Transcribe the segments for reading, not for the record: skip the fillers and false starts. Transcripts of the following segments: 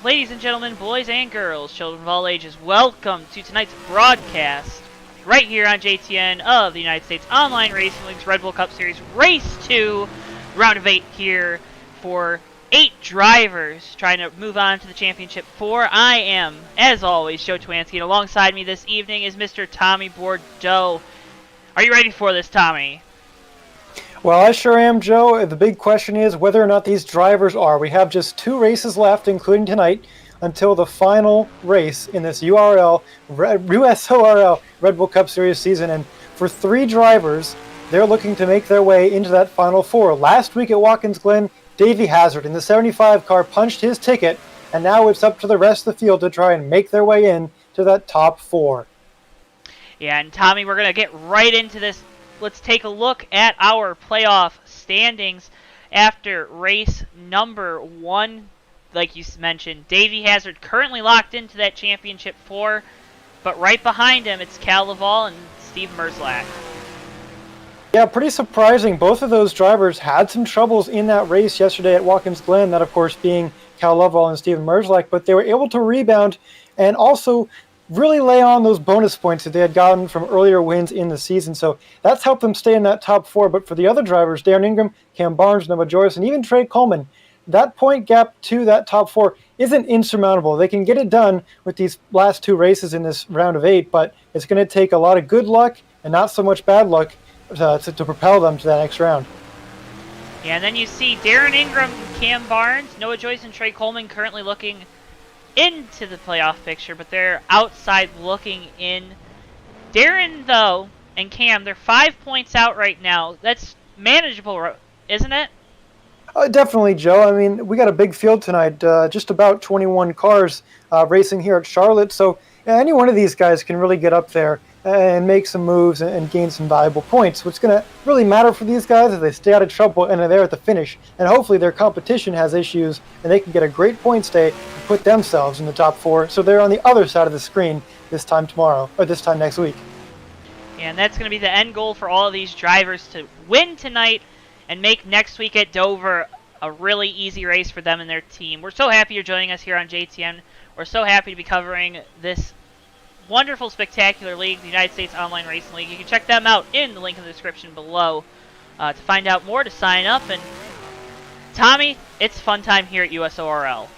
Ladies and gentlemen, boys and girls, children of all ages, welcome to tonight's broadcast right here on JTN of the United States Online Racing League's Red Bull Cup Series Race 2, round of 8 here for 8 drivers trying to move on to the Championship 4. I am, as always, JoeTowNetwork, and alongside me this evening is Mr. Tommy Bordeaux. Are you ready for this, Tommy? Well, I sure am, Joe. The big question is whether or not these drivers are. We have just 2 races left, including tonight, until the final race in this USORL Red Bull Cup Series season. And for 3 drivers, they're looking to make their way into that final 4. Last week at Watkins Glen, Davey Hazard in the 75 car punched his ticket, and now it's up to the rest of the field to try and make their way in to that top 4. Yeah, and Tommy, we're going to get right into this. Let's take a look at our playoff standings after race number 1. Like you mentioned, Davey Hazard currently locked into that Championship 4, but right behind him it's Cal Laval and Steve Merzlak. Yeah, pretty surprising. Both of those drivers had some troubles in that race yesterday at Watkins Glen, that of course being Cal Laval and Steve Merzlak, but they were able to rebound and also really lay on those bonus points that they had gotten from earlier wins in the season. So that's helped them stay in that top 4. But for the other drivers, Darren Ingram, Cam Barnes, Noah Joyce, and even Trey Coleman, that point gap to that top 4 isn't insurmountable. They can get it done with these last 2 races in this round of 8, but it's going to take a lot of good luck and not so much bad luck to propel them to that next round. Yeah, and then you see Darren Ingram, Cam Barnes, Noah Joyce, and Trey Coleman currently looking into the playoff picture, but they're outside looking in. Darren, though, and Cam, they're 5 points out right now. That's manageable, isn't it? Definitely, Joe. I mean, we got a big field tonight, just about 21 cars racing here at Charlotte, so any one of these guys can really get up there and make some moves and gain some valuable points. What's going to really matter for these guys is they stay out of trouble and are there at the finish, and hopefully their competition has issues and they can get a great points day and put themselves in the top 4, so they're on the other side of the screen this time tomorrow, or this time next week. And that's going to be the end goal for all of these drivers, to win tonight and make next week at Dover a really easy race for them and their team. We're so happy you're joining us here on JTN. We're so happy to be covering this wonderful, spectacular league, the United States Online Racing League. You can check them out in the link in the description below to find out more, to sign up. And Tommy, it's fun time here at USORL.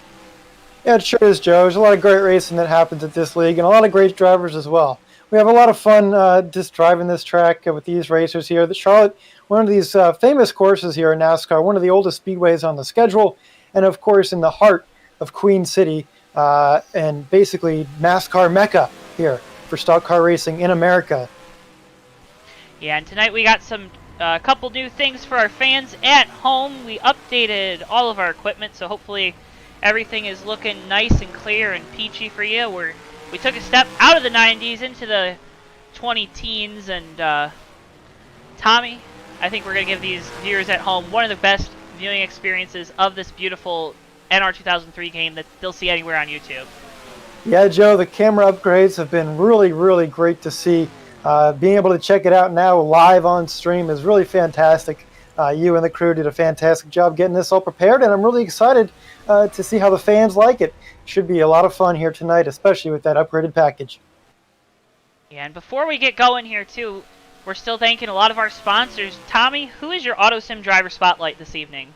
Yeah, it sure is, Joe. There's a lot of great racing that happens at this league, and a lot of great drivers as well. We have a lot of fun just driving this track with these racers here. The Charlotte, one of these famous courses here in NASCAR, one of the oldest speedways on the schedule, and of course in the heart of Queen City, and basically NASCAR Mecca here for stock car racing in America. Yeah, and tonight we got some couple new things for our fans at home. We updated all of our equipment, so hopefully everything is looking nice and clear and peachy for you. We took a step out of the 90s into the 20 teens, and Tommy, I think we're going to give these viewers at home one of the best viewing experiences of this beautiful NR 2003 game that they'll see anywhere on YouTube. Yeah, Joe, the camera upgrades have been really, really great to see. Being able to check it out now live on stream is really fantastic. You and the crew did a fantastic job getting this all prepared, and I'm really excited to see how the fans like it. Should be a lot of fun here tonight, especially with that upgraded package. Yeah, and before we get going here, too, we're still thanking a lot of our sponsors. Tommy, who is your Autosim driver spotlight this evening?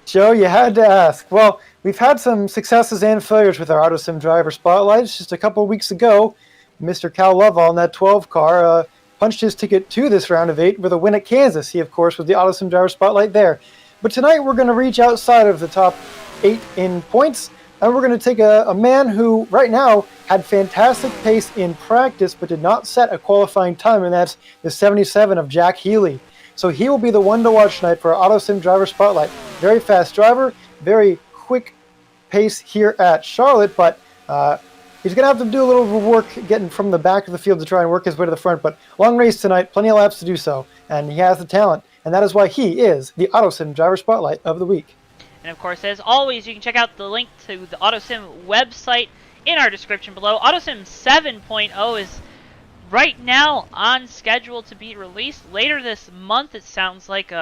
Joe, you had to ask. Well, we've had some successes and failures with our Autosim driver spotlights. Just a couple of weeks ago, Mr. Cal Lovell in that 12 car punched his ticket to this round of 8 with a win at Kansas. He, of course, was the Autosim driver spotlight there. But tonight we're going to reach outside of the top 8 in points, and we're going to take a man who right now had fantastic pace in practice but did not set a qualifying time, and that's the 77 of Jack Healy. So he will be the one to watch tonight for our Autosim driver spotlight. Very fast driver, very quick pace here at Charlotte, but he's going to have to do a little work getting from the back of the field to try and work his way to the front. But long race tonight, plenty of laps to do so, and he has the talent, and that is why he is the Autosim driver spotlight of the week. And of course, as always, you can check out the link to the Autosim website in our description below. Autosim 7.0 is right now on schedule to be released later this month. It sounds like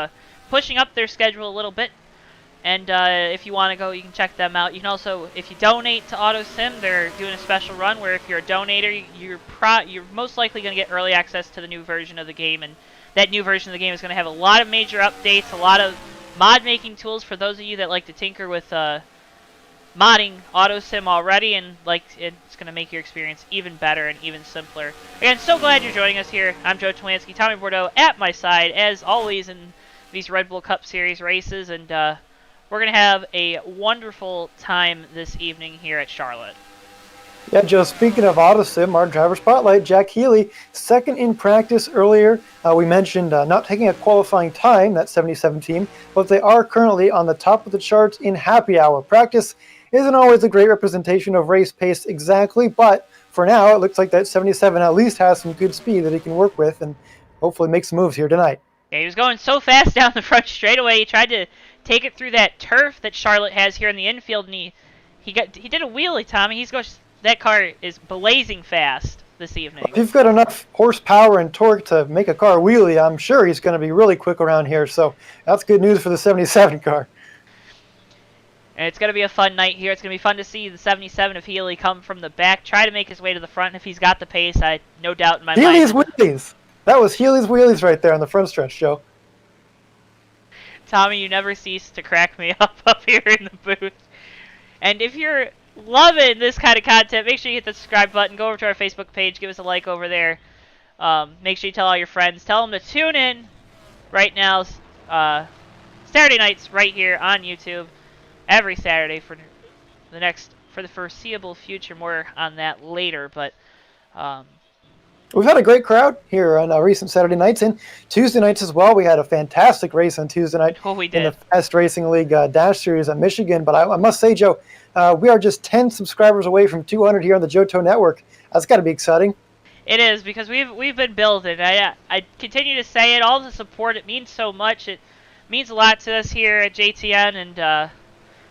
pushing up their schedule a little bit. And if you want to go, you can check them out. You can also, if you donate to Autosim, they're doing a special run where if you're a donator, you're most likely going to get early access to the new version of the game. And that new version of the game is going to have a lot of major updates, a lot of mod-making tools for those of you that like to tinker with modding Autosim already. And it's going to make your experience even better and even simpler. Again, so glad you're joining us here. I'm Joe Twansky, Tommy Bordeaux at my side, as always, in these Red Bull Cup Series races. And we're going to have a wonderful time this evening here at Charlotte. Yeah, Joe, speaking of Autosim, our driver spotlight, Jack Healy, second in practice earlier. We mentioned not taking a qualifying time, that 77 team, but they are currently on the top of the charts in happy hour. Practice isn't always a great representation of race pace exactly, but for now, it looks like that 77 at least has some good speed that he can work with and hopefully make some moves here tonight. Yeah, he was going so fast down the front straightaway. He tried to take it through that turf that Charlotte has here in the infield, and he did a wheelie, Tommy. That car is blazing fast this evening. If you've got enough horsepower and torque to make a car wheelie, I'm sure he's going to be really quick around here. So that's good news for the 77 car. And it's going to be a fun night here. It's going to be fun to see the 77 of Healy come from the back, try to make his way to the front. And if he's got the pace, I no doubt in my mind. Healy's wheelies. That was Healy's wheelies right there on the front stretch, Joe. Tommy, you never cease to crack me up here in the booth. And if you're loving this kind of content, make sure you hit the subscribe button. Go over to our Facebook page. Give us a like over there. Make sure you tell all your friends. Tell them to tune in right now. Saturday nights right here on YouTube. Every Saturday for the foreseeable future. More on that later. But we've had a great crowd here on recent Saturday nights and Tuesday nights as well. We had a fantastic race on Tuesday night we did. In the Fast Racing League Dash Series at Michigan. But I must say, Joe, we are just 10 subscribers away from 200 here on the JoeTowNetwork. That's got to be exciting. It is, because we've been building. I continue to say it. All the support, it means so much. It means a lot to us here at JTN, and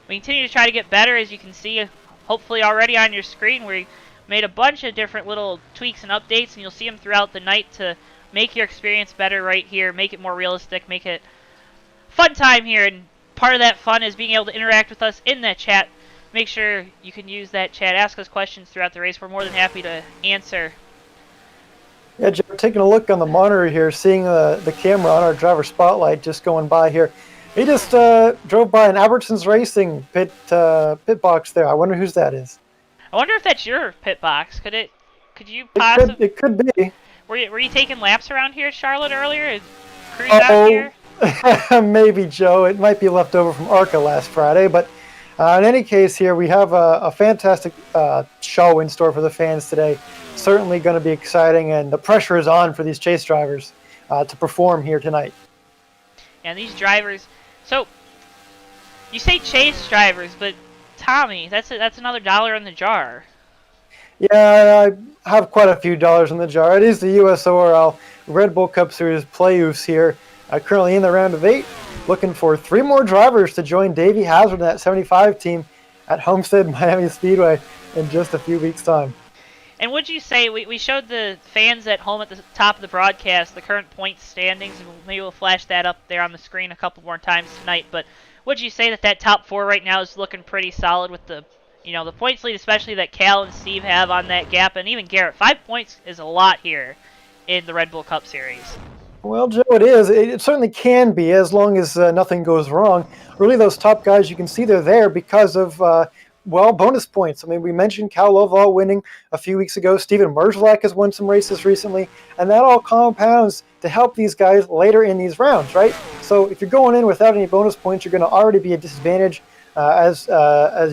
we continue to try to get better, as you can see, hopefully already on your screen. We made a bunch of different little tweaks and updates, and you'll see them throughout the night to make your experience better right here, make it more realistic, make it fun time here. And part of that fun is being able to interact with us in that chat. Make sure you can use that chat. Ask us questions throughout the race. We're more than happy to answer. Yeah, Joe, taking a look on the monitor here, seeing the camera on our driver spotlight just going by here. He just drove by an Albertsons Racing pit box there. I wonder whose that is. I wonder if that's your pit box. Could you possibly? It could be. Were you taking laps around here at Charlotte earlier? Cruise out here? Maybe, Joe. It might be left over from ARCA last Friday, but in any case, here we have a fantastic show in store for the fans today. Certainly going to be exciting, and the pressure is on for these chase drivers to perform here tonight. And these drivers, so you say chase drivers, but Tommy, that's another $1 in the jar. Yeah, I have quite a few dollars in the jar. It is the USORL Red Bull Cup Series playoffs here. Currently in the round of 8, looking for 3 more drivers to join Davey Hazard in that 75 team at Homestead Miami Speedway in just a few weeks' time. And would you say, we showed the fans at home at the top of the broadcast the current point standings, and maybe we'll flash that up there on the screen a couple more times tonight, but would you say that top 4 right now is looking pretty solid with the points lead, especially that Cal and Steve have on that gap, and even Garrett? 5 points is a lot here in the Red Bull Cup Series. Well, Joe, it is. It certainly can be, as long as nothing goes wrong. Really, those top guys, you can see they're there because of, bonus points. I mean, we mentioned Cal Lovell winning a few weeks ago. Steven Merzlak has won some races recently, and that all compounds to help these guys later in these rounds, right? So if you're going in without any bonus points, you're going to already be at disadvantage as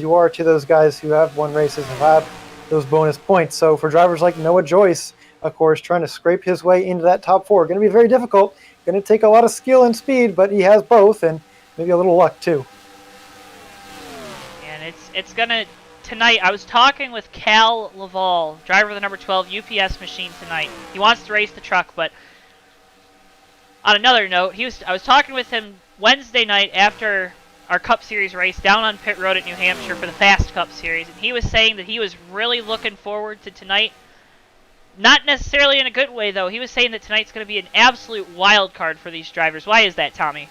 you are to those guys who have won races and have those bonus points. So for drivers like Noah Joyce, of course, trying to scrape his way into that top 4, going to be very difficult. Going to take a lot of skill and speed, but he has both, and maybe a little luck too. And it's gonna tonight. I was talking with Cal Laval, driver of the number 12 UPS machine tonight. He wants to race the truck, but on another note, I was talking with him Wednesday night after our Cup Series race down on pit road at New Hampshire for the Fast Cup Series, and he was saying that he was really looking forward to tonight. Not necessarily in a good way, though. He was saying that tonight's going to be an absolute wild card for these drivers. Why is that, Tommy?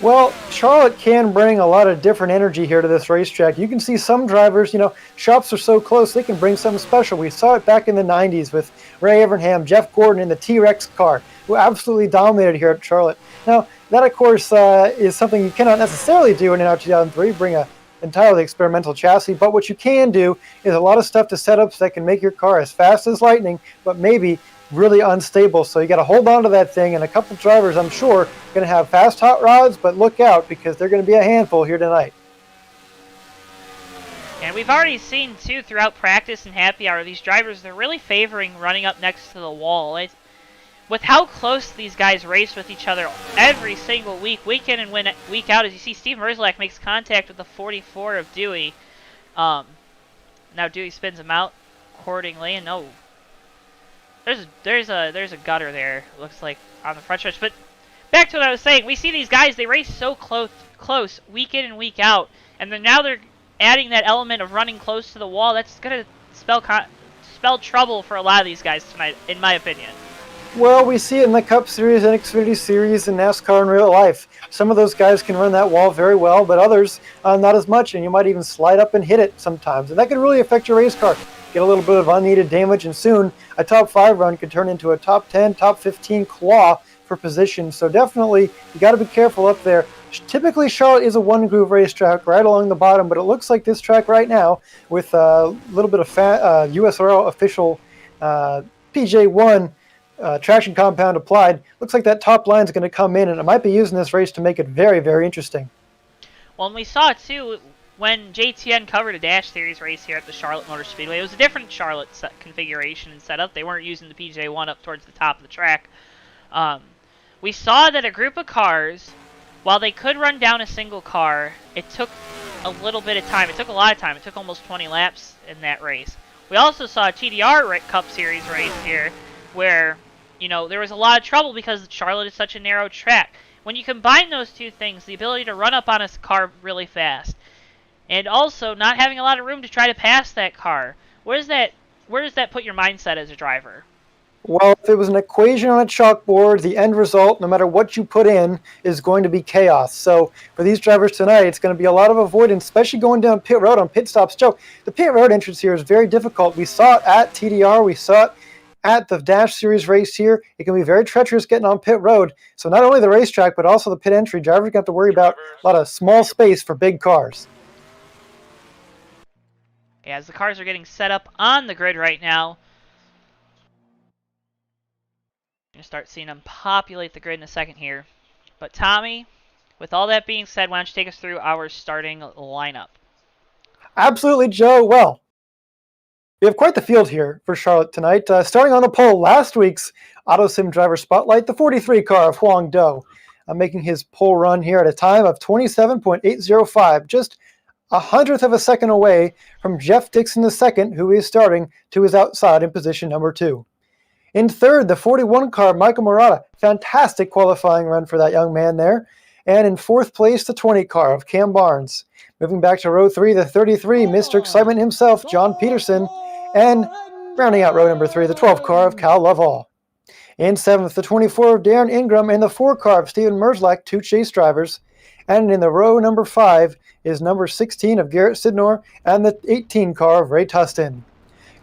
Well, Charlotte can bring a lot of different energy here to this racetrack. You can see some drivers, shops are so close, they can bring something special. We saw it back in the 90s with Ray Evernham, Jeff Gordon in the T-Rex car, who absolutely dominated here at Charlotte. Now, that, of course, is something you cannot necessarily do in an 2003, bring a entirely experimental chassis, but what you can do is a lot of stuff to setups that can make your car as fast as lightning, but maybe really unstable. So you got to hold on to that thing, and a couple drivers, I'm sure, going to have fast hot rods, but look out because they're going to be a handful here tonight. And we've already seen, too, throughout practice and happy hour, these drivers, they're really favoring running up next to the wall. With how close these guys race with each other every single week, week in and week out, as you see Steve Merzlak makes contact with the 44 of Dewey. Now Dewey spins him out accordingly, and no, there's a gutter there, looks like, on the front stretch. But back to what I was saying, we see these guys, they race so close week in and week out, and then now they're adding that element of running close to the wall. That's going to spell trouble for a lot of these guys tonight, in my opinion. Well, we see it in the Cup Series and Xfinity Series and NASCAR in real life. Some of those guys can run that wall very well, but others not as much, and you might even slide up and hit it sometimes. And that can really affect your race car. Get a little bit of unneeded damage, and soon a top 5 run could turn into a top 10, top 15 claw for position. So definitely, you got to be careful up there. Typically, Charlotte is a one-groove racetrack right along the bottom, but it looks like this track right now, with a little bit of USORL official PJ1 traction compound applied, looks like that top line is going to come in, and it might be using this race to make it very, very interesting. Well, and we saw it too when JTN covered a Dash Series race here at the Charlotte Motor Speedway. It was a different Charlotte configuration and setup. They weren't using the PJ1 up towards the top of the track. We saw that a group of cars, while they could run down a single car, it took a little bit of time. It took a lot of time. It took almost 20 laps in that race. We also saw a TDR Cup Series race here where, there was a lot of trouble because Charlotte is such a narrow track. When you combine those two things, the ability to run up on a car really fast, and also not having a lot of room to try to pass that car, where does that put your mindset as a driver? Well, if it was an equation on a chalkboard, the end result, no matter what you put in, is going to be chaos. So for these drivers tonight, it's going to be a lot of avoidance, especially going down pit road on pit stops. Joe, the pit road entrance here is very difficult. We saw it at TDR. We saw it at the Dash Series race here. It can be very treacherous getting on pit road. So not only the racetrack, but also the pit entry, drivers are going to have to worry about a lot of small space for big cars. As the cars are getting set up on the grid right now, I'm going to start seeing them populate the grid in a second here. But Tommy, with all that being said, why don't you take us through our starting lineup? Absolutely, Joe. Well, we have quite the field here for Charlotte tonight. Starting on the pole, last week's Autosim driver spotlight, the 43 car of Huang Do, making his pole run here at a time of 27.805, just a hundredth of a second away from Jeff Dixon II, who is starting to his outside in position number 2. In third, the 41 car, Michael Murata. Fantastic qualifying run for that young man there. And in fourth place, the 20 car of Cam Barnes. Moving back to row 3, the 33, Mr. Excitement himself, John Peterson. And rounding out row number 3, the 12 car of Cal Lovell. In seventh, the 24 of Darren Ingram and the 4 car of Stephen Merzlak, 2 chase drivers. And in the row number 5 is number 16 of Garrett Sidnor and the 18 car of Ray Tustin.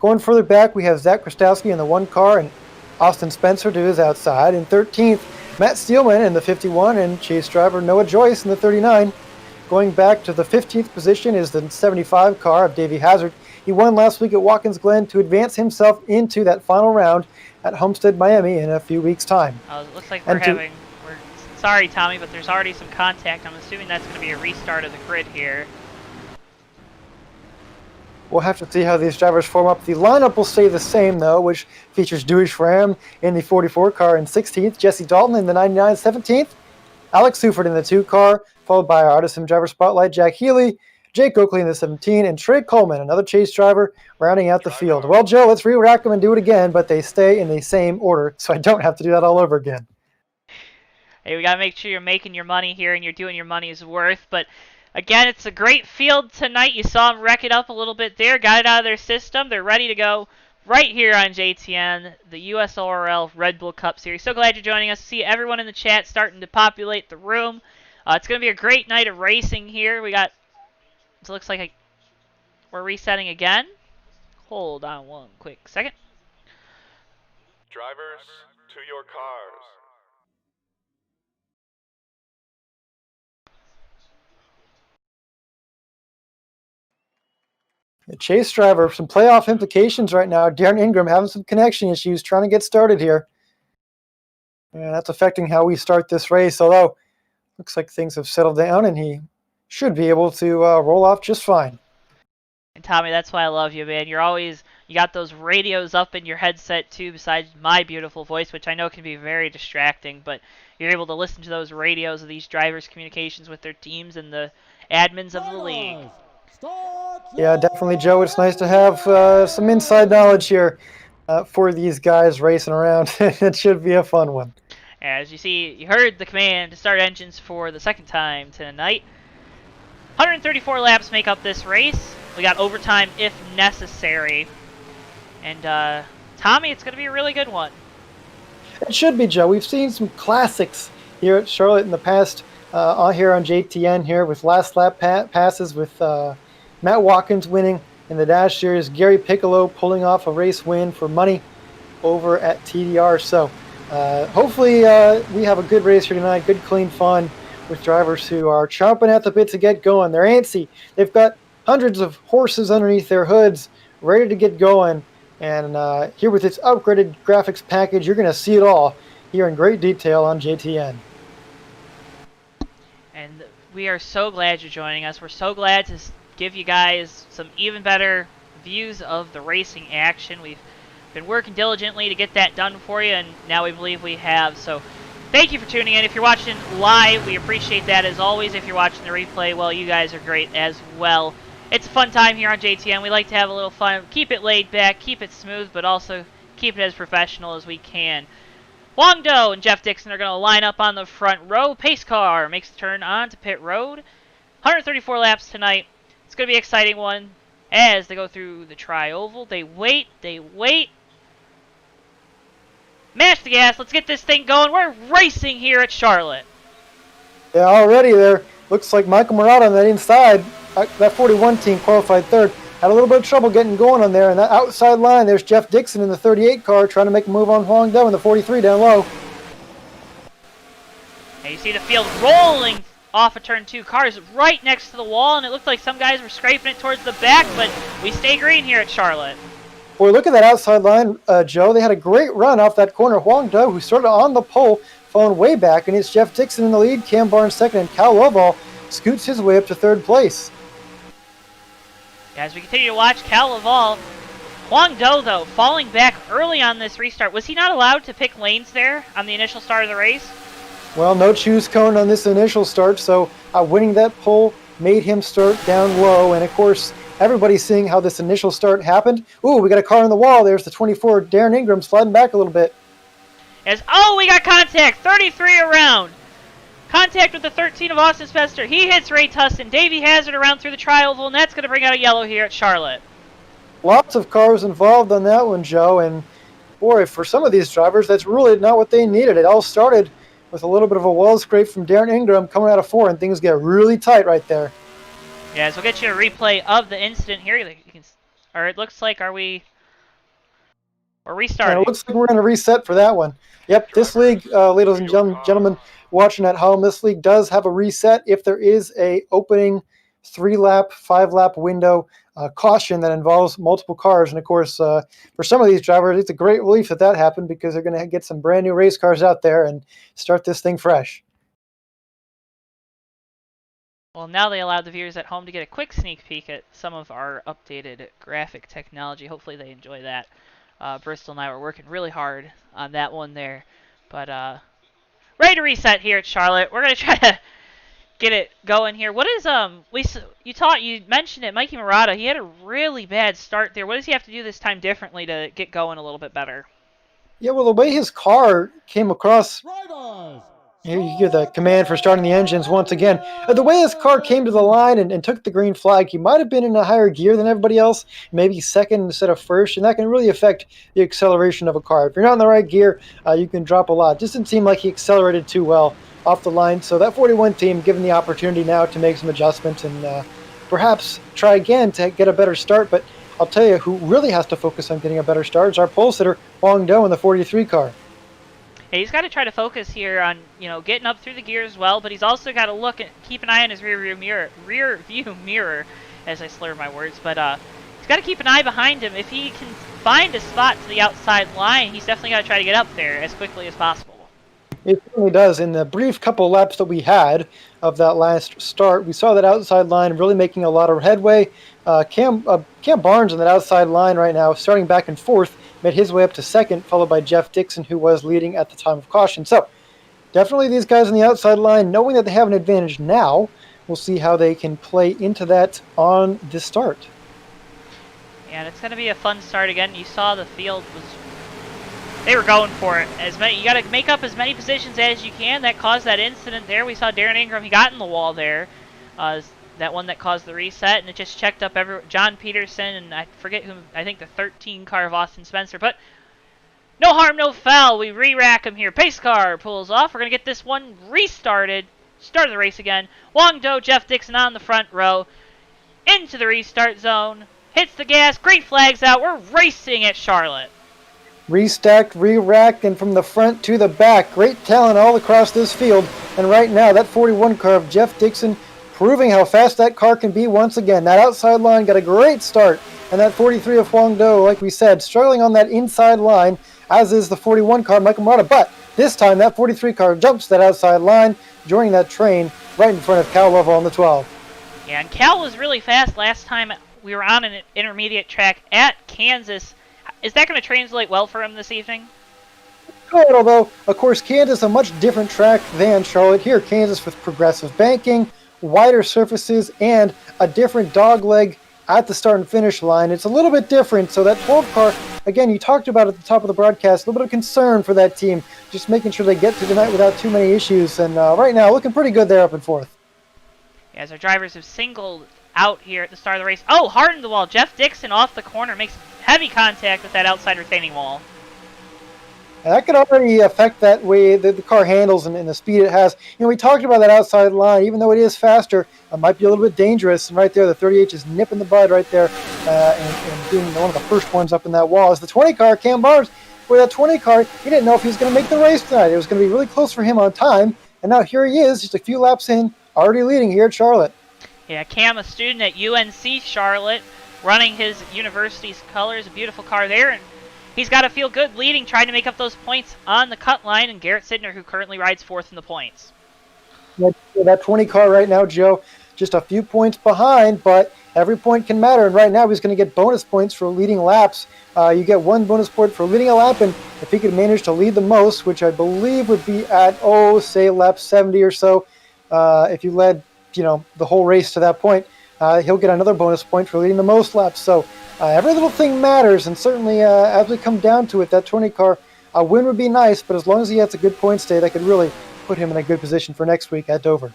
Going further back, we have Zach Krastowski in the 1 car and Austin Spencer to his outside. In 13th, Matt Steelman in the 51 and chase driver Noah Joyce in the 39. Going back to the 15th position is the 75 car of Davey Hazard. He won last week at Watkins Glen to advance himself into that final round at Homestead, Miami in a few weeks' time. It looks like we're sorry, Tommy, but there's already some contact. I'm assuming that's going to be a restart of the grid here. We'll have to see how these drivers form up. The lineup will stay the same, though, which features Dewey Schramm in the 44 car in 16th, Jesse Dalton in the 99 17th, Alex Suford in the 2 car, followed by our Autosim driver spotlight, Jack Healy, Jake Oakley in the 17, and Trey Coleman, another chase driver, rounding out the field. Well, Joe, let's re-rack them and do it again, but they stay in the same order, so I don't have to do that all over again. Hey, we got to make sure you're making your money here and you're doing your money's worth, but again, it's a great field tonight. You saw them wreck it up a little bit there, got it out of their system. They're ready to go right here on JTN, the USORL Red Bull Cup Series. So glad you're joining us. See everyone in the chat starting to populate the room. It's going to be a great night of racing here. It looks like we're resetting again. Hold on one quick second. Drivers, to your cars. The chase driver, some playoff implications right now. Darren Ingram having some connection issues, trying to get started here. And that's affecting how we start this race, although looks like things have settled down and he should be able to roll off just fine. And Tommy, that's why I love you, man. You got those radios up in your headset too, besides my beautiful voice, which I know can be very distracting, but you're able to listen to those radios of these drivers' communications with their teams and the admins of the league. Yeah, definitely, Joe. It's nice to have some inside knowledge here for these guys racing around. It should be a fun one. As you see, you heard the command to start engines for the second time tonight. 134 laps make up this race. We got overtime if necessary. And Tommy, it's going to be a really good one. It should be, Joe. We've seen some classics here at Charlotte in the past, here on JTN here with last lap passes with Matt Watkins winning in the Dash Series, Gary Piccolo pulling off a race win for money over at TDR. So hopefully we have a good race here tonight, good clean fun with drivers who are chomping at the bit to get going. They're antsy. They've got hundreds of horses underneath their hoods ready to get going. And here with its upgraded graphics package, you're going to see it all here in great detail on JTN. And we are so glad you're joining us. We're so glad to give you guys some even better views of the racing action. We've been working diligently to get that done for you, and now we believe we have. So thank you for tuning in. If you're watching live, we appreciate that as always. If you're watching the replay, well, you guys are great as well. It's a fun time here on JTN. We like to have a little fun, keep it laid back, keep it smooth, but also keep it as professional as we can. Wong Do and Jeff Dixon are going to line up on the front row. Pace car makes the turn onto pit road. 134 laps tonight. It's going to be an exciting one as they go through the tri-oval. They wait. Mash the gas. Let's get this thing going. We're racing here at Charlotte. Yeah, already there. Looks like Michael Murata on that inside. That 41 team qualified third. Had a little bit of trouble getting going on there. And that outside line, there's Jeff Dixon in the 38 car trying to make a move on Huang Do in the 43 down low. And you see the field rolling off of turn 2. Cars right next to the wall, and it looked like some guys were scraping it towards the back, but we stay green here at Charlotte. Boy, look at that outside line, Joe. They had a great run off that corner. Huang Do, who started on the pole, falling way back, and it's Jeff Dixon in the lead, Cam Barnes second, and Cal Lovall scoots his way up to third place. As we continue to watch Cal Lovall, Huang Do, though, falling back early on this restart. Was he not allowed to pick lanes there on the initial start of the race? Well, no choose cone on this initial start, so winning that pole made him start down low, and of course, everybody's seeing how this initial start happened. Ooh, we got a car on the wall. There's the 24, Darren Ingram, sliding back a little bit. We got contact, 33 around. Contact with the 13 of Austin Spencer. He hits Ray Tustin. Davey Hazard around through the tri-oval, and that's going to bring out a yellow here at Charlotte. Lots of cars involved on that one, Joe, and boy, for some of these drivers, that's really not what they needed. It all started with a little bit of a wall scrape from Darren Ingram coming out of 4, and things get really tight right there. Yeah, so we'll get you a replay of the incident here. It looks like, we're restarting. And it looks like we're going to reset for that one. Yep, this league, ladies and gentlemen watching at home, this league does have a reset if there is a opening 3-lap, 5-lap window caution that involves multiple cars. And of course, for some of these drivers, it's a great relief that happened because they're going to get some brand new race cars out there and start this thing fresh. Well, now they allowed the viewers at home to get a quick sneak peek at some of our updated graphic technology. Hopefully they enjoy that. Bristol and I were working really hard on that one there. But ready to reset here at Charlotte. We're going to try to get it going here. What is you mentioned it, Mikey Murata. He had a really bad start there. What does he have to do this time differently to get going a little bit better? Yeah, well, the way his car came across Here you hear the command for starting the engines once again. The way his car came to the line and took the green flag, he might have been in a higher gear than everybody else, maybe second instead of first, and that can really affect the acceleration of a car. If you're not in the right gear, you can drop a lot. It just didn't seem like he accelerated too well off the line, so that 41 team given the opportunity now to make some adjustments and perhaps try again to get a better start. But I'll tell you who really has to focus on getting a better start is our pole sitter, Wong Do, in the 43 car. Yeah, he's got to try to focus here on, getting up through the gears as well, but he's also got to keep an eye on his rear view mirror, as I slur my words, but he's got to keep an eye behind him. If he can find a spot to the outside line, he's definitely got to try to get up there as quickly as possible. It certainly does. In the brief couple laps that we had of that last start, we saw that outside line really making a lot of headway. Cam Barnes on that outside line right now, starting back and forth, made his way up to second, followed by Jeff Dixon, who was leading at the time of caution. So definitely these guys on the outside line, knowing that they have an advantage now, we'll see how they can play into that on this start. And it's going to be a fun start again. You saw the field they were going for it. You got to make up as many positions as you can. That caused that incident there. We saw Darren Ingram, he got in the wall there. That one that caused the reset, and it just checked up John Peterson, and I forget who, I think the 13 car of Austin Spencer, but no harm, no foul. We re-rack him here. Pace car pulls off. We're going to get this one restarted. Start of the race again. Wong Do, Jeff Dixon on the front row. Into the restart zone. Hits the gas. Green flag's out. We're racing at Charlotte. Restacked, re-racked, and from the front to the back. Great talent all across this field. And right now, that 41 car of Jeff Dixon proving how fast that car can be once again. That outside line got a great start. And that 43 of Wong Do, like we said, struggling on that inside line, as is the 41 car, Michael Murata. But this time, that 43 car jumps that outside line, joining that train right in front of Cal Lovell on the 12. Yeah, and Cal was really fast last time we were on an intermediate track at Kansas. Is that going to translate well for him this evening? Good, although, of course, Kansas a much different track than Charlotte. Here, Kansas with progressive banking, wider surfaces, and a different dog leg at the start and finish line. It's a little bit different, so that 12 car, again, you talked about at the top of the broadcast, a little bit of concern for that team, just making sure they get through the night without too many issues, and right now, looking pretty good there up in fourth. As our drivers have singled out here at the start of the race. Oh, hard in the wall. Jeff Dixon off the corner makes heavy contact with that outside retaining wall. And that could already affect that way the car handles and the speed it has. We talked about that outside line. Even though it is faster, it might be a little bit dangerous. And right there, the 38 is nipping the bud right there and being one of the first ones up in that wall. As the 20 car, Cam Barnes, where that 20 car, he didn't know if he was going to make the race tonight. It was going to be really close for him on time. And now here he is, just a few laps in, already leading here at Charlotte. Yeah, Cam, a student at UNC Charlotte, running his university's colors. A beautiful car there. And he's got to feel good leading, trying to make up those points on the cut line, and Garrett Sidner, who currently rides fourth in the points. Yeah, that 20 car right now, Joe, just a few points behind, but every point can matter. And right now, he's going to get bonus points for leading laps. You get one bonus point for leading a lap, and if he could manage to lead the most, which I believe would be at, say, lap 70 or so, if you led, the whole race to that point, he'll get another bonus point for leading the most laps. So every little thing matters, and certainly as we come down to it, that 20 car, a win would be nice, but as long as he has a good points day, that could really put him in a good position for next week at Dover.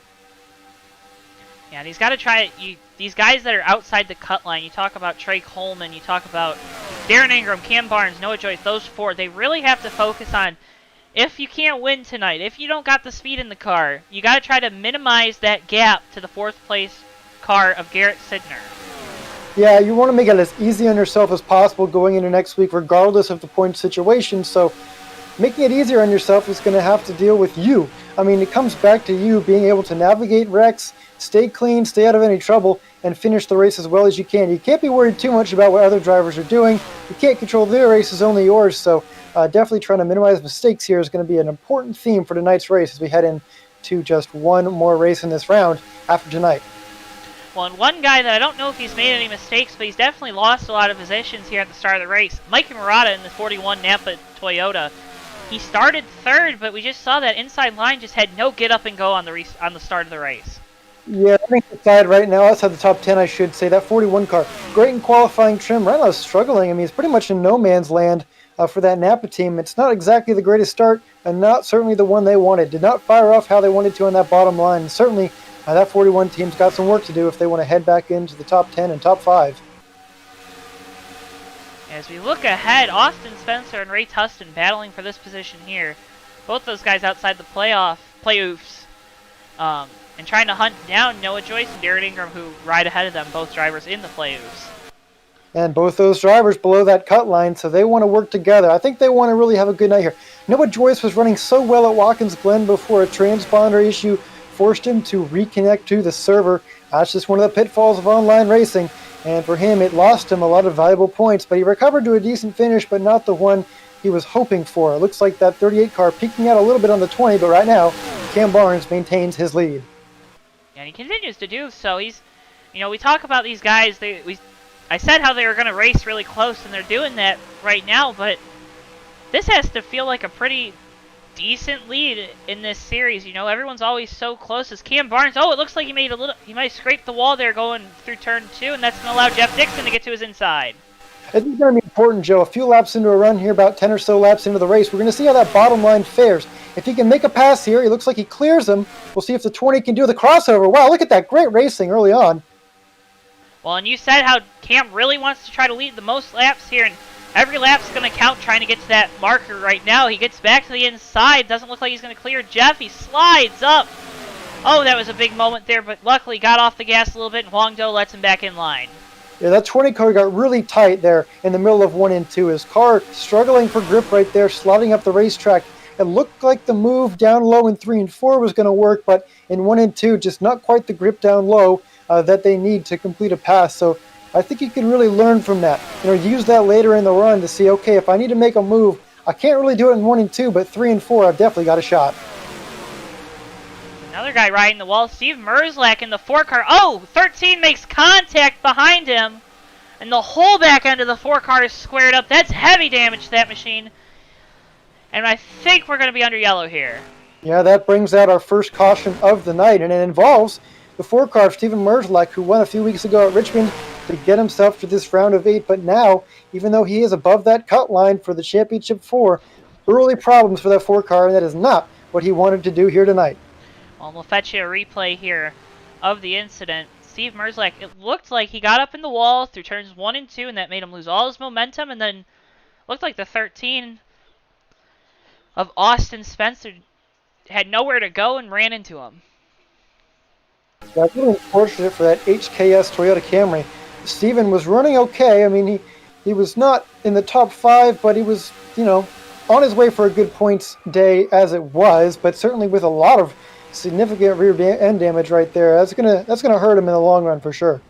Yeah, and he's got to try it. These guys that are outside the cut line, you talk about Trey Coleman, you talk about Darren Ingram, Cam Barnes, Noah Joyce, those four, they really have to focus on, if you can't win tonight, if you don't got the speed in the car, you got to try to minimize that gap to the fourth place car of Garrett Sidner. Yeah, you want to make it as easy on yourself as possible going into next week, regardless of the point situation. So making it easier on yourself is going to have to deal with you. I mean, it comes back to you being able to navigate wrecks, stay clean, stay out of any trouble, and finish the race as well as you can. You can't be worried too much about what other drivers are doing. You can't control their race, it's only yours. So definitely trying to minimize mistakes here is going to be an important theme for tonight's race as we head into just one more race in this round after tonight. Well, and one guy that I don't know if he's made any mistakes, but he's definitely lost a lot of positions here at the start of the race. Mike Murata in the 41 Napa Toyota. He started third, but we just saw that inside line just had no get up and go on the start of the race. Yeah, I think the side right now, outside the top 10, I should say, that 41 car, great in qualifying trim. Right now is struggling. I mean, it's pretty much in no man's land for that Napa team. It's not exactly the greatest start and not certainly the one they wanted. Did not fire off how they wanted to on that bottom line. And certainly that 41 team's got some work to do if they want to head back into the top 10 and top 5. As we look ahead, Austin Spencer and Ray Tustin battling for this position here. Both those guys outside the playoffs, and trying to hunt down Noah Joyce and Darren Ingram, who ride ahead of them, both drivers in the playoffs. And both those drivers below that cut line, so they want to work together. I think they want to really have a good night here. Noah Joyce was running so well at Watkins Glen before a transponder issue forced him to reconnect to the server. That's just one of the pitfalls of online racing. And for him, it lost him a lot of valuable points, but he recovered to a decent finish, but not the one he was hoping for. It looks like that 38 car peeking out a little bit on the 20, but right now, Cam Barnes maintains his lead. And he continues to do so. He's, we talk about these guys, I said how they were going to race really close, and they're doing that right now, but this has to feel like a pretty decent lead in this series. Everyone's always so close. As Cam Barnes, it looks like he might scrape the wall there going through turn 2, and that's going to allow Jeff Dixon to get to his inside. This is going to be important, Joe. A few laps into a run here, about 10 or so laps into the race. We're going to see how that bottom line fares. If he can make a pass here, he looks like he clears them. We'll see if the 20 can do the crossover. Wow, look at that. Great racing early on. Well, and you said how Cam really wants to try to lead the most laps here, and every lap's going to count trying to get to that marker right now. He gets back to the inside. Doesn't look like he's going to clear Jeff. He slides up. Oh, that was a big moment there, but luckily got off the gas a little bit, and Huang Do lets him back in line. Yeah, that 20 car got really tight there in the middle of 1 and 2. His car struggling for grip right there, sliding up the racetrack. It looked like the move down low in 3 and 4 was going to work, but in 1 and 2, just not quite the grip down low that they need to complete a pass. So I think you can really learn from that. Use that later in the run to see, okay, if I need to make a move, I can't really do it in 1 and 2, but 3 and 4, I've definitely got a shot. Another guy riding the wall, Steve Merzlak in the 4 car. Oh, 13 makes contact behind him, and the whole back end of the 4 car is squared up. That's heavy damage to that machine. And I think we're going to be under yellow here. Yeah, that brings out our first caution of the night, and it involves the 4 car of Steven Merzlak, who won a few weeks ago at Richmond to get himself to this round of 8. But now, even though he is above that cut line for the Championship 4, early problems for that 4 car, and that is not what he wanted to do here tonight. Well, we'll fetch you a replay here of the incident. Steve Merzlak, it looked like he got up in the wall through turns 1 and 2, and that made him lose all his momentum, and then looked like the 13 of Austin Spencer had nowhere to go and ran into him. That's really unfortunate for that HKS Toyota Camry. Steven was running okay. I mean, he was not in the top 5, but he was, on his way for a good points day as it was, but certainly with a lot of significant rear end damage right there. That's gonna hurt him in the long run for sure.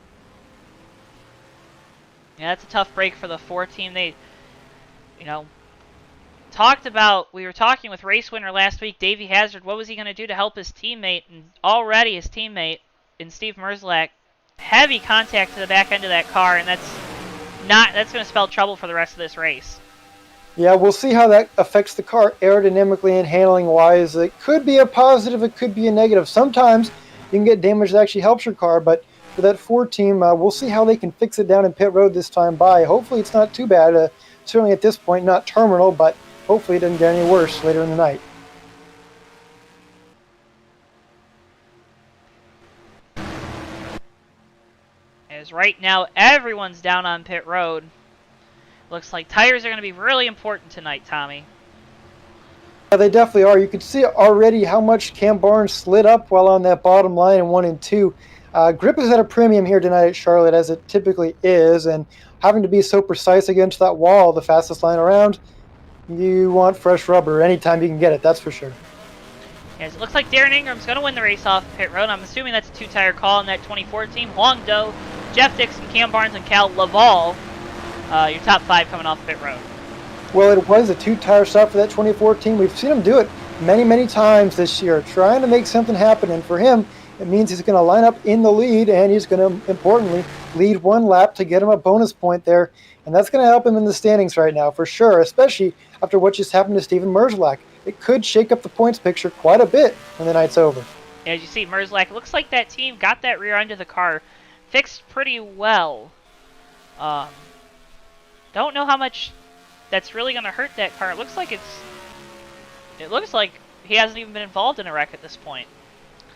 Yeah, that's a tough break for the 4 team. They, talked about, we were talking with race winner last week, Davey Hazard, what was he going to do to help his teammate, and already his teammate in Steve Merzlak, heavy contact to the back end of that car, and that's going to spell trouble for the rest of this race. Yeah, we'll see how that affects the car aerodynamically and handling wise. It could be a positive, it could be a negative. Sometimes you can get damage that actually helps your car, but for that 4 team, we'll see how they can fix it down in pit road this time by. Hopefully it's not too bad. Certainly at this point, not terminal, but hopefully it doesn't get any worse later in the night. As right now, everyone's down on pit road. Looks like tires are going to be really important tonight, Tommy. Yeah, they definitely are. You can see already how much Cam Barnes slid up while on that bottom line in 1 and 2. Grip is at a premium here tonight at Charlotte, as it typically is, and having to be so precise against that wall, the fastest line around, you want fresh rubber anytime you can get it, that's for sure. Yes, it looks like Darren Ingram's going to win the race off pit road. I'm assuming that's a 2-tire call in that 24 team. Huang Do, Jeff Dixon, Cam Barnes, and Cal Laval, your top 5 coming off pit road. Well, it was a 2-tire stop for that 24 team. We've seen him do it many, many times this year, trying to make something happen. And for him, it means he's going to line up in the lead, and he's going to, importantly, lead 1 lap to get him a bonus point there. And that's going to help him in the standings right now, for sure, especially after what just happened to Steven Merzlak. It could shake up the points picture quite a bit when the night's over. Yeah, as you see, Merzlak, looks like that team got that rear end of the car fixed pretty well. Don't know how much that's really going to hurt that car. It looks like it's it looks like he hasn't even been involved in a wreck at this point.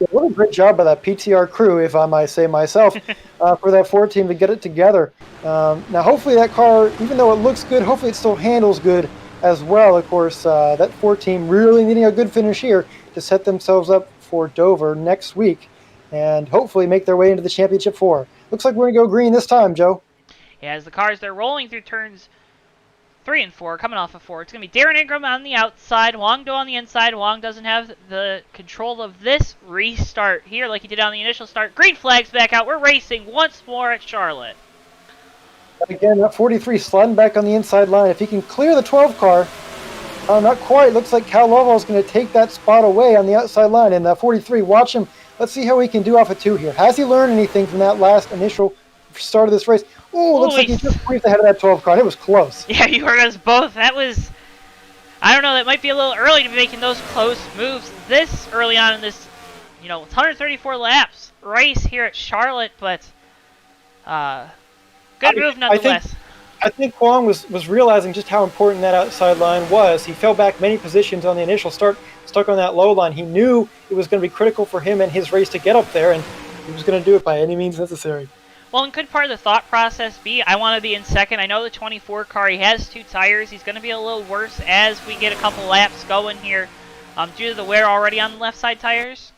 What a great job by that PTR crew, if I might say myself, for that Ford team to get it together. Now, hopefully that car, even though it looks good, hopefully it still handles good as well. Of course, that Ford team really needing a good finish here to set themselves up for Dover next week and hopefully make their way into the Championship 4. Looks like we're going to go green this time, Joe. Yeah, as the cars, they're rolling through turns 3 and 4, coming off of 4. It's going to be Darren Ingram on the outside, Wong Do on the inside. Wong doesn't have the control of this restart here like he did on the initial start. Green flag's back out. We're racing once more at Charlotte. Again, that 43 sliding back on the inside line. If he can clear the 12 car, not quite. Looks like Cal Lovell is going to take that spot away on the outside line. And 43, watch him. Let's see how he can do off of 2 here. Has he learned anything from that last initial start of this race? Ooh, looks like he just breathed ahead of that 12 car. It was close. Yeah, you heard us both. That was, I don't know, that might be a little early to be making those close moves this early on in this, 134 laps race here at Charlotte, but good move nonetheless. I think Huang was realizing just how important that outside line was. He fell back many positions on the initial start, stuck on that low line. He knew it was going to be critical for him and his race to get up there, and he was going to do it by any means necessary. Well, and could part of the thought process be, I want to be in second. I know the 24 car, he has 2 tires. He's going to be a little worse as we get a couple laps going here due to the wear already on the left side tires.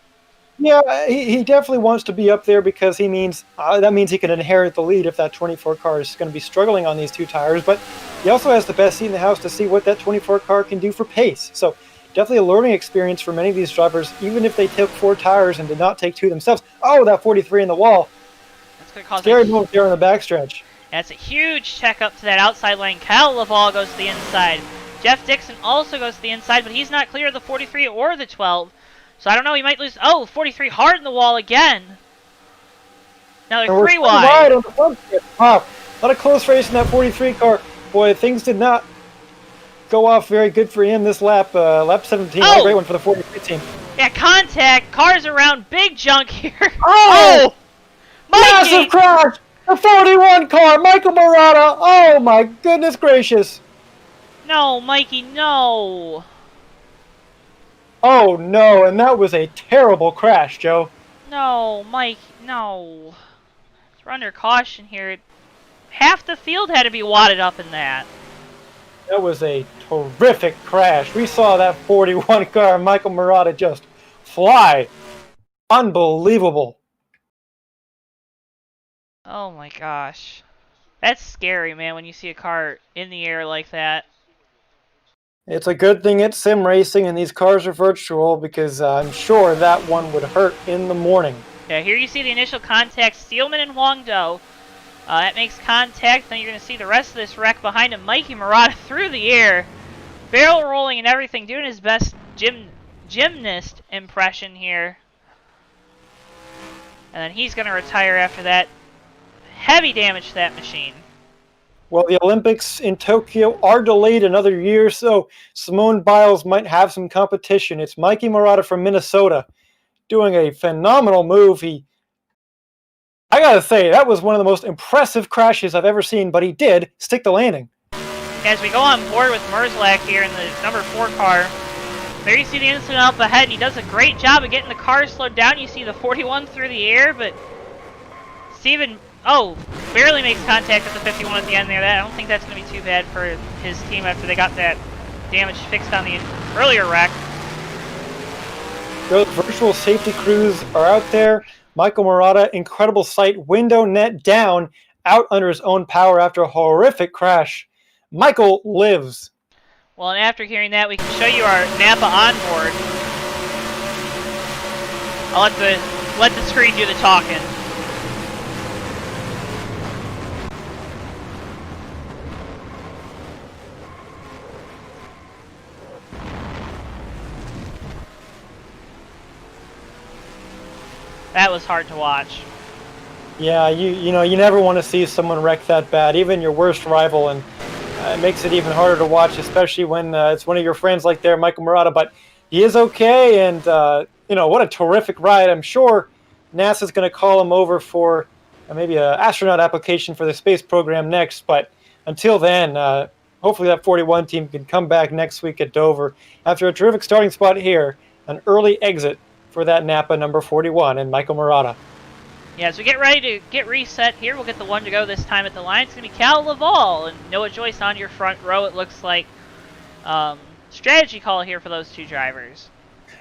Yeah, he definitely wants to be up there because that means he can inherit the lead if that 24 car is going to be struggling on these 2 tires. But he also has the best seat in the house to see what that 24 car can do for pace. So definitely a learning experience for many of these drivers, even if they took 4 tires and did not take 2 themselves. Oh, that 43 in the wall. Scary move there on the backstretch. That's a huge check up to that outside lane. Cal Laval goes to the inside. Jeff Dixon also goes to the inside, but he's not clear of the 43 or the 12. So I don't know, he might lose. Oh, 43 hard in the wall again. Now they're 3 wide. On the front. Wow, a lot of close race in that 43 car. Boy, things did not go off very good for him this lap. Lap 17, a great one for the 43 team. Yeah, contact. Cars around. Big junk here. Oh! Mikey! Massive crash! The 41 car, Michael Murata. Oh my goodness gracious. No, Mikey, no. Oh no, and that was a terrible crash, Joe. No, Mike, no. We're under caution here. Half the field had to be wadded up in that. That was a terrific crash. We saw that 41 car, Michael Murata, just fly. Unbelievable. Oh my gosh. That's scary, man, when you see a car in the air like that. It's a good thing it's sim racing and these cars are virtual because I'm sure that one would hurt in the morning. Yeah, here you see the initial contact, Steelman and Huang Do. That makes contact, then you're going to see the rest of this wreck behind him. Mikey Murata through the air, barrel rolling and everything, doing his best gymnast impression here. And then he's going to retire after that. Heavy damage to that machine. Well, the Olympics in Tokyo are delayed another year, so Simone Biles might have some competition. It's Mikey Murata from Minnesota doing a phenomenal move. I gotta say, that was one of the most impressive crashes I've ever seen, but he did stick the landing. As we go on board with Merzlak here in the number 4 car, there you see the incident up ahead, and he does a great job of getting the car slowed down. You see the 41 through the air, but Steven, barely makes contact with the 51 at the end there. I don't think that's going to be too bad for his team after they got that damage fixed on the earlier wreck. Those virtual safety crews are out there. Michael Murata, incredible sight, window net down, out under his own power after a horrific crash. Michael lives. Well, and after hearing that, we can show you our Napa onboard. I'll let the screen do the talking. That was hard to watch. Yeah, you never want to see someone wreck that bad, even your worst rival, and it makes it even harder to watch, especially when it's one of your friends like there, Michael Murata. But he is okay, and what a terrific ride. I'm sure NASA's going to call him over for maybe an astronaut application for the space program next. But until then, hopefully that 41 team can come back next week at Dover after a terrific starting spot here, an early exit for that Napa number 41 and Michael Murata. Yeah, as we get ready to get reset here, we'll get the one to go this time at the line. It's going to be Cal Laval and Noah Joyce on your front row. It looks like strategy call here for those two drivers.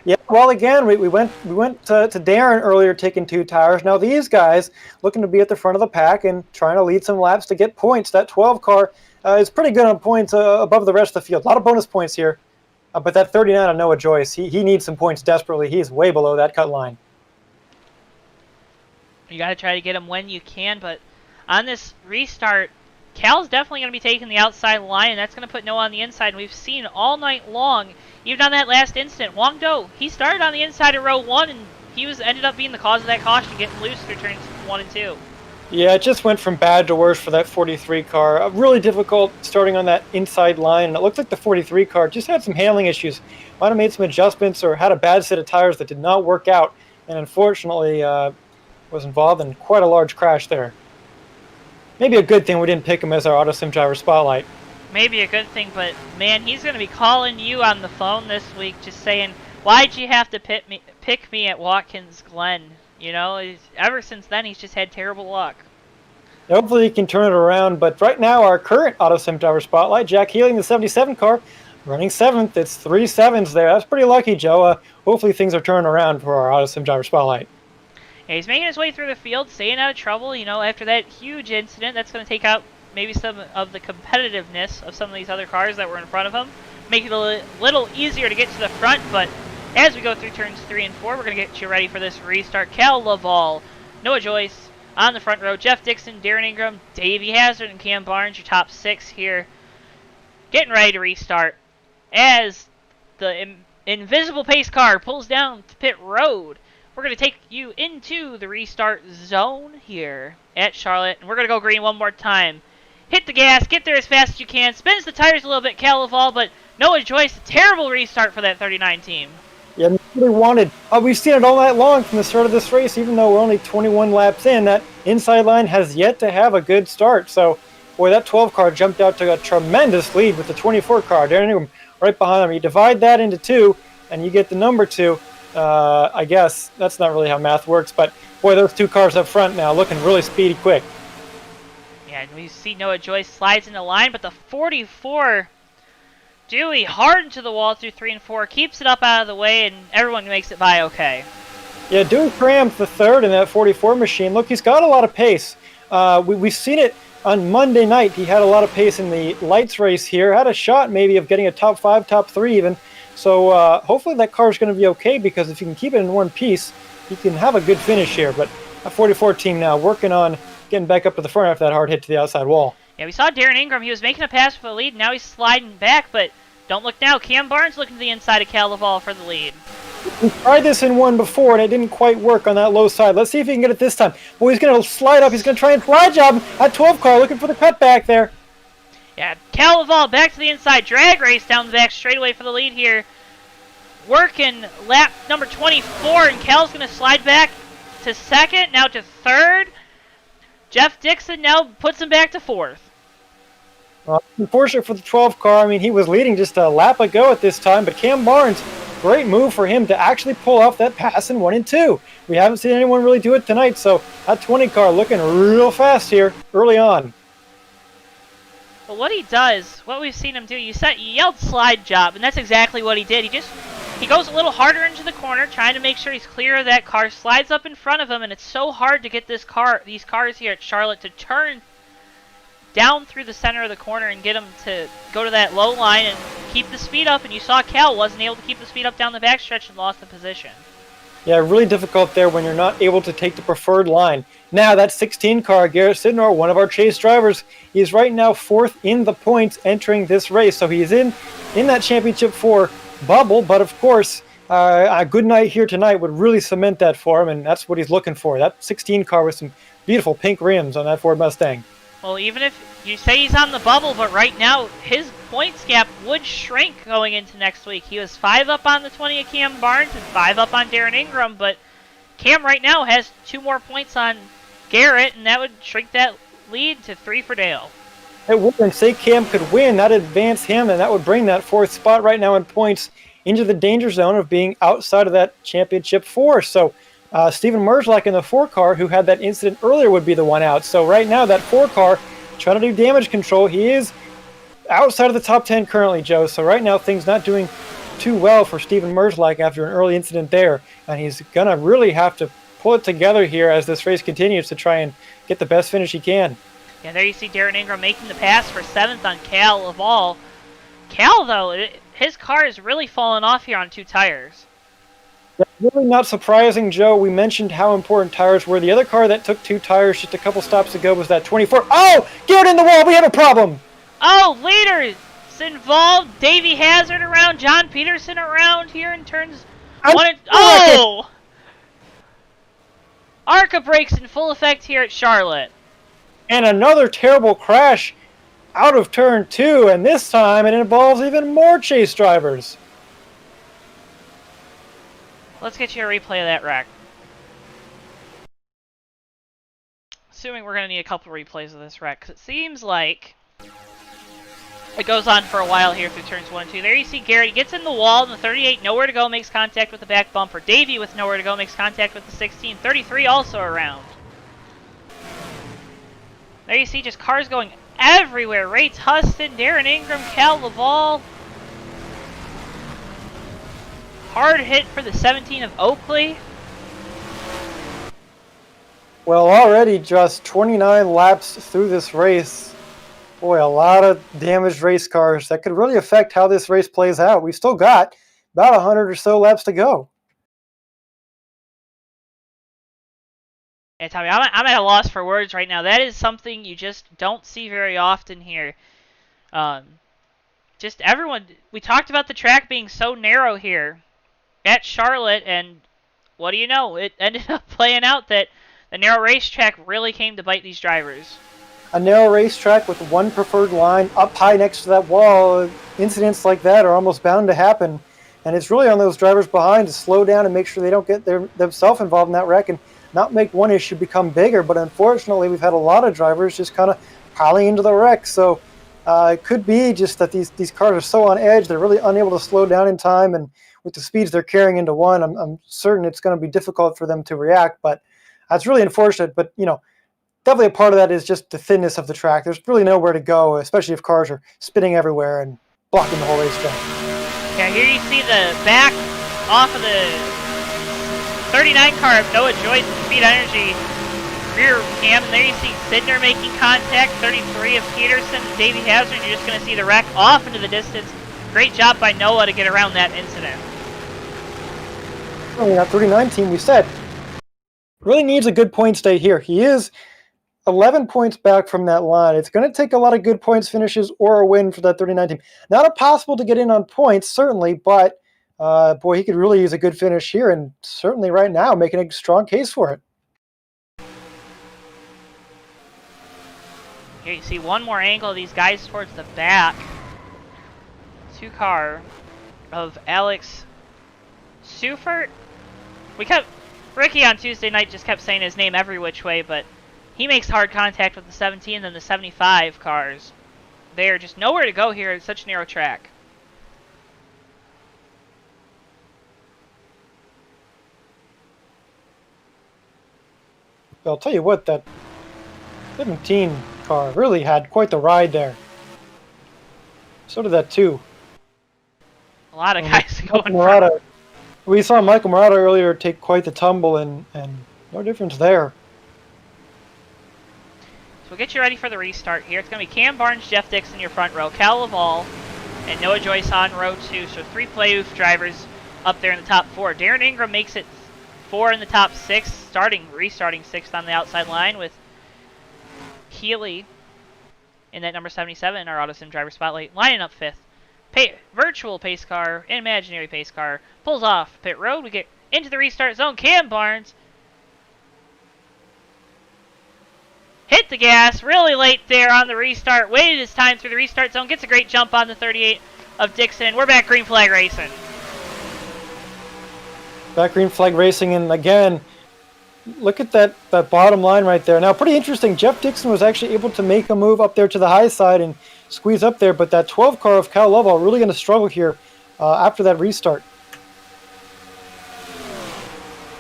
Yeah, well, again, we went to Darren earlier taking 2 tires. Now these guys looking to be at the front of the pack and trying to lead some laps to get points. That 12 car is pretty good on points above the rest of the field. A lot of bonus points here. But that 39 on Noah Joyce, he needs some points desperately. He's way below that cut line. You got to try to get him when you can, but on this restart, Cal's definitely going to be taking the outside line, and that's going to put Noah on the inside. And we've seen all night long, even on that last incident, Wang Do, he started on the inside of row 1, and he ended up being the cause of that caution, getting loose through turns 1 and 2. Yeah, it just went from bad to worse for that 43 car. Really difficult starting on that inside line, and it looked like the 43 car just had some handling issues. Might have made some adjustments or had a bad set of tires that did not work out, and unfortunately was involved in quite a large crash there. Maybe a good thing we didn't pick him as our Autosim driver spotlight. Maybe a good thing, but man, he's going to be calling you on the phone this week just saying, why'd you have to pick me at Watkins Glen? You know, ever since then, he's just had terrible luck. Hopefully he can turn it around, but right now our current Autosim driver spotlight, Jack Healing, the 77 car, running 7th. It's 3 7s there. That's pretty lucky, Joe. Hopefully things are turning around for our Autosim driver spotlight. Yeah, he's making his way through the field, staying out of trouble. You know, after that huge incident, that's going to take out maybe some of the competitiveness of some of these other cars that were in front of him. Make it a little easier to get to the front, but as we go through turns 3 and 4, we're going to get you ready for this restart. Cal Laval, Noah Joyce on the front row, Jeff Dixon, Darren Ingram, Davey Hazard, and Cam Barnes, your top 6 here. Getting ready to restart as the invisible pace car pulls down to pit road. We're going to take you into the restart zone here at Charlotte, and we're going to go green one more time. Hit the gas, get there as fast as you can, spins the tires a little bit, Cal Laval, but Noah Joyce, a terrible restart for that 39 team. Yeah, nobody wanted. We've seen it all night long from the start of this race, even though we're only 21 laps in. That inside line has yet to have a good start. So, boy, that 12 car jumped out to a tremendous lead with the 24 car. Darren Ingram right behind him. You divide that into 2, and you get the number 2. I guess that's not really how math works, but boy, those 2 cars up front now looking really speedy quick. Yeah, and we see Noah Joyce slides in the line, but the 44 Dewey hard into the wall through 3 and 4, keeps it up out of the way, and everyone makes it by okay. Yeah, Dewey crammed the 3rd in that 44 machine. Look, he's got a lot of pace. We've seen it on Monday night. He had a lot of pace in the lights race here. Had a shot maybe of getting a top 5, top 3 even. So hopefully that car is going to be okay, because if you can keep it in one piece, you can have a good finish here. But a 44 team now working on getting back up to the front after that hard hit to the outside wall. Yeah, we saw Darren Ingram. He was making a pass for the lead. Now he's sliding back, but don't look now. Cam Barnes looking to the inside of Cal Laval for the lead. We tried this in one before, and it didn't quite work on that low side. Let's see if he can get it this time. Boy, he's going to slide up. He's going to try and slide job at 12 car, looking for the cutback there. Yeah, Cal Laval back to the inside. Drag race down the back straightaway for the lead here. Working lap number 24, and Cal's going to slide back to 2nd, now to 3rd. Jeff Dixon now puts him back to 4th. Unfortunate for the 12 car. I mean, he was leading just a lap ago at this time, but Cam Barnes, great move for him to actually pull off that pass in 1 and 2. We haven't seen anyone really do it tonight, so that 20 car looking real fast here early on. But what he does, what we've seen him do, you yelled slide job, and that's exactly what he did. He goes a little harder into the corner, trying to make sure he's clear of that car, slides up in front of him, and it's so hard to get these cars here at Charlotte to turn down through the center of the corner and get them to go to that low line and keep the speed up. And you saw Cal wasn't able to keep the speed up down the backstretch and lost the position. Yeah, really difficult there when you're not able to take the preferred line. Now that 16 car, Garrett Sidnor, one of our chase drivers, he's right now 4th in the points entering this race. So he's in that championship 4 bubble, but of course, a good night here tonight would really cement that for him, and that's what he's looking for. That 16 car with some beautiful pink rims on that Ford Mustang. Well, even if you say he's on the bubble, but right now his points gap would shrink going into next week. He was 5 up on the 20 of Cam Barnes and 5 up on Darren Ingram, but Cam right now has 2 more points on Garrett, and that would shrink that lead to 3 for Dale. It would, and say Cam could win, that'd advance him, and that would bring that 4th spot right now in points into the danger zone of being outside of that championship 4. So Steven Merzlak in the 4 car, who had that incident earlier, would be the one out. So right now, that 4 car, trying to do damage control, he is outside of the top 10 currently, Joe. So right now, things not doing too well for Steven Merzlak after an early incident there. And he's going to really have to pull it together here as this race continues to try and get the best finish he can. Yeah, there you see Darren Ingram making the pass for 7th on Cal Laval. Cal, though, his car is really falling off here on 2 tires. That's really not surprising, Joe. We mentioned how important tires were. The other car that took 2 tires just a couple stops ago was that 24. Oh, get in the wall. We have a problem. Oh, leaders involved. Davey Hazard around. John Peterson around here in turns 1 and... Oh! ARCA brakes in full effect here at Charlotte. And another terrible crash out of turn 2, and this time it involves even more chase drivers. Let's get you a replay of that wreck. Assuming we're going to need a couple replays of this wreck, because it seems like it goes on for a while here through turns 1 and 2. There you see Garrett, he gets in the wall, and the 38, nowhere to go, makes contact with the back bumper. Davey with nowhere to go, makes contact with the 16. 33 also around. There you see just cars going everywhere. Rates Huston, Darren Ingram, Cal Laval. Hard hit for the 17 of Oakley. Well, already just 29 laps through this race. Boy, a lot of damaged race cars. That could really affect how this race plays out. We've still got about 100 or so laps to go. Yeah, Tommy, I'm at a loss for words right now. That is something you just don't see very often here. Just everyone, we talked about the track being so narrow here at Charlotte, and what do you know? It ended up playing out that the narrow racetrack really came to bite these drivers. A narrow racetrack with one preferred line up high next to that wall, incidents like that are almost bound to happen. And it's really on those drivers behind to slow down and make sure they don't get themselves involved in that wreck and not make one issue become bigger. But unfortunately, we've had a lot of drivers just kind of piling into the wreck. So it could be just that these cars are so on edge, they're really unable to slow down in time. And with the speeds they're carrying into one, I'm certain it's going to be difficult for them to react. But that's really unfortunate. But, you know, definitely a part of that is just the thinness of the track. There's really nowhere to go, especially if cars are spinning everywhere and blocking the whole racetrack. Yeah, here you see the back off of the 39 car of Noah Joyce and Speed Energy rear cam. And there you see Sidner making contact, 33 of Peterson and Davey Hazard. You're just going to see the wreck off into the distance. Great job by Noah to get around that incident. Well, that 39 team, we said, really needs a good point stay here. He is 11 points back from that line. It's going to take a lot of good points finishes or a win for that 39 team. Not impossible to get in on points, certainly, but boy, he could really use a good finish here, and certainly right now making a strong case for it. Here you see one more angle of these guys towards the back. 2 car of Alex Seufert. Ricky on Tuesday night just kept saying his name every which way, but he makes hard contact with the 17 and then the 75 cars. They are just nowhere to go here. It's such a narrow track. I'll tell you what, that 17 car really had quite the ride there. So did that 2. A lot of guys going Murata. We saw Michael Murata earlier take quite the tumble, and no difference there. So we'll get you ready for the restart here. It's going to be Cam Barnes, Jeff Dixon, your front row, Cal Laval, and Noah Joyce on row 2. So 3 playoff drivers up there in the top 4. Darren Ingram makes it 4 in the top 6, restarting 6th on the outside line with Healy in that number 77, our Autosim driver spotlight, lining up 5th. Virtual pace car, imaginary pace car, pulls off pit road. We get into the restart zone. Cam Barnes hit the gas really late there on the restart. Waited his time through the restart zone. Gets a great jump on the 38 of Dixon. We're back green flag racing. Back green flag racing, and again, look at that bottom line right there. Now, pretty interesting. Jeff Dixon was actually able to make a move up there to the high side and squeeze up there, but that 12 car of Cal Lovell really going to struggle here after that restart.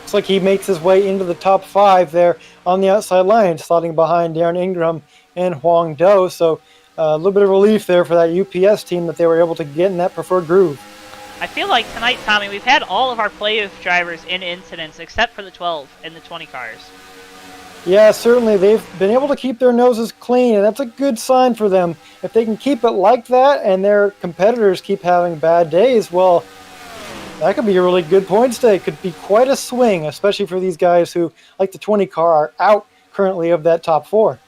Looks like he makes his way into the top 5 there on the outside line, slotting behind Darren Ingram and Huang Do. So a little bit of relief there for that UPS team that they were able to get in that preferred groove. I feel like tonight, Tommy, we've had all of our playoff drivers in incidents except for the 12 and the 20 cars. Yeah, certainly they've been able to keep their noses clean, and that's a good sign for them. If they can keep it like that and their competitors keep having bad days, well, that could be a really good points day. It could be quite a swing, especially for these guys who, like the 20 car, are out currently of that top 4.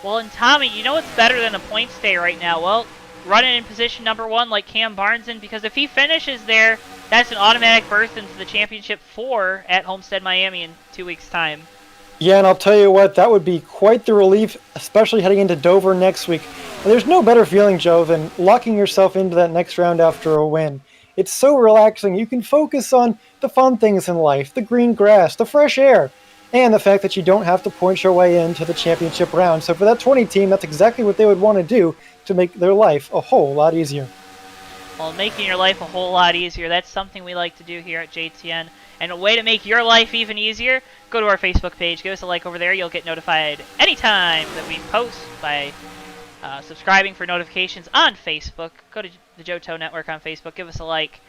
Well, and Tommy, you know what's better than a points day right now? Well, running in position number 1 like Cam Barnes, because if he finishes there, that's an automatic berth into the championship 4 at Homestead, Miami in 2 weeks' time. Yeah, and I'll tell you what, that would be quite the relief, especially heading into Dover next week. And there's no better feeling, Joe, than locking yourself into that next round after a win. It's so relaxing. You can focus on the fun things in life, the green grass, the fresh air, and the fact that you don't have to point your way into the championship round. So for that 20 team, that's exactly what they would want to do to make their life a whole lot easier. Well, making your life a whole lot easier, that's something we like to do here at JTN. And a way to make your life even easier, go to our Facebook page, give us a like over there. You'll get notified anytime that we post by subscribing for notifications on Facebook. Go to the JoeTowNetwork on Facebook, give us a like,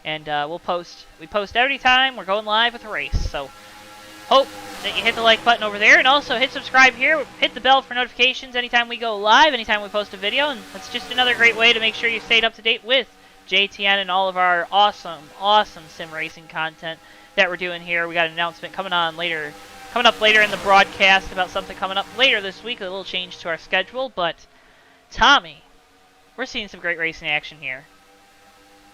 and we'll post. We post every time we're going live with a race. So hope that you hit the like button over there, and also hit subscribe here. Hit the bell for notifications anytime we go live, anytime we post a video, and that's just another great way to make sure you stayed up to date with JTN and all of our awesome sim racing content that we're doing here. We got an announcement coming up later in the broadcast about something coming up later this week, a little change to our schedule. But Tommy, we're seeing some great racing action here.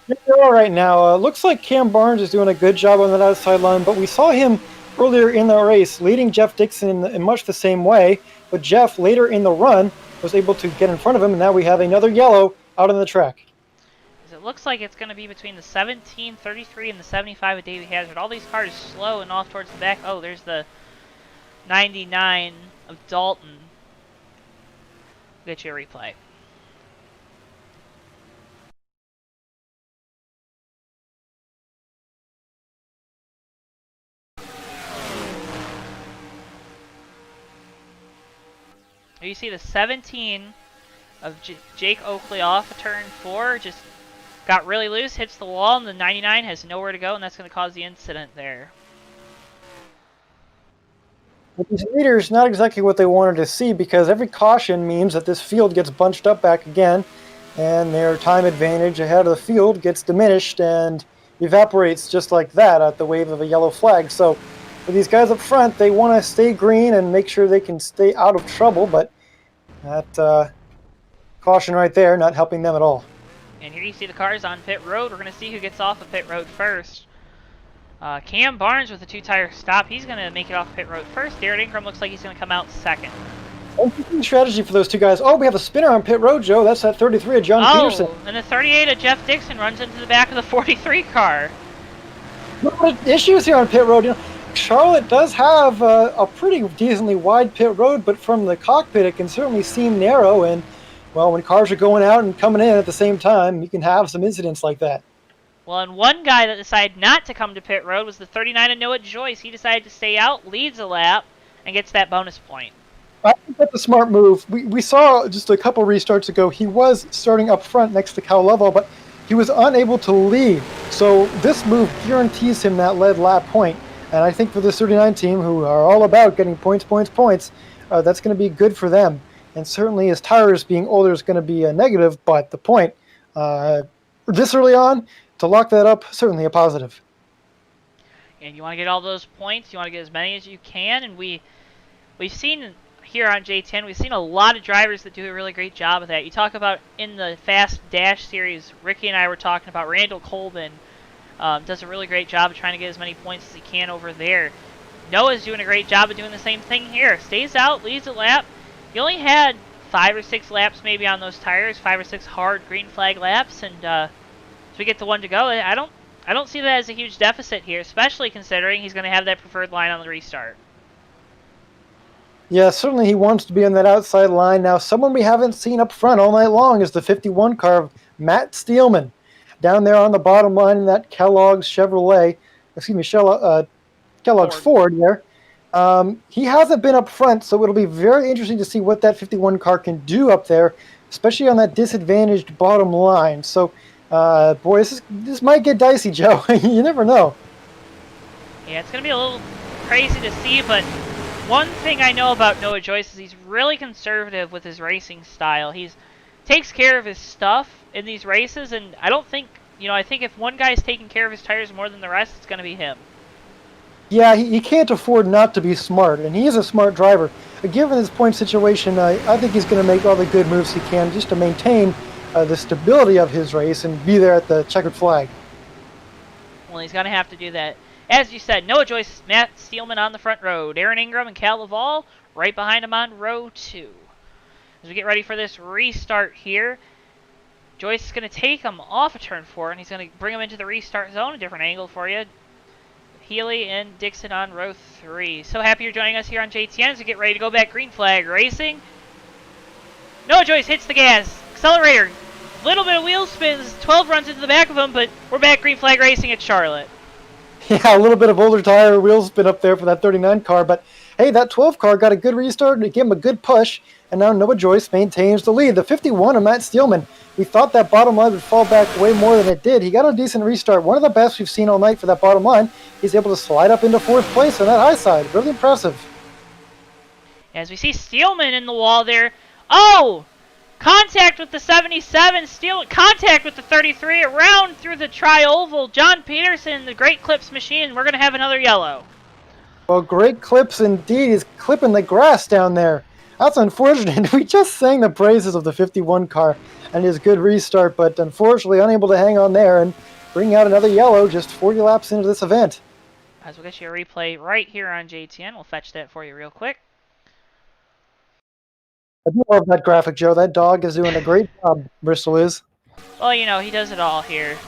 They're all right now. Looks like Cam Barnes is doing a good job on that outside line, but we saw him earlier in the race leading Jeff Dixon in much the same way, but Jeff later in the run was able to get in front of him, and now we have another yellow out on the track. It looks like it's going to be between the 1733 and the 75 of Davey Hazard. All these cars slow and off towards the back. Oh, there's the 99 of Dalton. We'll get you a replay. Here you see the 17 of Jake Oakley off of turn 4, just got really loose, hits the wall, and the 99 has nowhere to go, and that's going to cause the incident there. But these leaders, not exactly what they wanted to see, because every caution means that this field gets bunched up back again, and their time advantage ahead of the field gets diminished and evaporates just like that at the wave of a yellow flag. So for these guys up front, they want to stay green and make sure they can stay out of trouble, but that caution right there not helping them at all. And here you see the cars on pit road. We're going to see who gets off of pit road first. Cam Barnes with a 2-tire stop. He's going to make it off pit road first. Darren Ingram looks like he's going to come out second. Interesting strategy for those two guys. Oh, we have a spinner on pit road, Joe. That's that 33 of John Peterson. And the 38 of Jeff Dixon runs into the back of the 43 car. No issues here on pit road. You know, Charlotte does have a pretty decently wide pit road, but from the cockpit it can certainly seem narrow, and well, when cars are going out and coming in at the same time, you can have some incidents like that. Well, and one guy that decided not to come to pit road was the 39 of Noah Joyce. He decided to stay out, leads a lap, and gets that bonus point. I think that's a smart move. We saw just a couple restarts ago, he was starting up front next to Cal Lovell, but he was unable to lead. So this move guarantees him that lead lap point. And I think for this 39 team, who are all about getting points, that's going to be good for them. And certainly his tires being older is going to be a negative, but the point this early on, to lock that up, certainly a positive. And you want to get all those points, you want to get as many as you can, and we've seen here on J10, we've seen a lot of drivers that do a really great job of that. You talk about in the Fast Dash series, Ricky and I were talking about Randall Colvin. Does a really great job of trying to get as many points as he can over there. Noah's doing a great job of doing the same thing here. Stays out, leads a lap. He only had 5 or 6 laps maybe on those tires, 5 or 6 hard green flag laps, and as we get the one to go, I don't I don't see that as a huge deficit here, especially considering he's going to have that preferred line on the restart. Yeah, certainly he wants to be on that outside line. Now, someone we haven't seen up front all night long is the 51 car of Matt Steelman. Down there on the bottom line in that Kellogg's Kellogg's Ford there. He hasn't been up front, so it'll be very interesting to see what that 51 car can do up there, especially on that disadvantaged bottom line. So, boy, this might get dicey, Joe. You never know. Yeah, it's going to be a little crazy to see, but one thing I know about Noah Joyce is he's really conservative with his racing style. He takes care of his stuff in these races, and I don't think, I think if one guy's taking care of his tires more than the rest, it's going to be him. Yeah, he can't afford not to be smart, and he is a smart driver. But given his point situation, I think he's going to make all the good moves he can just to maintain the stability of his race and be there at the checkered flag. Well, he's going to have to do that. As you said, Noah Joyce, Matt Steelman on the front row, Darren Ingram and Cal Laval right behind him on row 2. As we get ready for this restart here, Joyce is going to take him off of turn 4, and he's going to bring him into the restart zone, a different angle for you. Healy and Dixon on row 3. So happy you're joining us here on JTN as we get ready to go back green flag racing. Noah Joyce hits the gas, accelerator, little bit of wheel spins, 12 runs into the back of him, but we're back green flag racing at Charlotte. Yeah, a little bit of older tire wheel spin up there for that 39 car, but hey, that 12 car got a good restart and it gave him a good push, and now Noah Joyce maintains the lead. The 51 of Matt Steelman, we thought that bottom line would fall back way more than it did. He got a decent restart, one of the best we've seen all night for that bottom line. He's able to slide up into 4th place on that high side. Really impressive. As we see Steelman in the wall there. Oh! Contact with the 77, contact with the 33, around through the tri-oval. John Peterson, the Great Clips machine. We're going to have another yellow. Well, Great Clips indeed. He's clipping the grass down there. That's unfortunate. We just sang the praises of the 51 car and his good restart, but unfortunately unable to hang on there and bring out another yellow just 40 laps into this event. As we'll get you a replay right here on JTN. We'll fetch that for you real quick. I do love that graphic, Joe. That dog is doing a great job, Bristol is. Well, he does it all here.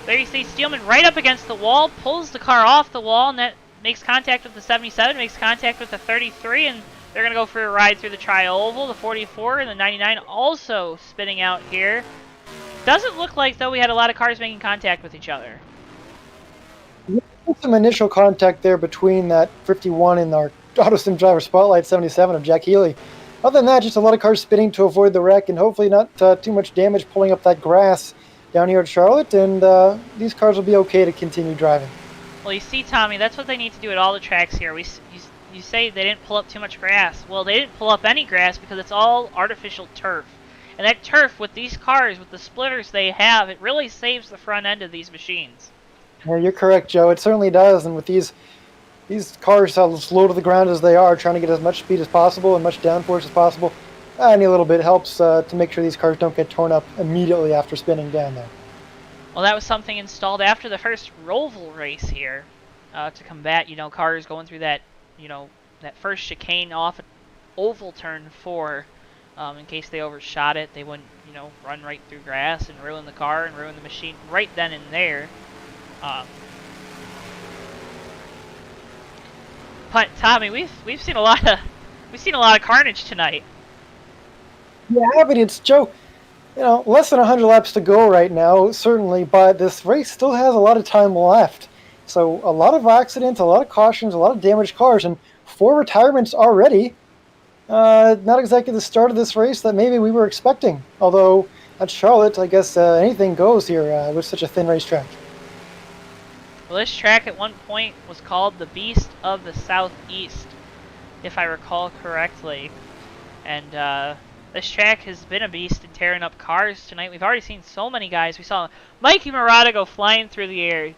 There you see Steelman right up against the wall, pulls the car off the wall, and that makes contact with the 77, makes contact with the 33, and they're going to go for a ride through the tri-oval. The 44 and the 99 also spinning out here. Doesn't look like, though, we had a lot of cars making contact with each other. Some initial contact there between that 51 and our Autosim driver spotlight 77 of Jack Healy. Other than that, just a lot of cars spinning to avoid the wreck, and hopefully not too much damage pulling up that grass down here at Charlotte, and these cars will be okay to continue driving. Well, you see, Tommy, that's what they need to do at all the tracks here. You say they didn't pull up too much grass. Well, they didn't pull up any grass because it's all artificial turf. And that turf, with these cars, with the splitters they have, it really saves the front end of these machines. Yeah, you're correct, Joe. It certainly does, and with these cars as low to the ground as they are, trying to get as much speed as possible and much downforce as possible, any little bit helps to make sure these cars don't get torn up immediately after spinning down there. Well, that was something installed after the first Roval race here to combat, cars going through that, that first chicane off at oval turn 4. In case they overshot it, they wouldn't, run right through grass and ruin the car and ruin the machine right then and there. But Tommy, we've seen a lot of carnage tonight. Yeah, but it's Joe. Less than 100 laps to go right now, certainly, but this race still has a lot of time left. So a lot of accidents, a lot of cautions, a lot of damaged cars, and 4 retirements already. Not exactly the start of this race that maybe we were expecting. Although at Charlotte, I guess anything goes here with such a thin racetrack. Well, this track at one point was called the Beast of the Southeast, if I recall correctly. And this track has been a beast in tearing up cars tonight. We've already seen so many guys. We saw Mikey Murata go flying through the air.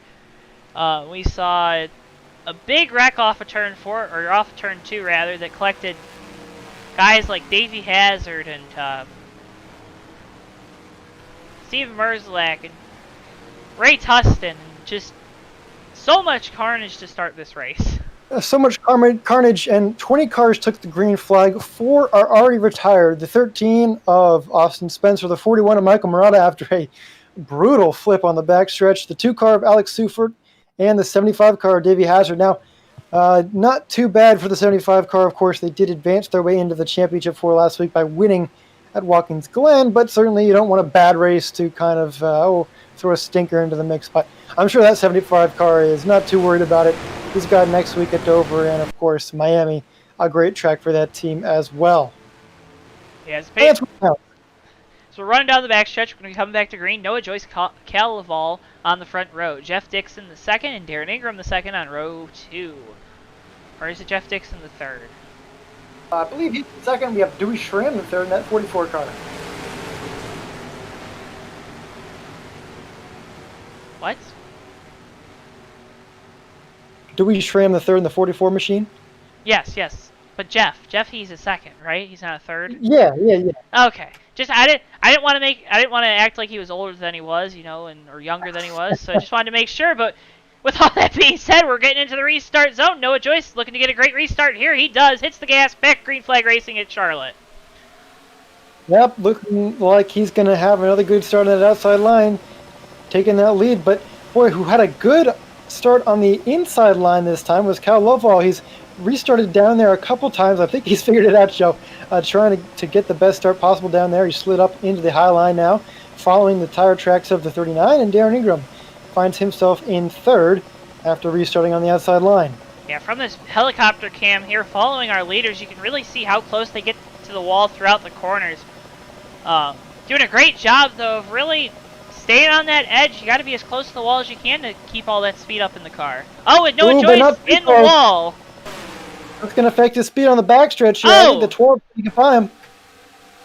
We saw a big wreck off of turn 4, or off of turn 2 rather, that collected guys like Davey Hazard and Steve Merzlak and Ray Tustin. Just so much carnage to start this race. So much carnage, and 20 cars took the green flag. 4 are already retired. The 13 of Austin Spencer, the 41 of Michael Murata after a brutal flip on the backstretch. The 2 car of Alex Seufert and the 75 car of Davey Hazard. Now, not too bad for the 75 car. Of course, they did advance their way into the championship for last week by winning at Watkins Glen, but certainly you don't want a bad race to kind of throw a stinker into the mix. But I'm sure that 75 car is not too worried about it. He's got next week at Dover and, of course, Miami, a great track for that team as well. Yeah, so we're running down the backstretch. We're going to be coming back to green. Noah Joyce, Cal Laval on the front row. Jeff Dixon the second, and Darren Ingram the second on row 2. Or is it Jeff Dixon the third? I believe he's the second. We have Dewey Schramm the third in that 44 car. What? Dewey Schramm the third in the 44 machine? Yes. But Jeff, he's a second, right? He's not a third. Yeah. Okay. Just I didn't want to act like he was older than he was, or younger than he was. So I just wanted to make sure. But with all that being said, we're getting into the restart zone. Noah Joyce looking to get a great restart here. He does. Hits the gas. Back green flag racing at Charlotte. Yep, looking like he's going to have another good start on that outside line, taking that lead. But boy, who had a good start on the inside line this time was Cal Lovell. He's restarted down there a couple times. I think he's figured it out, Joe. Trying to get the best start possible down there. He slid up into the high line now, following the tire tracks of the 39, and Darren Ingram finds himself in third after restarting on the outside line. Yeah, from this helicopter cam here, following our leaders, you can really see how close they get to the wall throughout the corners. Doing a great job, though, of really staying on that edge. You got to be as close to the wall as you can to keep all that speed up in the car. Oh, and Noah Joyce in the wall. That's going to affect his speed on the backstretch here. I think the 12, you can find him.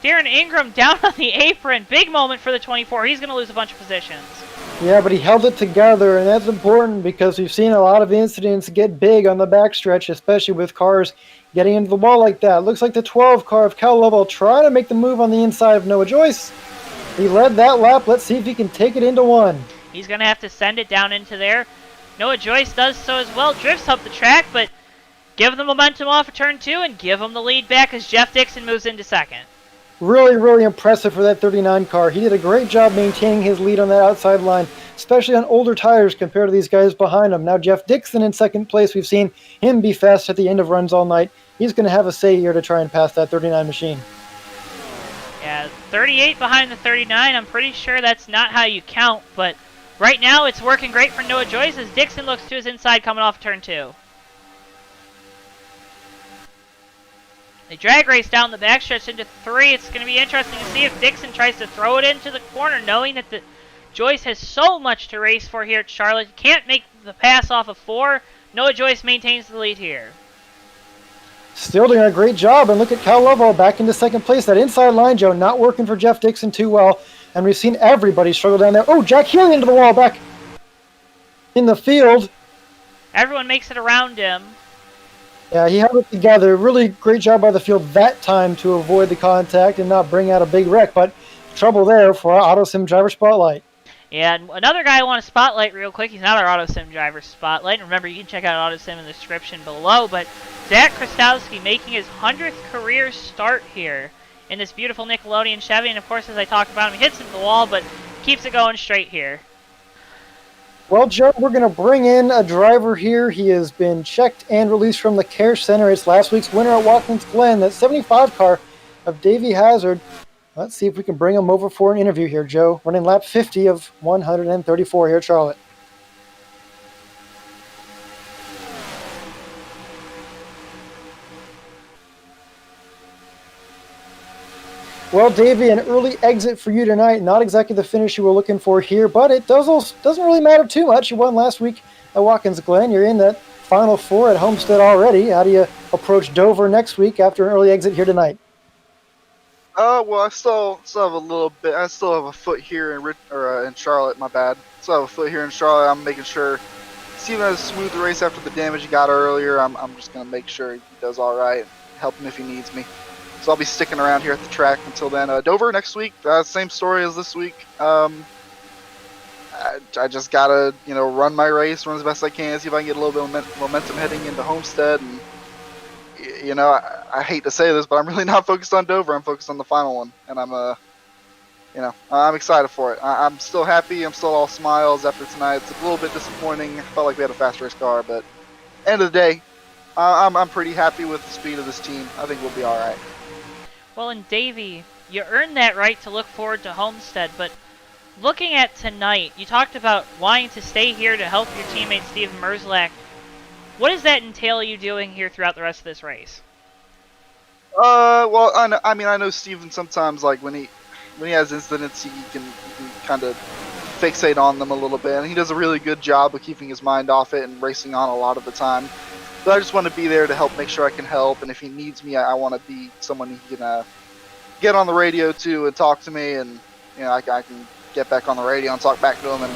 Darren Ingram down on the apron. Big moment for the 24. He's going to lose a bunch of positions. Yeah, but he held it together, and that's important because we've seen a lot of incidents get big on the backstretch, especially with cars getting into the wall like that. Looks like the 12 car of Cal Lovell trying to make the move on the inside of Noah Joyce. He led that lap. Let's see if he can take it into one. He's going to have to send it down into there. Noah Joyce does so as well. Drifts up the track, but give the momentum off of turn 2 and give him the lead back as Jeff Dixon moves into second. Really, really impressive for that 39 car. He did a great job maintaining his lead on that outside line, especially on older tires compared to these guys behind him. Now Jeff Dixon in second place. We've seen him be fast at the end of runs all night. He's going to have a say here to try and pass that 39 machine. Yeah, 38 behind the 39. I'm pretty sure that's not how you count, but right now it's working great for Noah Joyce as Dixon looks to his inside coming off turn 2. They drag race down the backstretch into 3. It's going to be interesting to see if Dixon tries to throw it into the corner, knowing that the Joyce has so much to race for here at Charlotte. Can't make the pass off of 4. Noah Joyce maintains the lead here. Still doing a great job, and look at Cal Lovell back into second place. That inside line, Joe, not working for Jeff Dixon too well, and we've seen everybody struggle down there. Oh, Jack Healy into the wall back in the field. Everyone makes it around him. Yeah, he held it together. Really great job by the field that time to avoid the contact and not bring out a big wreck, but trouble there for our Autosim driver spotlight. Yeah, and another guy I want to spotlight real quick. He's not our Autosim driver spotlight. Remember, you can check out Autosim in the description below, but Zach Krastowski making his 100th career start here in this beautiful Nickelodeon Chevy, and of course, as I talked about him, he hits into the wall, but keeps it going straight here. Well, Joe, we're going to bring in a driver here. He has been checked and released from the Care Center. It's last week's winner at Watkins Glen, that 75 car of Davey Hazard. Let's see if we can bring him over for an interview here, Joe. Running lap 50 of 134 here at Charlotte. Well, Davey, an early exit for you tonight. Not exactly the finish you were looking for here, but it doesn't really matter too much. You won last week at Watkins Glen. You're in that Final Four at Homestead already. How do you approach Dover next week after an early exit here tonight? Well, I still have a little bit. I still have a foot here in Charlotte. My bad. Still have a foot here in Charlotte. I'm making sure Steven has a smooth race after the damage he got earlier. I'm just gonna make sure he does all right. Help him if he needs me. So I'll be sticking around here at the track until then. Dover next week. Same story as this week. I just gotta run my race, run as best I can, see if I can get a little bit of momentum heading into Homestead. And I hate to say this, but I'm really not focused on Dover. I'm focused on the final one, and I'm I'm excited for it. I'm still happy. I'm still all smiles after tonight. It's a little bit disappointing. I felt like we had a fast race car, but end of the day, I'm pretty happy with the speed of this team. I think we'll be all right. Well, and Davey, you earned that right to look forward to Homestead, but looking at tonight, you talked about wanting to stay here to help your teammate Steven Merzlak. What does that entail you doing here throughout the rest of this race? Well, I know Steven sometimes, like, when he has incidents, he can kind of fixate on them a little bit, and he does a really good job of keeping his mind off it and racing on a lot of the time. But I just want to be there to help, make sure I can help, and if he needs me, I want to be someone he can get on the radio to and talk to me, and I can get back on the radio and talk back to him and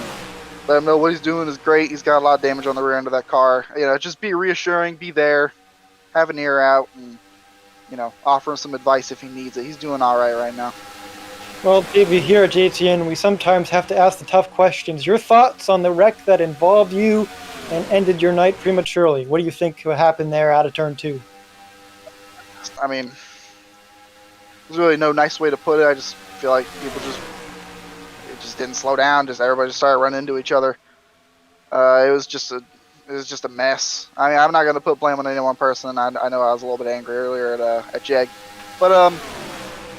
let him know what he's doing is great. He's got a lot of damage on the rear end of that car. Just be reassuring, be there, have an ear out, and offer him some advice if he needs it. He's doing all right now. Well, Davey, here at JTN, we sometimes have to ask the tough questions. Your thoughts on the wreck that involved you and ended your night prematurely? What do you think happened there out of turn 2? I mean, there's really no nice way to put it. I just feel like people just didn't slow down. Everybody just started running into each other. It was just a mess. I mean, I'm not gonna put blame on any one person. I know I was a little bit angry earlier at Jeg, but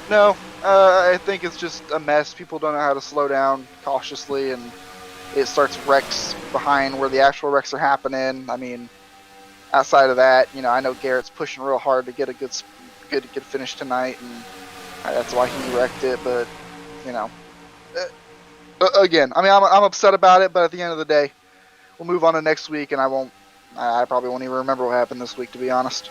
no. I think it's just a mess. People don't know how to slow down cautiously, and it starts wrecks behind where the actual wrecks are happening. I mean, outside of that, I know Garrett's pushing real hard to get a good finish tonight, and that's why he wrecked it. But again, I mean, I'm upset about it. But at the end of the day, we'll move on to next week, and I probably won't even remember what happened this week, to be honest.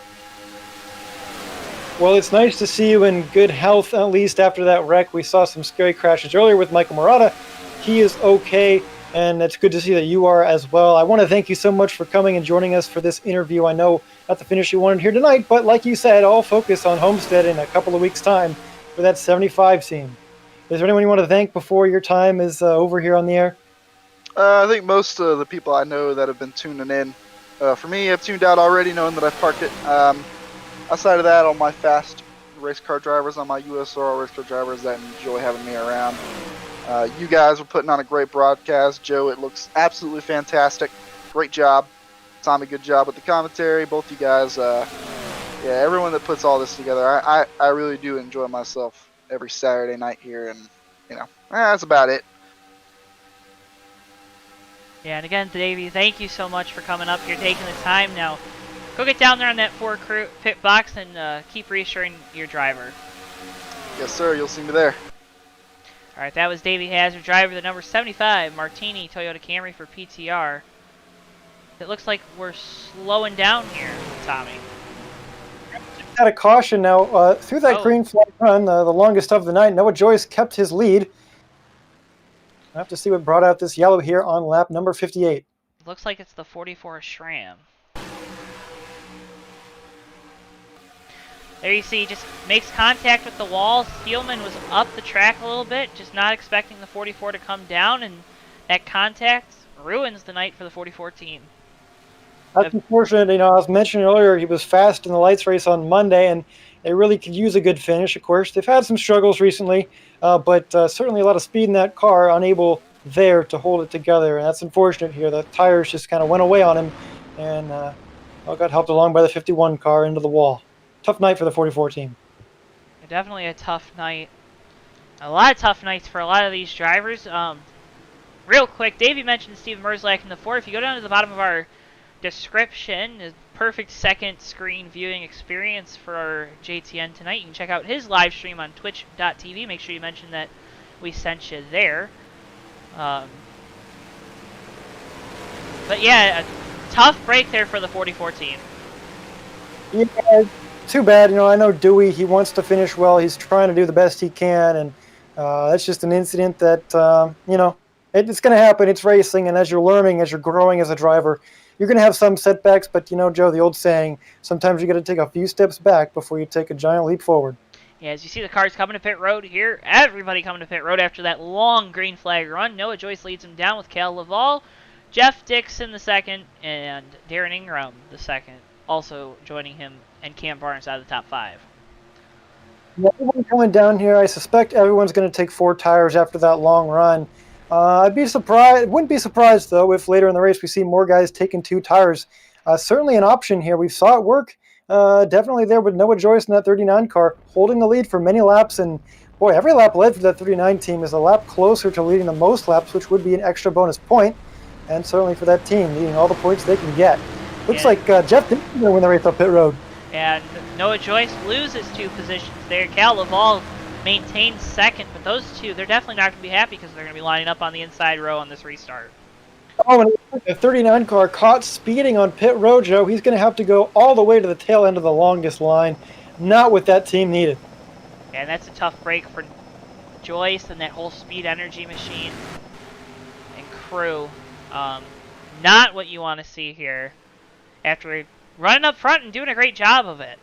Well, it's nice to see you in good health, at least after that wreck. We saw some scary crashes earlier with Michael Murata. He is okay, and it's good to see that you are as well. I want to thank you so much for coming and joining us for this interview. I know not the finish you wanted here tonight, but like you said, I'll focus on Homestead in a couple of weeks' time for that 75 scene. Is there anyone you want to thank before your time is over here on the air? I think most of the people I know that have been tuning in. For me, I've tuned out already, knowing that I've parked it. Outside of that, all my fast race car drivers, on my USORL race car drivers that enjoy having me around. You guys are putting on a great broadcast. Joe, it looks absolutely fantastic. Great job. Tommy, good job with the commentary. Both you guys, everyone that puts all this together. I really do enjoy myself every Saturday night here, and that's about it. Yeah, and again, Davey, thank you so much for coming up here, taking the time. Now, go get down there on that pit box and keep reassuring your driver. Yes, sir. You'll see me there. All right, that was Davey Hazard, driver the number 75 Martini Toyota Camry for PTR. It looks like we're slowing down here, Tommy. Out of caution now through that green flag run, the longest of the night. Noah Joyce kept his lead. I have to see what brought out this yellow here on lap number 58. Looks like it's the 44 SRAM. There you see, just makes contact with the wall. Steelman was up the track a little bit, just not expecting the 44 to come down, and that contact ruins the night for the 44 team. That's unfortunate. I was mentioning earlier he was fast in the lights race on Monday, and they really could use a good finish. Of course, they've had some struggles recently, but certainly a lot of speed in that car, unable there to hold it together, and that's unfortunate here. The tires just kind of went away on him, and got helped along by the 51 car into the wall. Tough night for the 44 team. Definitely a tough night. A lot of tough nights for a lot of these drivers. Real quick, Davey mentioned Steven Merzlak in the Ford. If you go down to the bottom of our description, a perfect second screen viewing experience for our JTN tonight. You can check out his live stream on twitch.tv. Make sure you mention that we sent you there. But yeah, a tough break there for the 44 team. Yeah, too bad. I know Dewey, he wants to finish well. He's trying to do the best he can, and that's just an incident that, it's going to happen. It's racing, and as you're learning, as you're growing as a driver, you're going to have some setbacks, but Joe, the old saying, sometimes you got to take a few steps back before you take a giant leap forward. Yeah, as you see the cars coming to pit road here, everybody coming to pit road after that long green flag run. Noah Joyce leads him down with Cal Laval, Jeff Dixon the second, and Darren Ingram the second, also joining him, and Cam Barnes out of the top 5. Everyone coming down here, I suspect everyone's going to take 4 tires after that long run. I'd be surprised. Wouldn't be surprised though if later in the race we see more guys taking 2 tires. Certainly an option here. We saw it work. Definitely there with Noah Joyce in that 39 car, holding the lead for many laps. And boy, every lap led for that 39 team is a lap closer to leading the most laps, which would be an extra bonus point. And certainly for that team, leading all the points they can get. Looks like Jeff didn't win the race up pit road. And Noah Joyce loses 2 positions there. Cal Laval maintains second, but those two, they're definitely not going to be happy because they're going to be lining up on the inside row on this restart. Oh, and the 39 car caught speeding on pit road, Joe. He's going to have to go all the way to the tail end of the longest line. Not what that team needed. And that's a tough break for Joyce and that whole speed energy machine and crew. Not what you want to see here after running up front and doing a great job of it.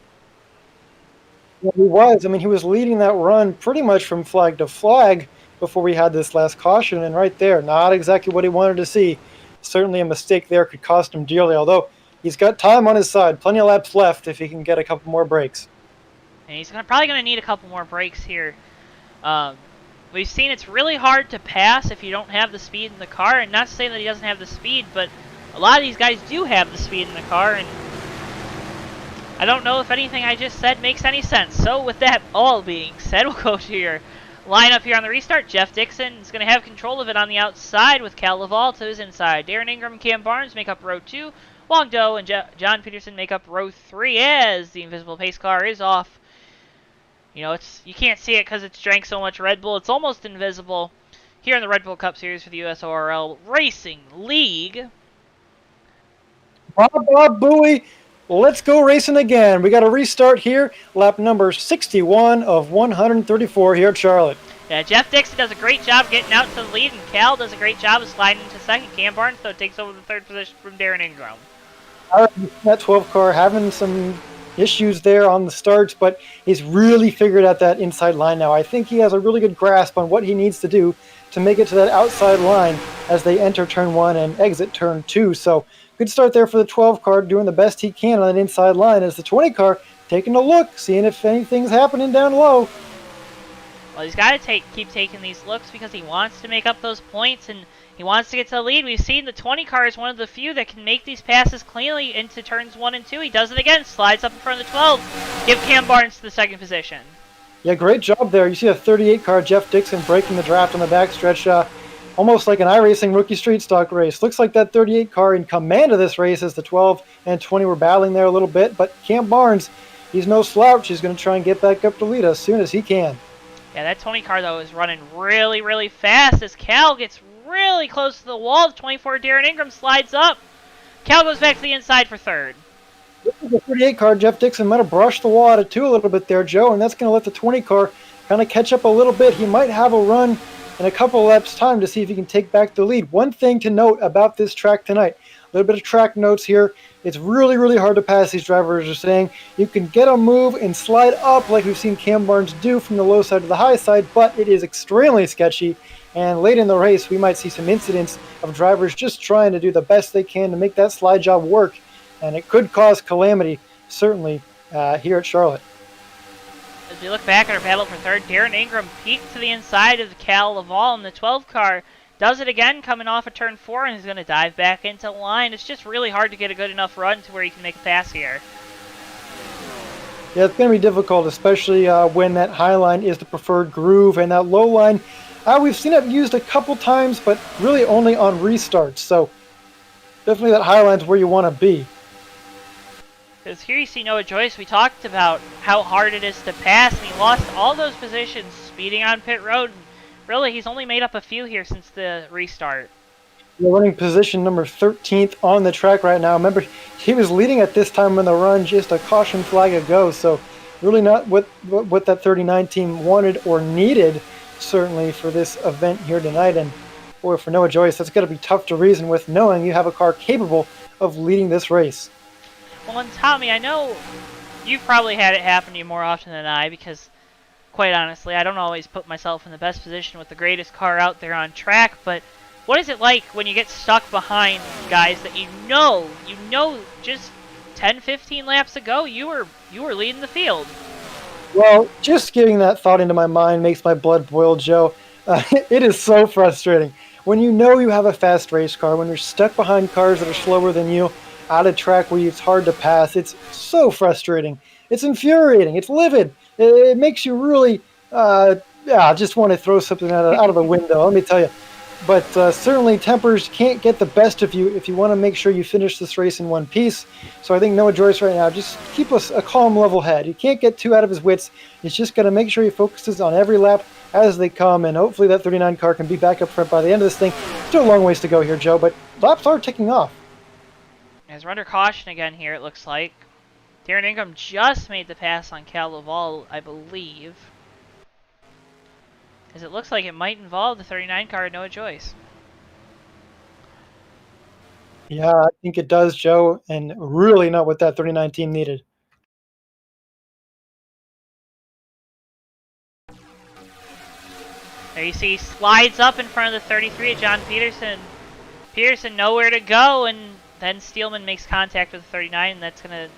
Yeah, he was. I mean, he was leading that run pretty much from flag to flag before we had this last caution. And right there, not exactly what he wanted to see. Certainly a mistake there could cost him dearly, although he's got time on his side. Plenty of laps left if he can get a couple more breaks. And he's probably going to need a couple more breaks here. We've seen it's really hard to pass if you don't have the speed in the car. And not to say that he doesn't have the speed, but a lot of these guys do have the speed in the car. And I don't know if anything I just said makes any sense. So with that all being said, we'll go to your lineup here on the restart. Jeff Dixon is going to have control of it on the outside with Cal Laval to his inside. Darren Ingram and Cam Barnes make up row 2. Wong Do and John Peterson make up row 3 as the invisible pace car is off. You know, you can't see it because it's drank so much Red Bull. It's almost invisible here in the Red Bull Cup Series for the USORL Racing League. Bob Bowie, let's go racing again. We got a restart here. Lap number 61 of 134 here at Charlotte. Yeah, Jeff Dixon does a great job getting out to the lead, and Cal does a great job of sliding into second. Cam Barnes, though, takes over the 3rd position from Darren Ingram. That 12 car having some issues there on the starts, but he's really figured out that inside line now. I think he has a really good grasp on what he needs to do to make it to that outside line as they enter turn 1 and exit turn 2. So good start there for the 12 car, doing the best he can on that inside line as the 20 car taking a look, seeing if anything's happening down low. Well, he's got to keep taking these looks because he wants to make up those points and he wants to get to the lead. We've seen the 20 car is one of the few that can make these passes cleanly into turns 1 and 2. He does it again, slides up in front of the 12. Give Cam Barnes to the 2nd position. Yeah, great job there. You see a 38 car, Jeff Dixon, breaking the draft on the backstretch, almost like an iRacing rookie street stock race. Looks like that 38 car in command of this race as the 12 and 20 were battling there a little bit, but Cam Barnes, he's no slouch. He's going to try and get back up to lead as soon as he can. Yeah, that 20 car, though, is running really, really fast as Cal gets really close to the wall. The 24 Darren Ingram slides up. Cal goes back to the inside for 3rd. The 38 car, Jeff Dixon, might have brushed the wall out of 2 a little bit there, Joe, and that's going to let the 20 car kind of catch up a little bit. He might have a run in a couple laps time to see if he can take back the lead. One thing to note about this track tonight, a little bit of track notes here. It's really, really hard to pass, these drivers are saying. You can get a move and slide up like we've seen Cam Barnes do from the low side to the high side, but it is extremely sketchy. And late in the race, we might see some incidents of drivers just trying to do the best they can to make that slide job work. And it could cause calamity, certainly, here at Charlotte. As we look back at our battle for 3rd, Darren Ingram peeked to the inside of the Cal Laval, and the 12 car does it again, coming off of turn 4, and he's going to dive back into line. It's just really hard to get a good enough run to where he can make a pass here. Yeah, it's going to be difficult, especially when that high line is the preferred groove, and that low line, we've seen it used a couple times, but really only on restarts. So definitely that high line's where you want to be. Because here you see Noah Joyce. We talked about how hard it is to pass, and he lost all those positions speeding on pit road. Really, he's only made up a few here since the restart. We're running position number 13th on the track right now. Remember, he was leading at this time in the run just a caution flag ago, so really not what that 39 team wanted or needed, certainly, for this event here tonight. And boy, for Noah Joyce, that's got to be tough to reason with, knowing you have a car capable of leading this race. Well, and Tommy, I know you've probably had it happen to you more often than I, because quite honestly, I don't always put myself in the best position with the greatest car out there on track, but what is it like when you get stuck behind guys that you know just 10, 15 laps ago you were leading the field? Well, just getting that thought into my mind makes my blood boil, Joe. It is so frustrating. When you know you have a fast race car, when you're stuck behind cars that are slower than you, out of track where it's hard to pass, it's so frustrating. It's infuriating. It's livid. It makes you really, yeah, just want to throw something out of the window, let me tell you. But certainly tempers can't get the best of you if you want to make sure you finish this race in one piece. So I think Noah Joyce right now, just keep a calm, level head. He can't get too out of his wits. He's just got to make sure he focuses on every lap as they come, and hopefully that 39 car can be back up front by the end of this thing. Still a long ways to go here, Joe, but laps are ticking off. As we're under caution again here, it looks like. Darren Ingram just made the pass on Cal Laval, I believe. As it looks like it might involve the 39 car, Noah Joyce. Yeah, I think it does, Joe, and really not what that 39 team needed. There you see, slides up in front of the 33 at John Peterson. Peterson nowhere to go, and then Steelman makes contact with the 39, and that's going to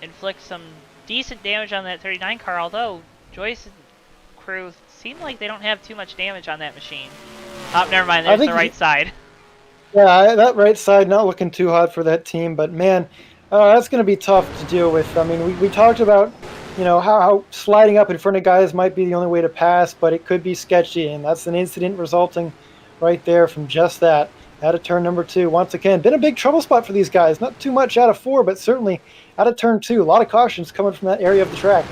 inflict some decent damage on that 39 car, although Joyce's crew seem like they don't have too much damage on that machine. Oh, never mind, there's the right side. Yeah, that right side not looking too hot for that team, but man, that's going to be tough to deal with. I mean, we talked about, you know, how sliding up in front of guys might be the only way to pass, but it could be sketchy, and that's an incident resulting right there from just that. Out of turn number 2, once again, been a big trouble spot for these guys. Not too much out of 4, but certainly out of turn 2. A lot of cautions coming from that area of the track.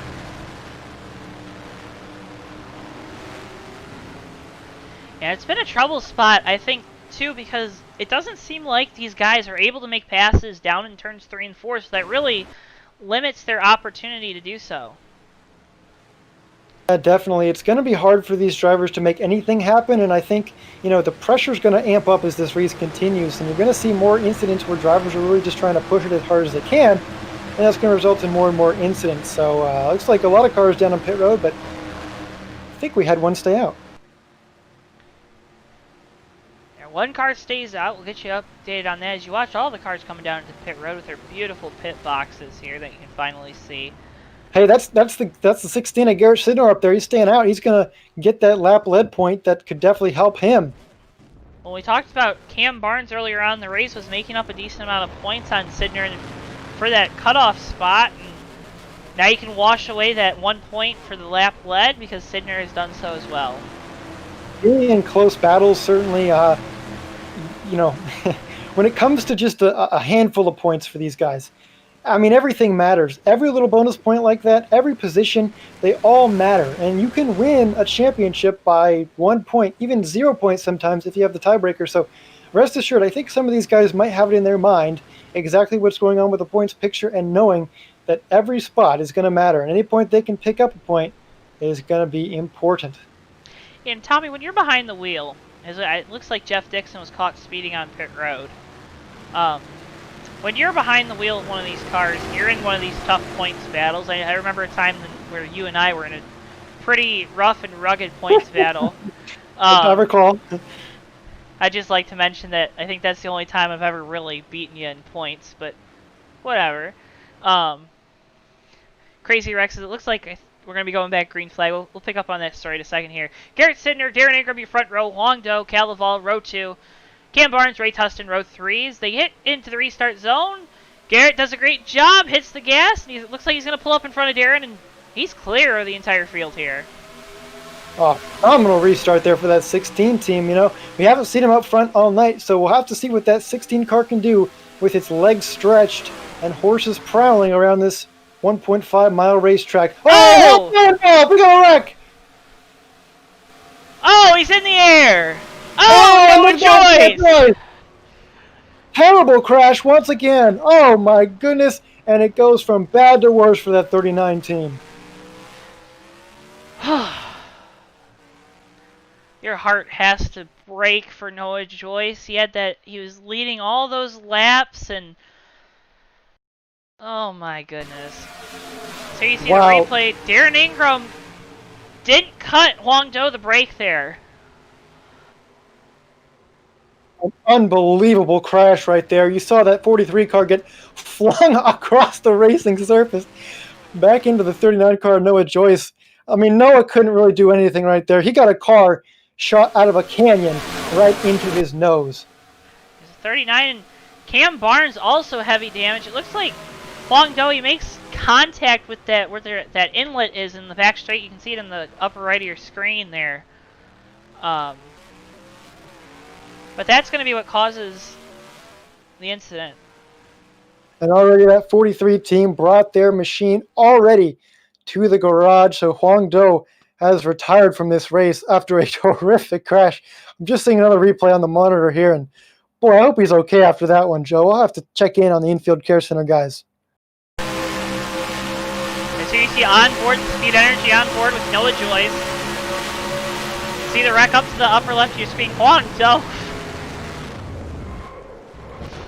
Yeah, it's been a trouble spot, I think, too, because it doesn't seem like these guys are able to make passes down in turns 3 and 4, so that really limits their opportunity to do so. Yeah, definitely. It's going to be hard for these drivers to make anything happen, and I think, you know, the pressure's going to amp up as this race continues, and you're going to see more incidents where drivers are really just trying to push it as hard as they can, and that's going to result in more and more incidents. So looks like a lot of cars down on pit road, but I think we had one stay out. Yeah, one car stays out. We'll get you updated on that as you watch all the cars coming down into pit road with their beautiful pit boxes here that you can finally see. Hey, that's the 16 of Garrett Sidnor up there. He's staying out. He's going to get that lap lead point that could definitely help him. Well, we talked about Cam Barnes earlier on in the race was making up a decent amount of points on Sidner for that cutoff spot. And now you can wash away that 1 point for the lap lead because Sidner has done so as well. Being in close battles, certainly, you know, when it comes to just a handful of points for these guys, I mean, everything matters. Every little bonus point like that, every position, they all matter. And you can win a championship by 1 point, even 0 points sometimes if you have the tiebreaker. So rest assured, I think some of these guys might have it in their mind exactly what's going on with the points picture and knowing that every spot is going to matter. And any point they can pick up a point is going to be important. And Tommy, when you're behind the wheel, it looks like Jeff Dixon was caught speeding on pit road. When you're behind the wheel of one of these cars, you're in one of these tough points battles. I remember a time where you and I were in a pretty rough and rugged points battle. I recall. I'd just like to mention that I think that's the only time I've ever really beaten you in points, but whatever. Crazy Rex, it looks like we're going to be going back green flag. We'll pick up on that story in a second here. Garrett Sidner, Darren Ingram, your front row. Huang Do, Cal Laval, row 2. Cam Barnes, Ray Tustin, row 3s. They hit into the restart zone. Garrett does a great job, hits the gas, and looks like he's going to pull up in front of Darren, and he's clear of the entire field here. Oh, phenomenal restart there for that 16 team. You know, we haven't seen him up front all night, so we'll have to see what that 16 car can do with its legs stretched and horses prowling around this 1.5-mile racetrack. Oh! We got a wreck! Oh, he's in the air! Oh, no choice! Terrible crash once again. Oh my goodness. And it goes from bad to worse for that 39 team. Your heart has to break for Noah Joyce. He was leading all those laps and oh my goodness. So you see the replay. Darren Ingram didn't cut Huang Do the brake there. An unbelievable crash right there. You saw that 43 car get flung across the racing surface. back into the 39 car, Noah Joyce. I mean, Noah couldn't really do anything right there. He got a car shot out of a canyon right into his nose. There's a 39, and Cam Barnes also heavy damage. It looks like Huang Do, he makes contact with that where that inlet is in the back straight. You can see it in the upper right of your screen there. But that's going to be what causes the incident. And already that 43 team brought their machine already to the garage. So Huang Do has retired from this race after a horrific crash. I'm just seeing another replay on the monitor here. And boy, I hope he's okay after that one, Joe. We'll have to check in on the infield care center guys. And so you see onboard Speed Energy on board with Noah Joyce. See the wreck up to the upper left of your screen. Huang Do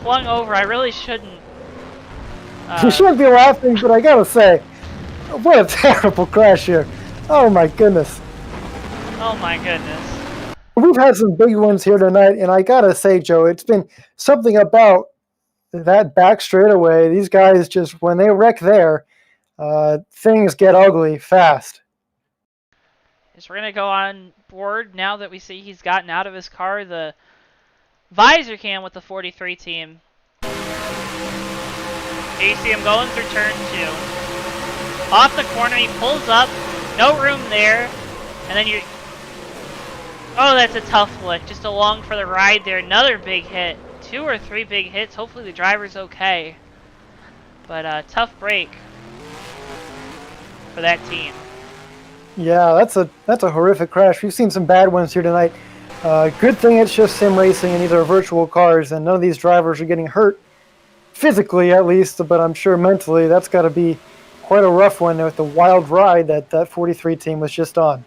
flung over. I really shouldn't. You shouldn't be laughing, but I gotta say, what a terrible crash here. Oh my goodness. Oh my goodness. We've had some big ones here tonight, and I gotta say, Joe, it's been something about that back straightaway. These guys just, when they wreck there, things get ugly fast. So we're going to go on board now that we see he's gotten out of his car, the visor cam with the 43 team. Here you see him going through turn 2. Off the corner, he pulls up, no room there, and then oh, that's a tough lick, just along for the ride there. Another big hit, 2 or 3 big hits. Hopefully the driver's okay. But tough break for that team. Yeah, that's a horrific crash. We've seen some bad ones here tonight. Good thing it's just sim racing and these are virtual cars, and none of these drivers are getting hurt, physically at least, but I'm sure mentally that's got to be quite a rough one with the wild ride that 43 team was just on.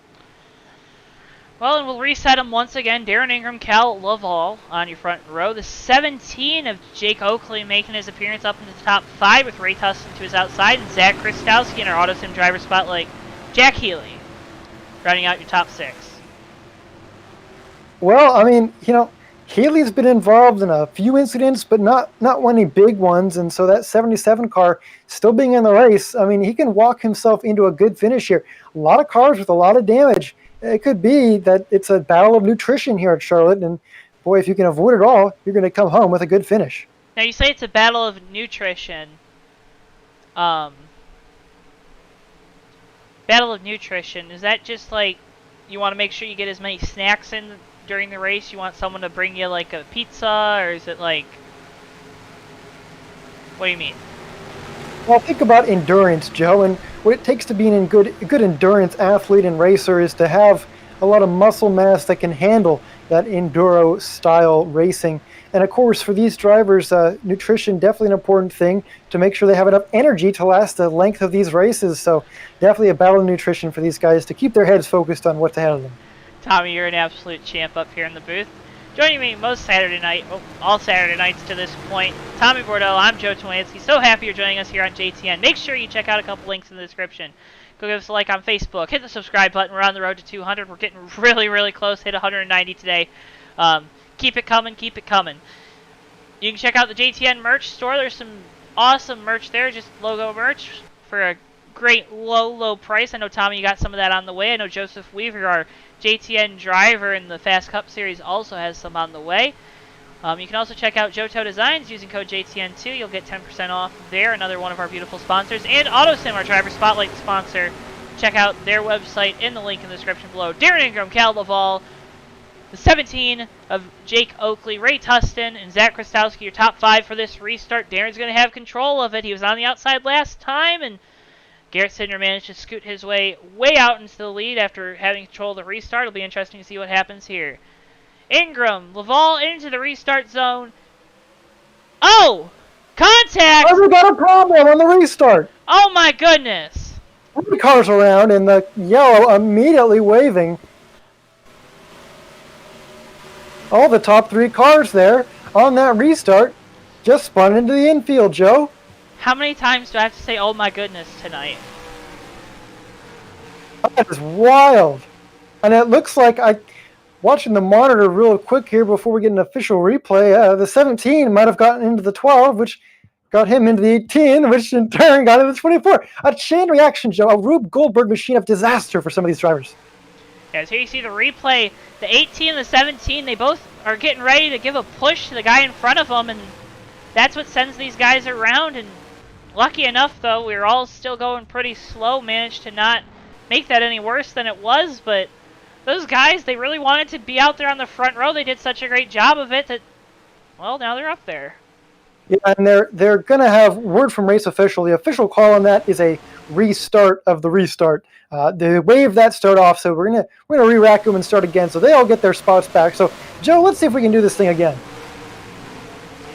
Well, and we'll reset them once again. Darren Ingram, Cal Laval on your front row. The 17 of Jake Oakley making his appearance up into the top 5 with Ray Tustin to his outside, and Zach Kristowski in our Autosim driver spotlight. Jack Healy rounding out your top 6. Well, I mean, Healy's been involved in a few incidents, but not any big ones, and so that 77 car still being in the race, I mean, he can walk himself into a good finish here. A lot of cars with a lot of damage. It could be that it's a battle of nutrition here at Charlotte, and boy, if you can avoid it all, you're going to come home with a good finish. Now, you say it's a battle of nutrition. Battle of nutrition, is that just like you want to make sure you get as many snacks in during the race? You want someone to bring you like a pizza, or is it like, what do you mean? Well, think about endurance, Joe, and what it takes to be a good endurance athlete and racer is to have a lot of muscle mass that can handle that enduro style racing. And of course, for these drivers, nutrition definitely an important thing to make sure they have enough energy to last the length of these races. So definitely a battle of nutrition for these guys to keep their heads focused on what's ahead of them. Tommy, you're an absolute champ up here in the booth. Joining me all Saturday nights to this point, Tommy Bordeaux, I'm Joe Towanetsky. So happy you're joining us here on JTN. Make sure you check out a couple links in the description. Go give us a like on Facebook. Hit the subscribe button. We're on the road to 200. We're getting really, really close. Hit 190 today. Keep it coming. Keep it coming. You can check out the JTN merch store. There's some awesome merch there. Just logo merch for a great low price. I know, Tommy, you got some of that on the way. I know Joseph Weaver, our JTN driver in the Fast Cup Series, also has some on the way. You can also check out JoeTow Designs using code JTN2. You'll get 10% off there, another one of our beautiful sponsors. And Autosim, our driver spotlight sponsor. Check out their website in the link in the description below. Darren Ingram, Cal Laval, the 17 of Jake Oakley, Ray Tustin, and Zach Kristowski, your top 5 for this restart. Darren's going to have control of it. He was on the outside last time, and Garrett Sidner managed to scoot his way out into the lead after having control of the restart. It'll be interesting to see what happens here. Ingram, Laval into the restart zone. Oh! Contact! Oh, we got a problem on the restart. Oh my goodness! 3 cars around, and the yellow immediately waving. All the top 3 cars there on that restart just spun into the infield, Joe. How many times do I have to say, oh my goodness, tonight? That is wild. And it looks like watching the monitor real quick here before we get an official replay, the 17 might have gotten into the 12, which got him into the 18, which in turn got him to the 24. A chain reaction, Joe. A Rube Goldberg machine of disaster for some of these drivers. Yeah, so you see the replay. The 18 and the 17, they both are getting ready to give a push to the guy in front of them, and that's what sends these guys around. And lucky enough, though, we were all still going pretty slow, managed to not make that any worse than it was, but those guys, they really wanted to be out there on the front row. They did such a great job of it that, well, now they're up there. Yeah, and they're going to have word from race official. The official call on that is a restart of the restart. They waved that start off, so we're gonna re-rack them and start again. So they all get their spots back. So Joe, let's see if we can do this thing again.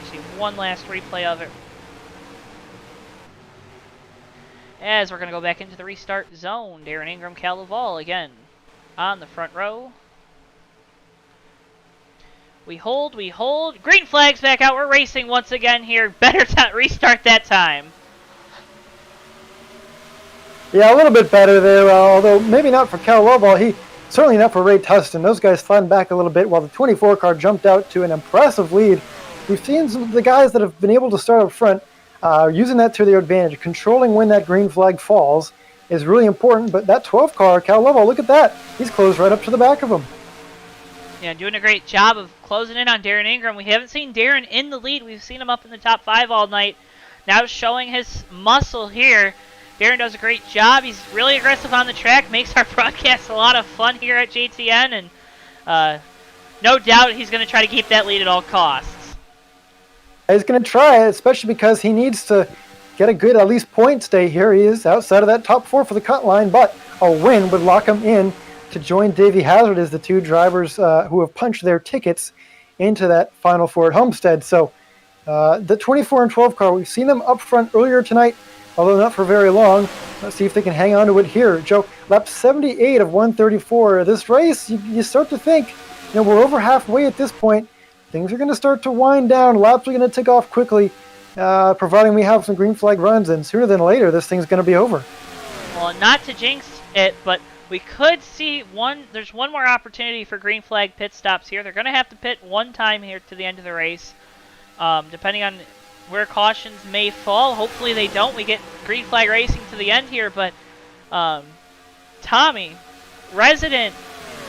You see one last replay of it. As we're gonna go back into the restart zone, Darren Ingram, Cal Laval again on the front row. We hold. Green flag's back out. We're racing once again here. Better restart that time. Yeah, a little bit better there, although maybe not for Cal Lovell. He certainly not for Ray Tustin. Those guys flattened back a little bit while the 24 car jumped out to an impressive lead. We've seen some of the guys that have been able to start up front using that to their advantage. Controlling when that green flag falls is really important, but that 12 car, Cal Lovell, look at that. He's closed right up to the back of him. Yeah, doing a great job of closing in on Darren Ingram. We haven't seen Darren in the lead. We've seen him up in the top 5 all night. Now showing his muscle here. Darren does a great job. He's really aggressive on the track. Makes our broadcast a lot of fun here at JTN. And no doubt he's going to try to keep that lead at all costs. He's going to try it, especially because he needs to get a good at least point stay here. He is outside of that top 4 for the cut line, but a win would lock him in to join Davey Hazard as the 2 drivers who have punched their tickets into that Final Four at Homestead. So the 24 and 12 car, we've seen them up front earlier tonight, although not for very long. Let's see if they can hang on to it here. Joe, lap 78 of 134. This race, you start to think, we're over halfway at this point. Things are going to start to wind down. Laps are going to tick off quickly, providing we have some green flag runs, and sooner than later, this thing's going to be over. Well, not to jinx it, but we could see there's one more opportunity for green flag pit stops here. They're going to have to pit one time here to the end of the race, depending on where cautions may fall. Hopefully they don't. We get green flag racing to the end here, but Tommy, resident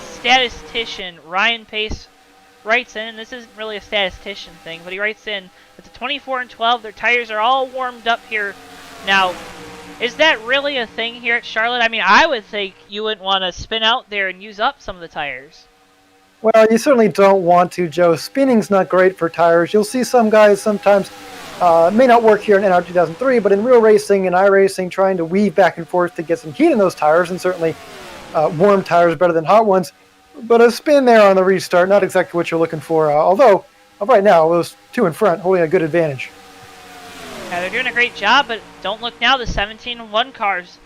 statistician Ryan Pace, writes in, and this isn't really a statistician thing, but he writes in that the 24 and 12, their tires are all warmed up here. Now, is that really a thing here at Charlotte? I mean, I would think you wouldn't want to spin out there and use up some of the tires. Well, you certainly don't want to, Joe. Spinning's not great for tires. You'll see some guys sometimes, may not work here in NR 2003, but in real racing and iRacing, trying to weave back and forth to get some heat in those tires, and certainly warm tires better than hot ones. But a spin there on the restart, not exactly what you're looking for, although right now those 2 in front holding a good advantage. Yeah, they're doing a great job, but don't look now. The 17 and 1 cars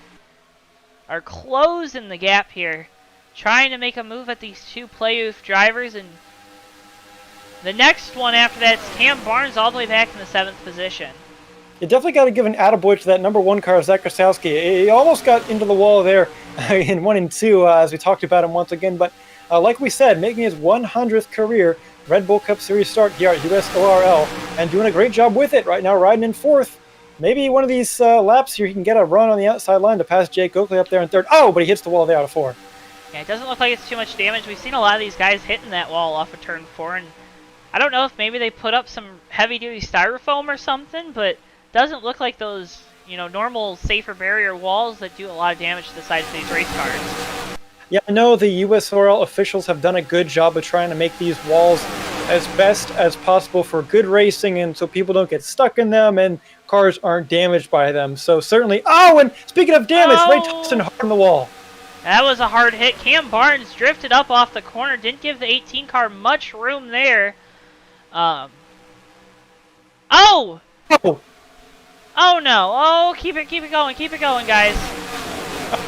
are closing the gap here, trying to make a move at these 2 playoff drivers, and the next one after that is Cam Barnes all the way back in the 7th position. You definitely got to give an attaboy to that number 1 car, Zach Krasowski. He almost got into the wall there in 1 and 2, as we talked about him once again, but like we said, making his 100th career Red Bull Cup Series start here at USORL, and doing a great job with it right now, riding in 4th. Maybe one of these laps here he can get a run on the outside line to pass Jake Oakley up there in 3rd. Oh, but he hits the wall there out of 4. Yeah, it doesn't look like it's too much damage. We've seen a lot of these guys hitting that wall off of turn 4, and I don't know if maybe they put up some heavy-duty styrofoam or something, but it doesn't look like those, normal safer barrier walls that do a lot of damage to the sides of these race cars. Yeah, I know the USORL officials have done a good job of trying to make these walls as best as possible for good racing, and so people don't get stuck in them and cars aren't damaged by them. So certainly, and speaking of damage, Ray Tustin hard on the wall. That was a hard hit. Cam Barnes drifted up off the corner, didn't give the 18 car much room there. Oh no! Oh, keep it going, guys.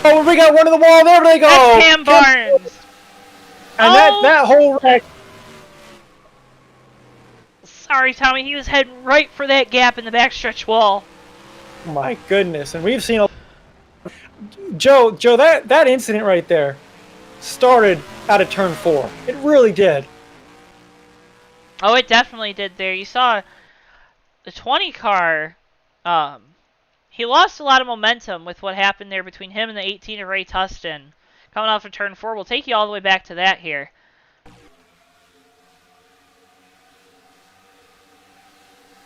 Oh, we got one in the wall. There they go. That's Cam Barnes. And that whole wreck. Sorry, Tommy. He was heading right for that gap in the backstretch wall. My goodness. And we've seen Joe, that incident right there started out of turn 4. It really did. Oh, it definitely did there. You saw the 20 car He lost a lot of momentum with what happened there between him and the 18 of Ray Tustin. Coming off of turn 4, we'll take you all the way back to that here.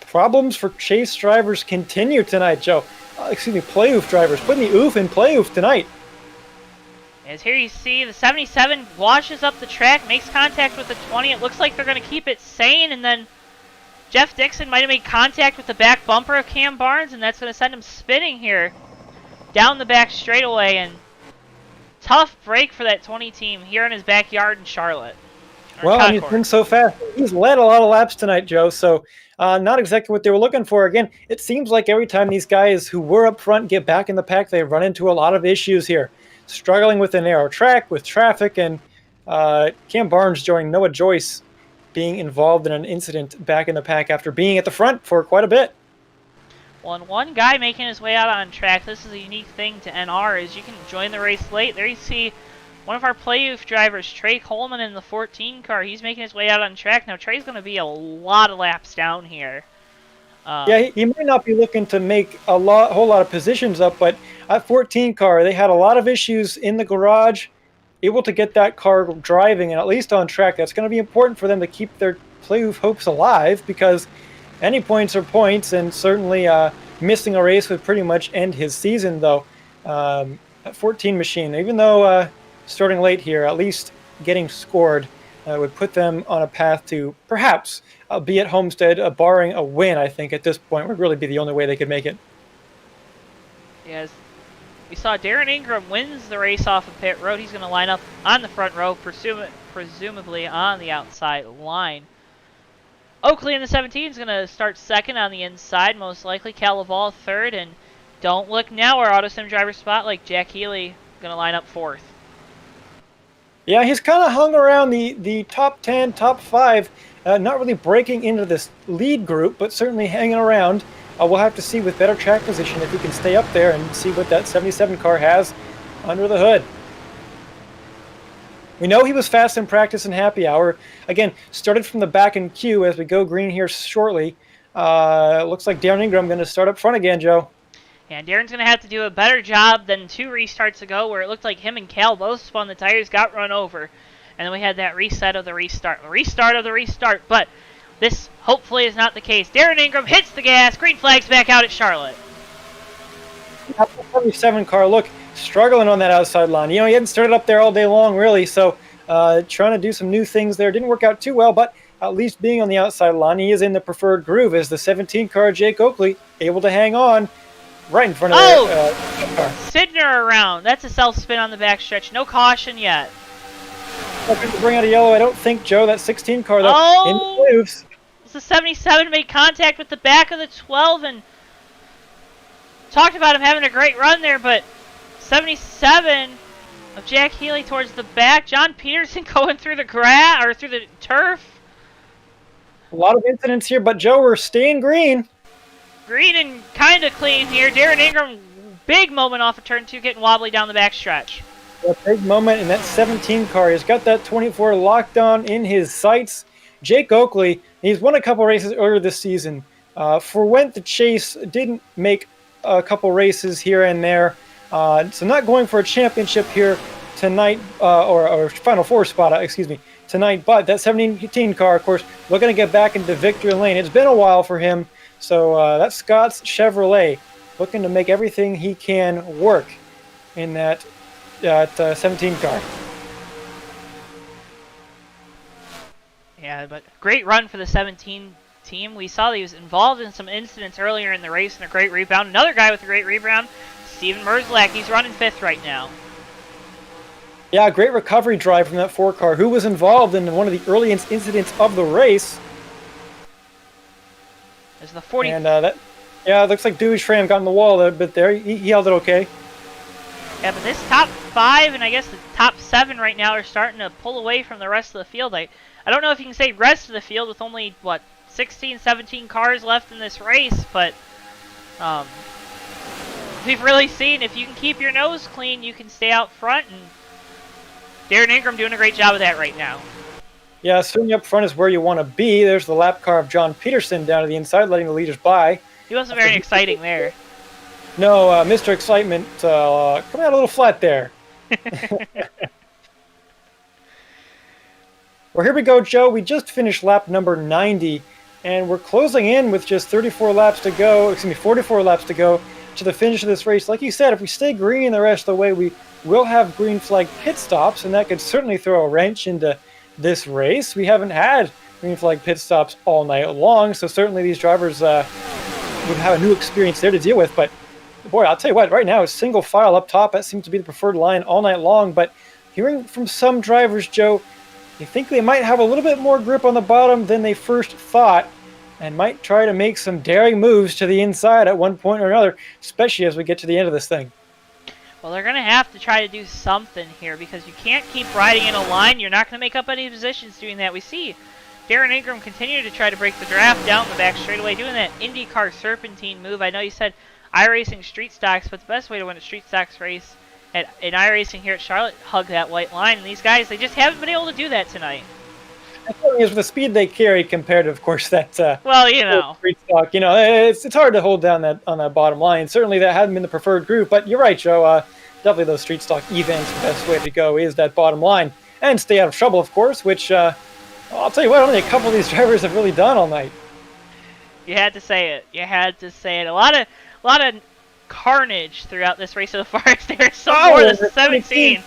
Problems for chase drivers continue tonight, Joe. Excuse me, play-oof drivers. Putting the oof in play-oof tonight. As here you see, the 77 washes up the track, makes contact with the 20. It looks like they're going to keep it sane, and then Jeff Dixon might have made contact with the back bumper of Cam Barnes, and that's going to send him spinning here down the back straightaway. And tough break for that 20 team here in his backyard in Charlotte. Well, and he's been so fast. He's led a lot of laps tonight, Joe, so not exactly what they were looking for. Again, it seems like every time these guys who were up front get back in the pack, they run into a lot of issues here. Struggling with a narrow track, with traffic, and Cam Barnes joining Noah Joyce being involved in an incident back in the pack after being at the front for quite a bit. Well, and one guy making his way out on track, this is a unique thing to NR, is you can join the race late. There you see one of our play-oof drivers, Trey Coleman, in the 14 car. He's making his way out on track. Now, Trey's going to be a lot of laps down here. Yeah, he might not be looking to make a whole lot of positions up, but at 14 car, they had a lot of issues in the garage, able to get that car driving and at least on track. That's going to be important for them to keep their play-oof hopes alive, because any points are points, and certainly missing a race would pretty much end his season, though. At 14 machine, even though starting late here, at least getting scored would put them on a path to perhaps be at Homestead, barring a win. I think at this point would really be the only way they could make it. Yes. We saw Darren Ingram wins the race off of pit road. He's going to line up on the front row, presumably on the outside line. Oakley in the 17 is going to start second on the inside, most likely. Cal Laval third, and don't look now, our Autosim driver spot, like Jack Healy going to line up fourth. Yeah, he's kind of hung around the top 10, top 5, not really breaking into this lead group, but certainly hanging around. We'll have to see with better track position if he can stay up there and see what that 77 car has under the hood. We know he was fast in practice and happy hour. Again, started from the back in queue as we go green here shortly. Looks like Darren Ingram going to start up front again, Joe. And Darren's going to have to do a better job than 2 restarts ago, where it looked like him and Cal both spun the tires, got run over. And then we had that reset of the restart. Restart of the restart, but this hopefully is not the case. Darren Ingram hits the gas. Green flag's back out at Charlotte. The 77 car, look, struggling on that outside line. You know, he hadn't started up there all day long, really, so trying to do some new things there. Didn't work out too well, but at least being on the outside line, he is in the preferred groove as the 17 car, Jake Oakley, able to hang on right in front of the car. Sidner around. That's a self-spin on the backstretch. No caution yet. Looking to bring out a yellow, I don't think, Joe. That 16 car, though, in the moves. The 77 made contact with the back of the 12 and talked about him having a great run there, but 77 of Jack Healy towards the back. John Peterson going through the grass or through the turf. A lot of incidents here, but Joe, we're staying green. Green and kind of clean here. Darren Ingram, big moment off of turn 2, getting wobbly down the back stretch. A big moment in that 17 car. He's got that 24 locked on in his sights. Jake Oakley, he's won a couple races earlier this season. For Went the Chase, didn't make a couple races here and there. So not going for a championship here tonight, or Final Four spot, tonight. But that 17 car, of course, looking to get back into victory lane. It's been a while for him. So that's Scott's Chevrolet, looking to make everything he can work in that 17 car. Yeah, but great run for the 17 team. We saw that he was involved in some incidents earlier in the race and a great rebound. Another guy with a great rebound, Steven Merzlak. He's running 5th right now. Yeah, great recovery drive from that 4 car, who was involved in one of the early incidents of the race. There's the 40. And it looks like Dewey Schramm got in the wall a bit there. He held it okay. Yeah, but this top 5 and I guess the top 7 right now are starting to pull away from the rest of the field. I don't know if you can say rest of the field with only, 16, 17 cars left in this race, but we've really seen if you can keep your nose clean, you can stay out front, and Darren Ingram doing a great job of that right now. Yeah, certainly up front is where you want to be. There's the lap car of John Peterson down to the inside, letting the leaders by. He wasn't very exciting there. No, Mr. Excitement coming out a little flat there. Well, here we go, Joe. We just finished lap number 90, and we're closing in with just 34 laps to go. Excuse me, 44 laps to go to the finish of this race. Like you said, if we stay green the rest of the way, we will have green flag pit stops, and that could certainly throw a wrench into this race. We haven't had green flag pit stops all night long, so certainly these drivers would have a new experience there to deal with. But boy, I'll tell you what, right now, it's single file up top. That seems to be the preferred line all night long. But hearing from some drivers, Joe, they think they might have a little bit more grip on the bottom than they first thought, and might try to make some daring moves to the inside at one point or another, especially as we get to the end of this thing. Well, they're going to have to try to do something here because you can't keep riding in a line. You're not going to make up any positions doing that. We see Darren Ingram continue to try to break the draft down the back straightaway, doing that IndyCar serpentine move. I know you said iRacing street stocks, but the best way to win a street stocks race in iRacing here at Charlotte, hug that white line. And these guys, they just haven't been able to do that tonight. The thing is, with the speed they carry compared to, of course, that well, you know, street stock, you know, it's hard to hold down that on that bottom line. Certainly, that hadn't been the preferred group. But you're right, Joe. Definitely, those street stock events, the best way to go is that bottom line and stay out of trouble, of course. Which I'll tell you what, only a couple of these drivers have really done all night. You had to say it. You had to say it. A lot of carnage throughout this race so far. There's some more than 17.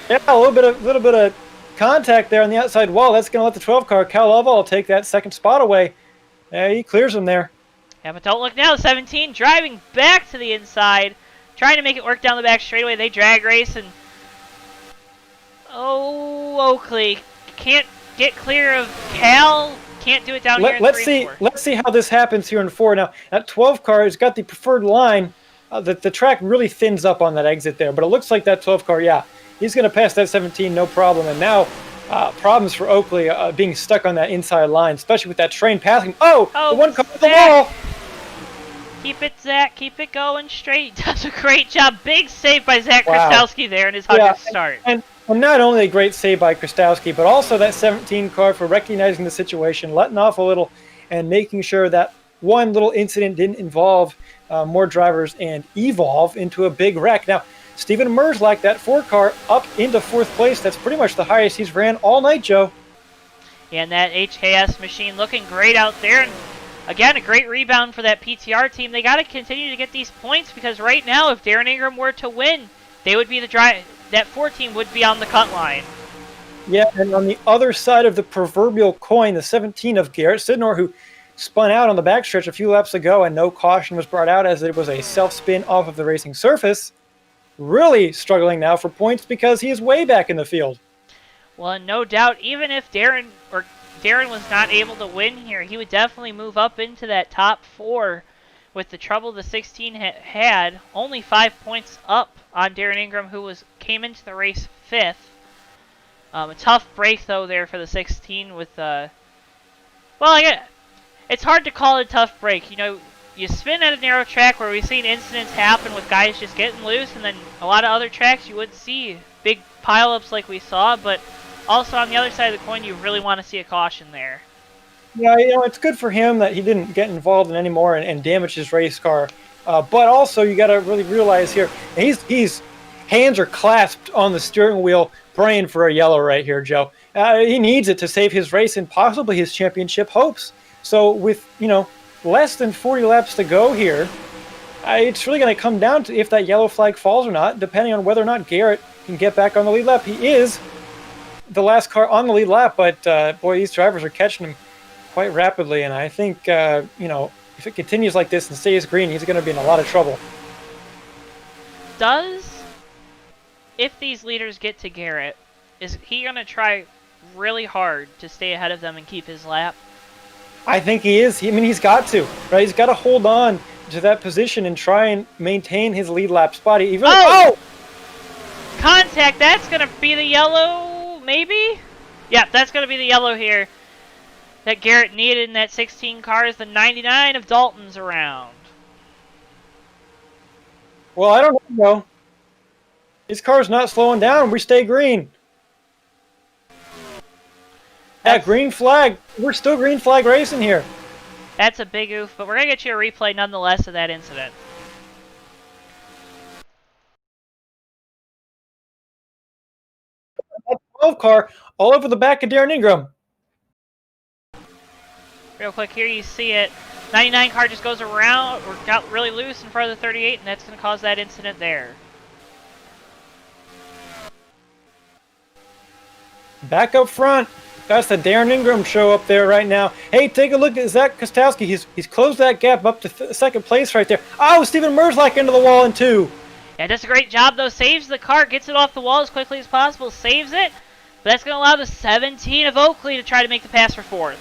Yeah, a little bit of contact there on the outside wall. That's going to let the 12 car Cal Lovell take that second spot away. He clears him there. Yeah, but don't look now. 17 driving back to the inside, trying to make it work down the back straightaway. They drag race, and Oakley can't get clear of Cal. Can't do it down here in 3 and 4. Let's see how this happens here in 4. Now, that 12 car has got the preferred line. The track really thins up on that exit there, but it looks like that 12 car, yeah, he's going to pass that 17, no problem. And now, problems for Oakley being stuck on that inside line, especially with that train passing. Oh, the one car at the wall. Keep it, Zach. Keep it going straight. Does a great job. Big save by Zach Krastowski there in his 100th start. And not only a great save by Krastowski, but also that 17 car for recognizing the situation, letting off a little, and making sure that one little incident didn't involve more drivers and evolve into a big wreck. Now, Stephen Merzlak, that 4 car, up into 4th place. That's pretty much the highest he's ran all night, Joe. Yeah, and that HKS machine looking great out there. And again, a great rebound for that PTR team. They got to continue to get these points because right now, if Darren Ingram were to win, they would be the that 4 team would be on the cut line. Yeah, and on the other side of the proverbial coin, the 17 of Garrett Sidnor, who spun out on the backstretch a few laps ago and no caution was brought out as it was a self-spin off of the racing surface, really struggling now for points because he is way back in the field. Well, no doubt, even if Darren was not able to win here, he would definitely move up into that top 4 with the trouble the 16 had. Only 5 points up on Darren Ingram, who came into the race 5th. A tough break, though, there for the 16 with... it's hard to call it a tough break. You know, you spin at a narrow track where we've seen incidents happen with guys just getting loose, and then a lot of other tracks you would see big pileups like we saw, but also on the other side of the coin, you really want to see a caution there. Yeah, you know, it's good for him that he didn't get involved in any more and damage his race car. But also, you got to really realize here, he's hands are clasped on the steering wheel, praying for a yellow right here, Joe. He needs it to save his race and possibly his championship hopes. So with, you know, less than 40 laps to go here, it's really going to come down to if that yellow flag falls or not, depending on whether or not Garrett can get back on the lead lap. He is the last car on the lead lap, but boy, these drivers are catching him quite rapidly, and I think, you know, if it continues like this and stays green, he's going to be in a lot of trouble. If these leaders get to Garrett, is he going to try really hard to stay ahead of them and keep his lap? I think he is. I mean, he's got to, right? He's got to hold on to that position and try and maintain his lead lap spot. Contact! That's going to be the yellow, maybe? Yeah, that's going to be the yellow here that Garrett needed in that 16 car as the 99 of Dalton's around. Well, I don't know. His car's not slowing down. We stay green. That green flag. We're still green flag racing here. That's a big oof, but we're going to get you a replay nonetheless of that incident. That 12 car all over the back of Darren Ingram. Real quick here, you see it. 99 car just goes around, or got really loose in front of the 38, and that's going to cause that incident there. Back up front. That's the Darren Ingram show up there right now. Hey, take a look at Zach Kostowski. He's closed that gap up to second place right there. Oh, Steven Merzlak into the wall in 2. Yeah, does a great job though. Saves the car, gets it off the wall as quickly as possible, saves it. But that's going to allow the 17 of Oakley to try to make the pass for 4th.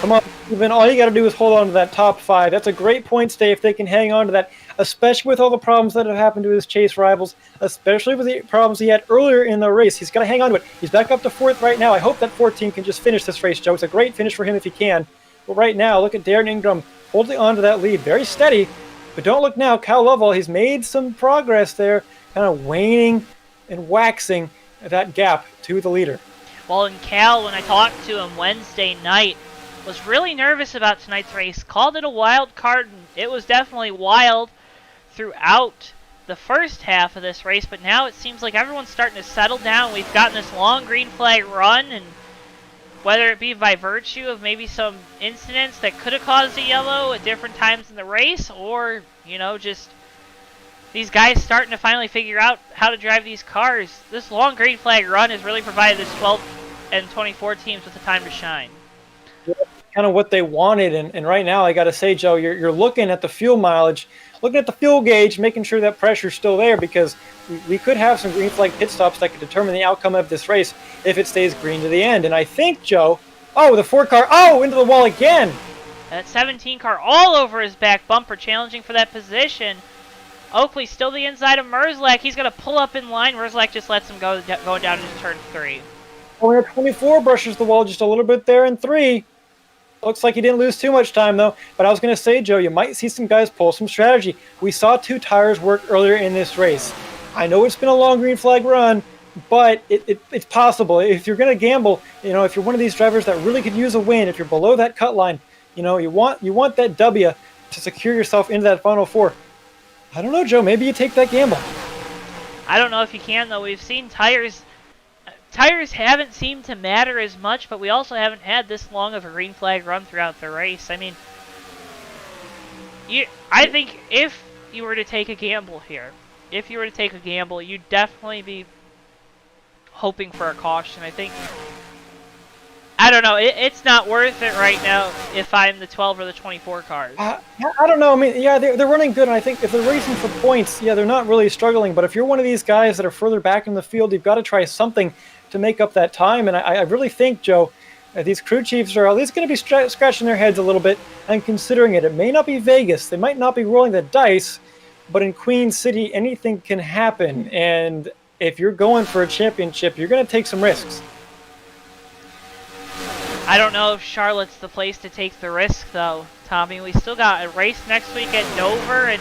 Come on, Steven. All you got to do is hold on to that top 5. That's a great point stay if they can hang on to that, especially with all the problems that have happened to his chase rivals, especially with the problems he had earlier in the race. He's got to hang on to it. He's back up to 4th right now. I hope that 14 can just finish this race, Joe. It's a great finish for him if he can. But right now, look at Darren Ingram holding on to that lead. Very steady. But don't look now. Cal Lovell, he's made some progress there, kind of waning and waxing that gap to the leader. Well, and Cal, when I talked to him Wednesday night, was really nervous about tonight's race. Called it a wild card, and it was definitely wild throughout the first half of this race, but now it seems like everyone's starting to settle down. We've gotten this long green flag run, and whether it be by virtue of maybe some incidents that could have caused a yellow at different times in the race, or, you know, just these guys starting to finally figure out how to drive these cars. This long green flag run has really provided this 12 and 24 teams with the time to shine. Kind of what they wanted, and right now I got to say, Joe, you're looking at the fuel mileage, looking at the fuel gauge, making sure that pressure's still there, because we could have some green flag pit stops that could determine the outcome of this race if it stays green to the end. And I think, Joe, the 4 car, into the wall again. That 17 car all over his back bumper, challenging for that position. Oakley still the inside of Merzlak. He's going to pull up in line. Merzlak just lets him go down into turn 3. Only 24 brushes the wall just a little bit there in 3. Looks like he didn't lose too much time, though. But I was going to say, Joe, you might see some guys pull some strategy. We saw 2 tires work earlier in this race. I know it's been a long green flag run, but it's possible. If you're going to gamble, if you're one of these drivers that really could use a win, if you're below that cut line, you want that W to secure yourself into that final 4. I don't know, Joe. Maybe you take that gamble. I don't know if you can, though. We've seen tires haven't seemed to matter as much, but we also haven't had this long of a green flag run throughout the race. I mean, I think if you were to take a gamble here, you'd definitely be hoping for a caution. I don't know. It's not worth it right now if I'm the 12 or the 24 cars. I don't know. I mean, yeah, they're running good, and I think if they're racing for points, yeah, they're not really struggling. But if you're one of these guys that are further back in the field, you've got to try something to make up that time. And I really think, Joe, these crew chiefs are at least going to be scratching their heads a little bit and considering it. It may not be Vegas. They might not be rolling the dice, but in Queen City, anything can happen. And if you're going for a championship, you're going to take some risks. I don't know if Charlotte's the place to take the risk, though, Tommy. We still got a race next week at Dover, and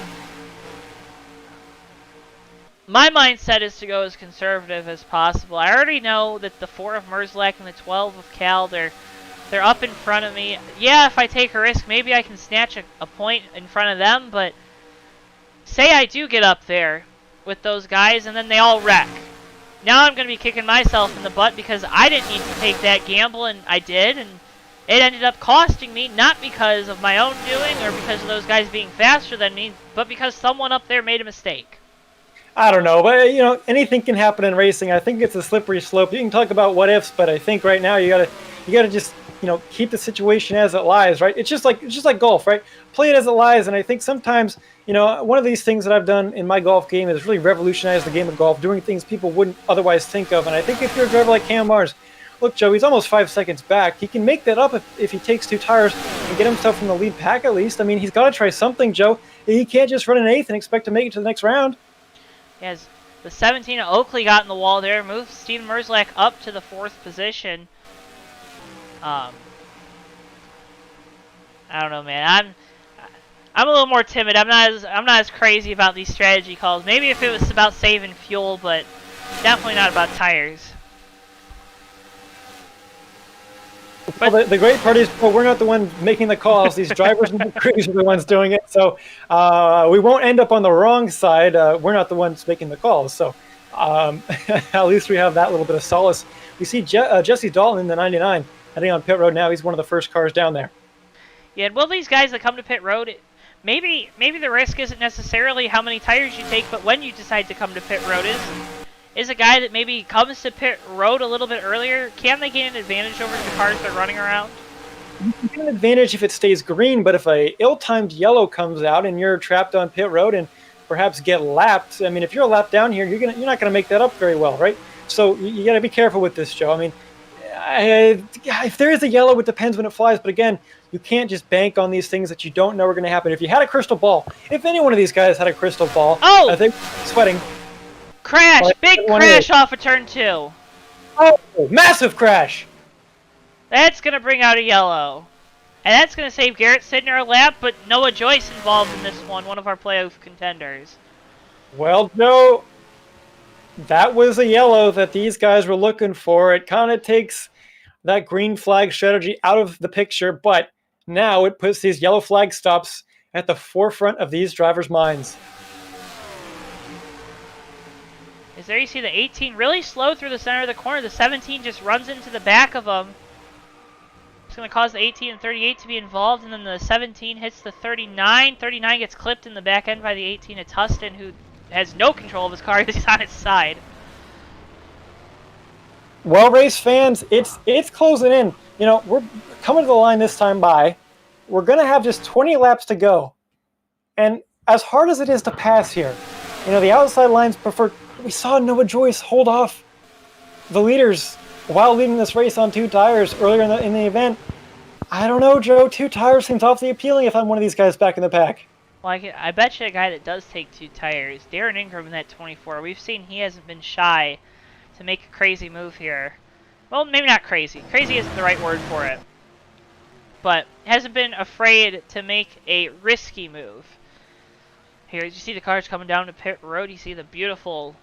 my mindset is to go as conservative as possible. I already know that the 4 of Merzlak and the 12 of Cal, they're up in front of me. Yeah, if I take a risk, maybe I can snatch a point in front of them, but say I do get up there with those guys and then they all wreck. Now I'm going to be kicking myself in the butt because I didn't need to take that gamble, and I did, and it ended up costing me, not because of my own doing or because of those guys being faster than me, but because someone up there made a mistake. I don't know, but anything can happen in racing. I think it's a slippery slope. You can talk about what ifs, but I think right now you gotta just keep the situation as it lies, right? It's just like golf, right? Play it as it lies, and I think sometimes one of these things that I've done in my golf game is really revolutionize the game of golf, doing things people wouldn't otherwise think of. And I think if you're a driver like Cam Mars, look, Joe, he's almost 5 seconds back. He can make that up if he takes 2 tires and get himself in the lead pack at least. I mean, he's got to try something, Joe. He can't just run an 8th and expect to make it to the next round. As the 17 of Oakley got in the wall there, moved Steven Merzlak up to the 4th position. I don't know, man. I'm a little more timid. I'm not as crazy about these strategy calls. Maybe if it was about saving fuel, but definitely not about tires. But Well, the great part is, well, we're not the ones making the calls. These drivers and the crews are the ones doing it. So we won't end up on the wrong side. We're not the ones making the calls. So at least we have that little bit of solace. We see Jesse Dalton in the 99 heading on pit road now. He's one of the first cars down there. yeah, and will these guys that come to pit road, maybe the risk isn't necessarily how many tires you take, but when you decide to come to pit road is a guy that maybe comes to pit road a little bit earlier, can they gain an advantage over the cars they're running around? You can get an advantage if it stays green, but if a ill-timed yellow comes out and you're trapped on pit road and perhaps get lapped, I mean, if you're a lap down here, you're not gonna make that up very well, right? So you got to be careful with this, Joe. I mean, if there is a yellow, it depends when it flies. But again, you can't just bank on these things that you don't know are going to happen. If you had a crystal ball, if any one of these guys had a crystal ball, I think sweating. Crash! Big crash off of turn 2. Oh, massive crash! That's going to bring out a yellow. And that's going to save Garrett Sidner a lap, but Noah Joyce involved in this one of our playoff contenders. Well, Joe, that was a yellow that these guys were looking for. It kind of takes that green flag strategy out of the picture, but now it puts these yellow flag stops at the forefront of these drivers' minds. Is there you see the 18 really slow through the center of the corner. The 17 just runs into the back of them. It's going to cause the 18 and 38 to be involved, and then the 17 hits the 39. 39 gets clipped in the back end by the 18 at Tustin, who has no control of his car. He's on its side. Well, race fans, it's closing in. You know, we're coming to the line this time by. We're going to have just 20 laps to go. And as hard as it is to pass here, you know, the outside lines prefer. We saw Noah Joyce hold off the leaders while leading this race on 2 tires earlier in the event. I don't know, Joe. 2 tires seems awfully appealing if I'm one of these guys back in the pack. Well, I bet you a guy that does take 2 tires, Darren Ingram in that 24, we've seen he hasn't been shy to make a crazy move here. Well, maybe not crazy. Crazy isn't the right word for it. But hasn't been afraid to make a risky move. Here, you see the cars coming down to pit road. You see the beautiful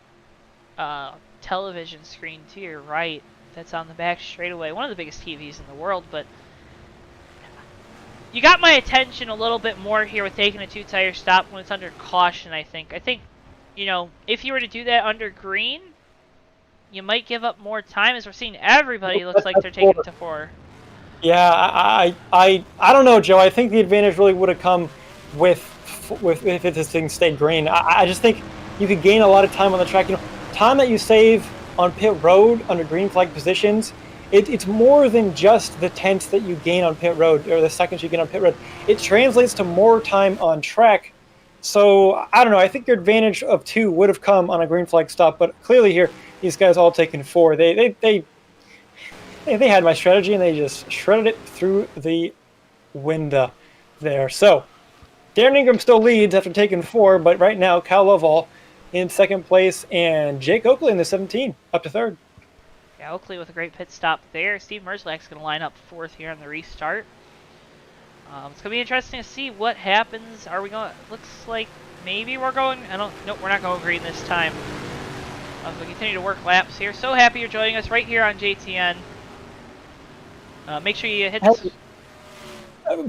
television screen to your right. That's on the back straightaway. One of the biggest TVs in the world, but you got my attention a little bit more here with taking a 2-tire stop when it's under caution, I think. I think, you know, if you were to do that under green, you might give up more time, as we're seeing everybody looks like they're taking it to 4. Yeah, I don't know, Joe. I think the advantage really would have come with if this thing stayed green. I just think you could gain a lot of time on the track. You know, time that you save on pit road under green flag positions, it's more than just the tenths that you gain on pit road or the seconds you gain on pit road. It translates to more time on track. So I don't know. I think your advantage of 2 would have come on a green flag stop, but clearly here these guys all taking 4. They had my strategy and they just shredded it through the window there. So Darren Ingram still leads after taking 4, but right now Cal Lovell in 2nd place and Jake Oakley in the 17 up to 3rd. Yeah, Oakley with a great pit stop there. Steve Merzlak's going to line up 4th here on the restart. It's going to be interesting to see what happens. Are we going? Looks like maybe we're going. Nope, we're not going green this time. We continue to work laps here. So happy you're joining us right here on JTN. Make sure you hit this.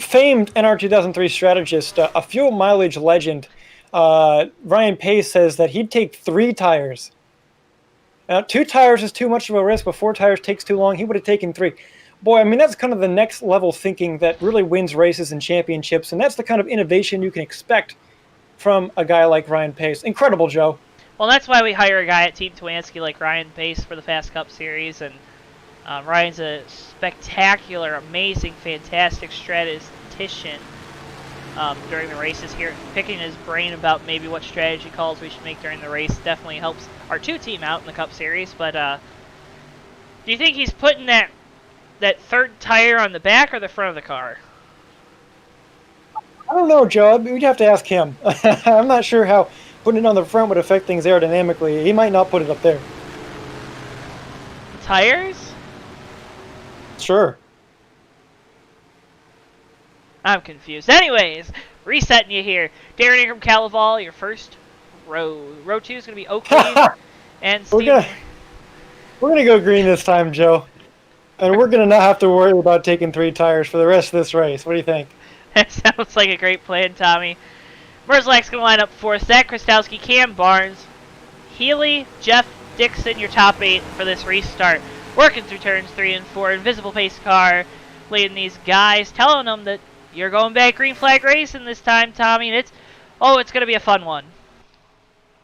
Famed NR 2003 strategist, a fuel mileage legend, Ryan Pace says that he'd take 3 tires. Now, 2 tires is too much of a risk, but 4 tires takes too long. He would have taken 3. Boy, I mean, that's kind of the next level thinking that really wins races and championships, and that's the kind of innovation you can expect from a guy like Ryan Pace. Incredible, Joe. Well, that's why we hire a guy at Team Twansky like Ryan Pace for the Fast Cup Series, and Ryan's a spectacular, amazing, fantastic statistician during the races here. Picking his brain about maybe what strategy calls we should make during the race definitely helps our 2 team out in the Cup Series. But do you think he's putting that 3rd tire on the back or the front of the car? I don't know, Joe. We'd have to ask him. I'm not sure how putting it on the front would affect things aerodynamically. He might not put it up there. The tires? Sure. I'm confused. Anyways, resetting you here. Darren Ingram, Calaval, your first row. Row 2 is going to be Oakley and Steve. We're gonna go green this time, Joe. And we're going to not have to worry about taking 3 tires for the rest of this race. What do you think? That sounds like a great plan, Tommy. Merzlak's going to line up fourth. Zach Krastowski, Cam Barnes, Healy, Jeff Dixon, your top 8 for this restart. Working through turns 3 and 4. Invisible pace car leading these guys, telling them that you're going back green flag racing this time, Tommy. And it's going to be a fun one.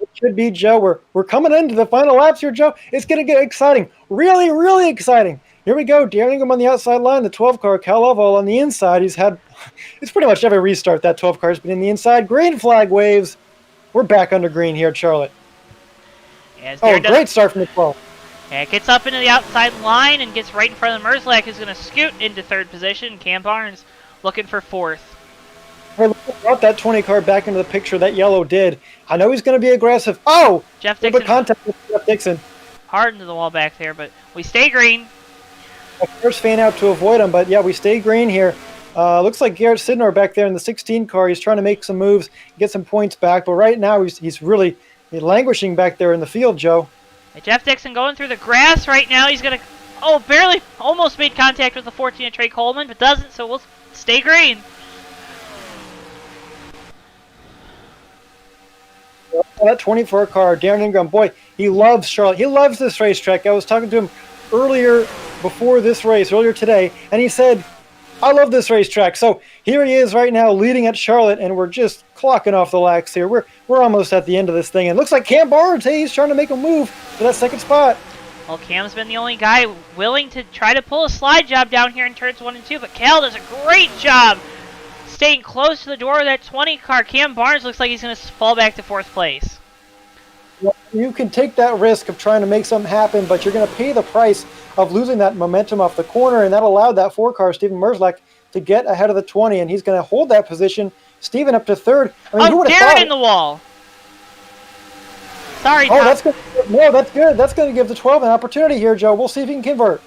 It should be, Joe. We're coming into the final laps here, Joe. It's going to get exciting. Really, really exciting. Here we go. Darren Ingram on the outside line. The 12 car, Cal Lovell on the inside. It's pretty much every restart that 12 car has been in the inside. Green flag waves. We're back under green here at Charlotte. Great start from the 12. Yeah, it gets up into the outside line and gets right in front of Merzlak, who's going to scoot into third position. Cam Barnes looking for fourth. Hey, brought that 20 car back into the picture. That yellow did. I know he's going to be aggressive. Oh! Jeff Dixon. Contact with Jeff Dixon. Hard into the wall back there, but we stay green. First fan out to avoid him, but yeah, we stay green here. Looks like Garrett Sidnor back there in the 16 car. He's trying to make some moves, get some points back, but right now he's really languishing back there in the field, Joe. Hey, Jeff Dixon going through the grass right now. He's going to, barely, almost made contact with the 14 of Trey Coleman, but doesn't, so we'll stay green. That 24 car, Darren Ingram, boy, he loves Charlotte. He loves this racetrack. I was talking to him earlier today, and he said, I love this racetrack. So here he is right now leading at Charlotte, and we're just clocking off the laps here. We're almost at the end of this thing, and it looks like Cam Barnes, hey, he's trying to make a move for that second spot. Well, Cam's been the only guy willing to try to pull a slide job down here in turns 1 and 2, but Cal does a great job staying close to the door of that 20 car. Cam Barnes looks like he's going to fall back to fourth place. Well, you can take that risk of trying to make something happen, but you're going to pay the price of losing that momentum off the corner, and that allowed that 4 car, Steven Merzlak, to get ahead of the 20, and he's going to hold that position. Steven up to third. I mean, Darren in the wall. Sorry, Tom. That's good. No, that's good. That's going to give the 12 an opportunity here, Joe. We'll see if he can convert.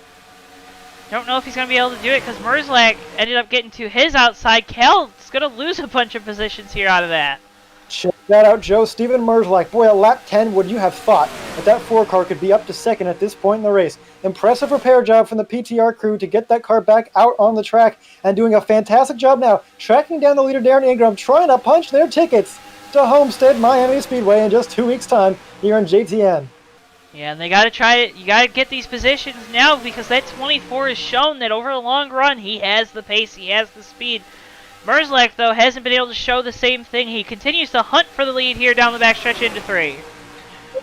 Don't know if he's going to be able to do it because Merzlak ended up getting to his outside. Cal's going to lose a bunch of positions here out of that. Check that out, Joe. Steven Merzlak. Boy, at lap 10, would you have thought that 4 car could be up to second at this point in the race? Impressive repair job from the PTR crew to get that car back out on the track and doing a fantastic job now, tracking down the leader, Darren Ingram, trying to punch their tickets to Homestead Miami Speedway in just 2 weeks' time here on JTN. Yeah, and they got to try it. You got to get these positions now because that 24 has shown that over the long run, he has the pace, he has the speed. Merzlak, though, hasn't been able to show the same thing. He continues to hunt for the lead here down the backstretch into 3.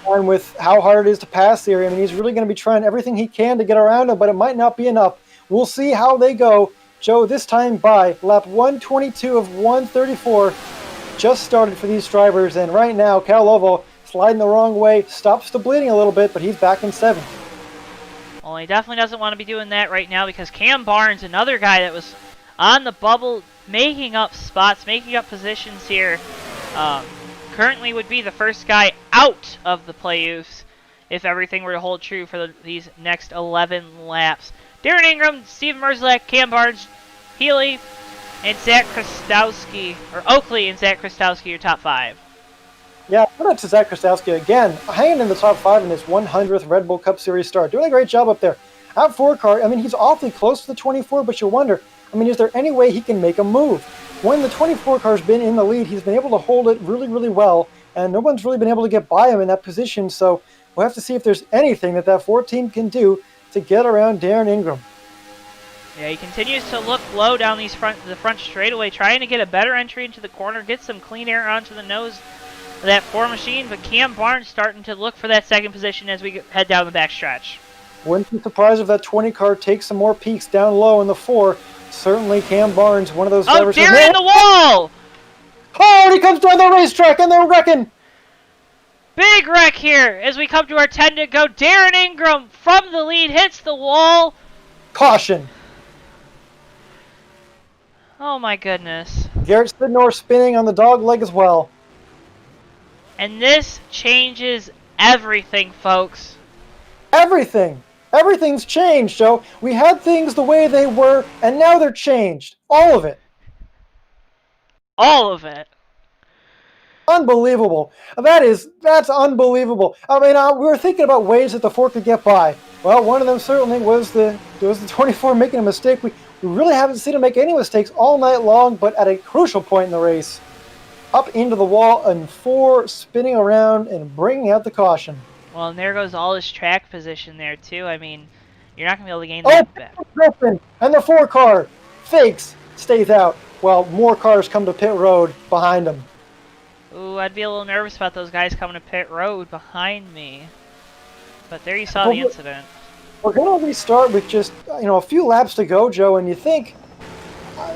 And with how hard it is to pass here, I mean, he's really going to be trying everything he can to get around him, but it might not be enough. We'll see how they go. Joe, this time by lap 122 of 134, just started for these drivers, and right now, Cal Lovell sliding the wrong way, stops the bleeding a little bit, but he's back in 7th. Well, he definitely doesn't want to be doing that right now because Cam Barnes, another guy that was on the bubble, making up spots, making up positions here, currently would be the first guy out of the playoffs if everything were to hold true for these next 11 laps. Darren Ingram, Steve Merzlak, Cam Barnes, Healy, and Zach Krastowski, or Oakley and Zach Krastowski, your top 5. Yeah, shout out to Zach Krastowski again, hanging in the top 5 in his 100th Red Bull Cup Series start. Doing a great job up there. At 4 car, I mean, he's awfully close to the 24, but you wonder, I mean, is there any way he can make a move? When the 24 car's been in the lead, he's been able to hold it really, really well, and no one's really been able to get by him in that position, so we'll have to see if there's anything that 4 team can do to get around Darren Ingram. Yeah, he continues to look low down the front straightaway, trying to get a better entry into the corner, get some clean air onto the nose of that 4 machine, but Cam Barnes starting to look for that second position as we head down the backstretch. Wouldn't be surprised if that 20 car takes some more peaks down low in the 4. Certainly Cam Barnes, one of those drivers. Oh, Darren in the wall! Oh, and he comes down the racetrack, and they're wrecking! Big wreck here as we come to our 10 to go. Darren Ingram from the lead hits the wall. Caution. Oh my goodness. Garrett Sidnor spinning on the dog leg as well. And this changes everything, folks. Everything. Everything's changed, Joe. We had things the way they were, and now they're changed. All of it. All of it. Unbelievable. That's unbelievable. I mean, we were thinking about ways that the 4 could get by. Well, one of them certainly was the 24 making a mistake. We really haven't seen him make any mistakes all night long, but at a crucial point in the race, up into the wall and 4, spinning around and bringing out the caution. Well, and there goes all his track position there, too. I mean, you're not going to be able to gain that back. Open, and the 4 car fakes, stays out, while more cars come to pit road behind him. Ooh, I'd be a little nervous about those guys coming to pit road behind me. But there you saw the incident. We're going to restart with just, a few laps to go, Joe, and you think,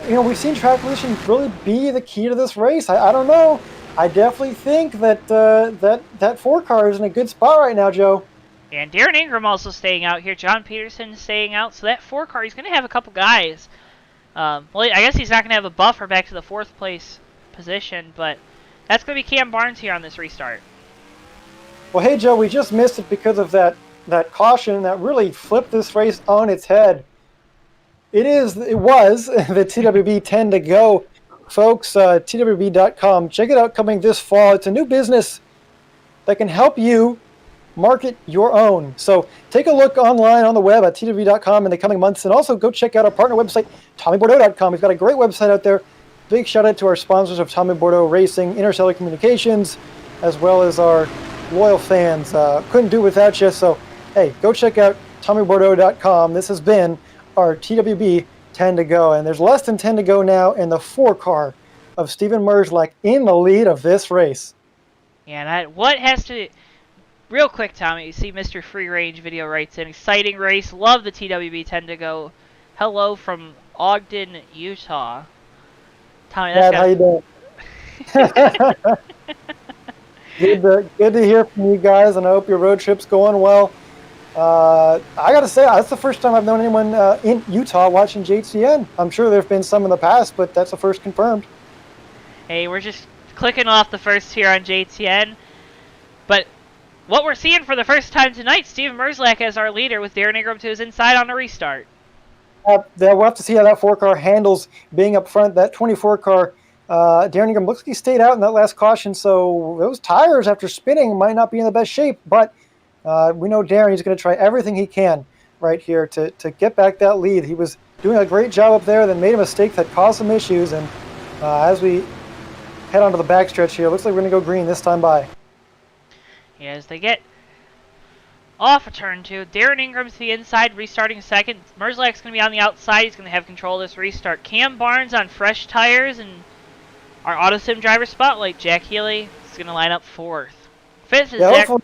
we've seen track position really be the key to this race. I don't know. I definitely think that that 4 car is in a good spot right now, Joe. And Darren Ingram also staying out here. John Peterson staying out. So that 4 car, he's going to have a couple guys. Well, I guess he's not going to have a buffer back to the 4th place position, but that's going to be Cam Barnes here on this restart. Well, hey, Joe, we just missed it because of that caution that really flipped this race on its head. It was the TWB 10 to go. Folks, TWB.com. Check it out coming this fall. It's a new business that can help you market your own. So take a look online on the web at TWB.com in the coming months. And also go check out our partner website, TommyBordeaux.com. We've got a great website out there. Big shout out to our sponsors of Tommy Bordeaux Racing, Interstellar Communications, as well as our loyal fans. Couldn't do it without you. So, hey, go check out TommyBordeaux.com. This has been our TWB 10 to go, and there's less than 10 to go now in the 4 car of Steven Merzlak in the lead of this race. Yeah, and real quick, Tommy, you see Mr. Free Range video writes in, exciting race, love the TWB 10 to go. Hello from Ogden, Utah. Tommy, that's how you doing? Good to hear from you guys, and I hope your road trip's going well. I gotta say, that's the first time I've known anyone in Utah watching JTN. I'm sure there have been some in the past, but that's the first confirmed. Hey, we're just clicking off the first here on JTN. But what we're seeing for the first time tonight, Steven Merzlak as our leader with Darren Ingram to his inside on a restart. We'll have to see how that 4 car handles being up front. That 24 car, Darren Ingram looks like he stayed out in that last caution, so those tires after spinning might not be in the best shape, but we know Darren, he's going to try everything he can right here to get back that lead. He was doing a great job up there, then made a mistake that caused some issues, and as we head onto the backstretch here, looks like we're going to go green this time by. Yeah, as they get off a turn 2, Darren Ingram to the inside, restarting second. Merzlak's going to be on the outside. He's going to have control of this restart. Cam Barnes on fresh tires, and our Autosim driver spotlight, Jack Healy, is going to line up 4th. 5th is Zach. Well,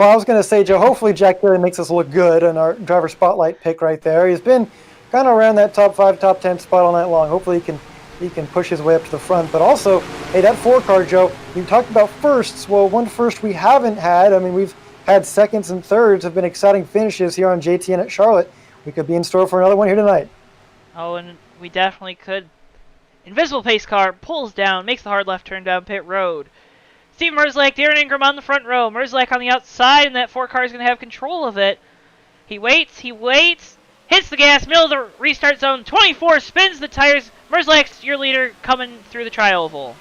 I was going to say, Joe, hopefully Jack Healy makes us look good in our driver spotlight pick right there. He's been kind of around that top 5, top 10 spot all night long. Hopefully he can push his way up to the front. But also, hey, that 4 car, Joe, you talked about firsts. Well, one first we haven't had. I mean, we've had seconds and thirds have been exciting finishes here on JTN at Charlotte. We could be in store for another one here tonight. Oh, and we definitely could. Invisible pace car pulls down, makes the hard left turn down pit road. Steve Merzlak, Darren Ingram on the front row. Merzlak on the outside, and that 4 car is going to have control of it. He waits, hits the gas, middle of the restart zone. 24 spins the tires. Merzlak's your leader coming through the tri-oval.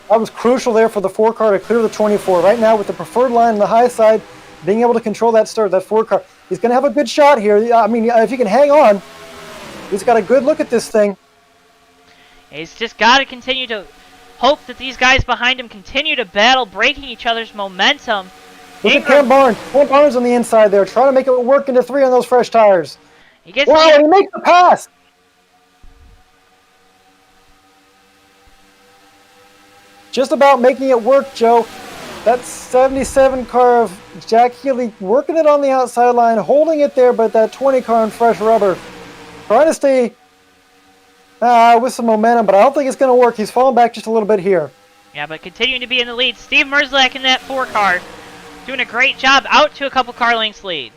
That was crucial there for the 4 car to clear the 24. Right now, with the preferred line on the high side, being able to control that start, that 4 car, he's going to have a good shot here. I mean, if he can hang on, he's got a good look at this thing. He's just got to continue to hope that these guys behind him continue to battle, breaking each other's momentum. Look at Cam Barnes. Cam Barnes on the inside there, trying to make it work into 3 on those fresh tires. He gets he makes the pass. Just about making it work, Joe. That 77 car of Jack Healy working it on the outside line, holding it there, but that 20 car in fresh rubber. Trying to stay with some momentum, but I don't think it's going to work. He's falling back just a little bit here. Yeah, but continuing to be in the lead. Steve Merzlak in that 4 car. Doing a great job, out to a couple car lengths lead.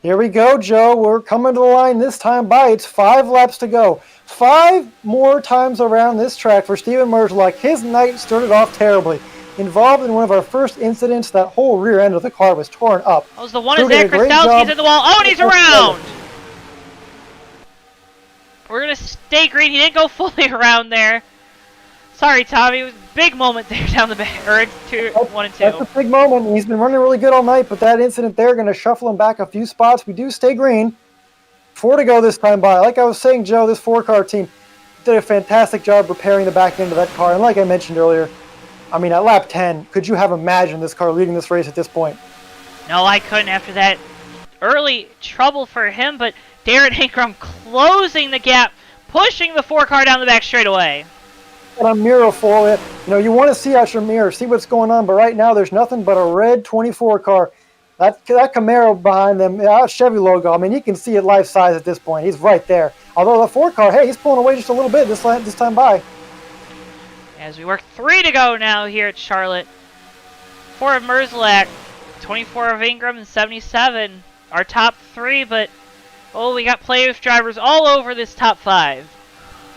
Here we go, Joe. We're coming to the line this time by. It's 5 laps to go. 5 more times around this track for Steven Merzlak. His night started off terribly. Involved in one of our first incidents, that whole rear end of the car was torn up. That was the one as Zach Krastowski's in the wall. Oh, and he's around! We're going to stay green. He didn't go fully around there. Sorry, Tommy. It was a big moment there down the back, or two, 1 and 2. That's a big moment. He's been running really good all night, but that incident there going to shuffle him back a few spots. We do stay green. 4 to go this time by. Like I was saying, Joe, this 4-car team did a fantastic job repairing the back end of that car. And like I mentioned earlier, I mean, at lap 10, could you have imagined this car leading this race at this point? No, I couldn't after that early trouble for him, but Darren Ingram closing the gap, pushing the 4-car down the back straightaway. And a mirror for it. You know, you want to see out your mirror, see what's going on, but right now there's nothing but a red 24 car. That Camaro behind them, that Chevy logo, I mean, you can see it life size at this point. He's right there. Although the 4-car, hey, he's pulling away just a little bit this time by. As we work 3 to go now here at Charlotte. 4 of Merzlak, 24 of Ingram, and 77. Our top 3, but, oh, we got playoff drivers all over this top 5.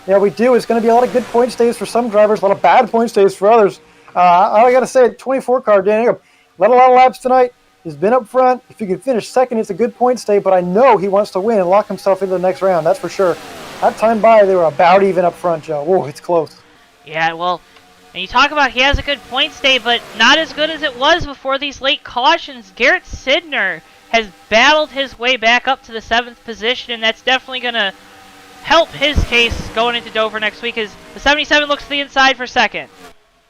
Yeah, we do. It's going to be a lot of good point stays for some drivers, a lot of bad point stays for others. I got to say, 24-car, Dan Ingram, led a lot of laps tonight. He's been up front. If he can finish second, it's a good point stay, but I know he wants to win and lock himself into the next round, that's for sure. That time by, they were about even up front, Joe. Whoa, it's close. Yeah, well, and you talk about he has a good point stay, but not as good as it was before these late cautions. Garrett Sidner has battled his way back up to the 7th position, and that's definitely going to help his case going into Dover next week, as the 77 looks to the inside for second.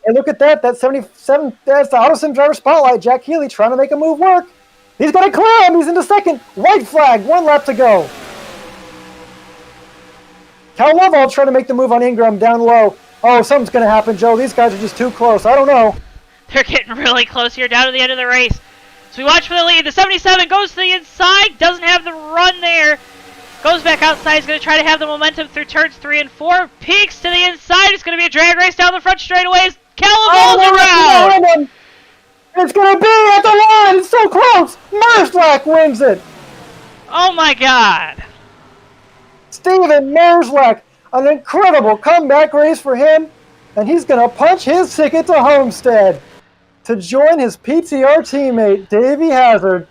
And look at that. That 77, that's the Autosim driver spotlight. Jack Healy trying to make a move work. He's going to clear him. He's into second. White flag. 1 lap to go. Cal Lovell trying to make the move on Ingram down low. Oh, something's going to happen, Joe. These guys are just too close. I don't know. They're getting really close here down to the end of the race. So we watch for the lead. The 77 goes to the inside. Doesn't have the run there. Goes back outside. He's going to try to have the momentum through turns 3 and 4. Peaks to the inside. It's going to be a drag race down the front straightaways. Calavol's around. It's going to be at the line. It's so close. Merzlak wins it. Oh, my God. Steven Merzlak, an incredible comeback race for him. And he's going to punch his ticket to Homestead to join his PTR teammate, Davey Hazard.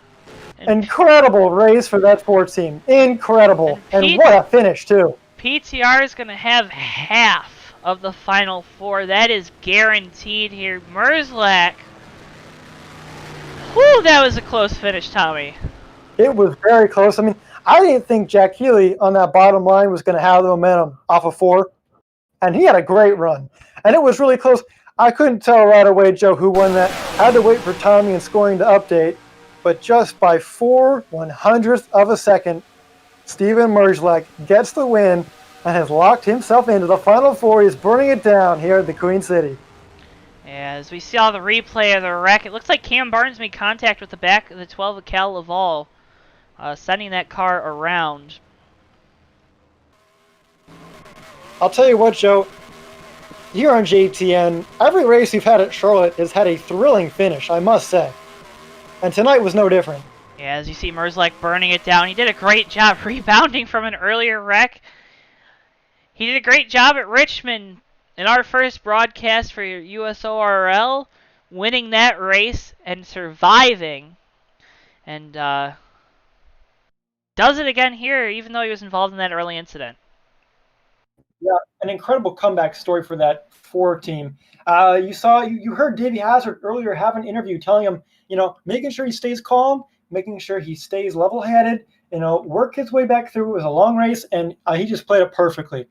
Incredible race for that sports team. Incredible. And what a finish, too. PTR is going to have half of the Final 4. That is guaranteed here. Merzlak. Whew, that was a close finish, Tommy. It was very close. I mean, I didn't think Jack Healy on that bottom line was going to have the momentum off of 4. And he had a great run. And it was really close. I couldn't tell right away, Joe, who won that. I had to wait for Tommy and scoring to update. But just by 4/100th of a second, Steven Merzlak gets the win and has locked himself into the Final 4. He's burning it down here at the Queen City. As we see all the replay of the wreck, it looks like Cam Barnes made contact with the back of the 12 of Cal Laval, sending that car around. I'll tell you what, Joe. Here on JTN, every race we've had at Charlotte has had a thrilling finish, I must say. And tonight was no different. Yeah, as you see Merzlak burning it down. He did a great job rebounding from an earlier wreck. He did a great job at Richmond in our first broadcast for USORL, winning that race and surviving. And does it again here, even though he was involved in that early incident. Yeah, an incredible comeback story for that 4 team. You heard Davey Hazard earlier have an interview telling him, making sure he stays calm, making sure he stays level-headed, work his way back through. It was a long race, and he just played it perfectly.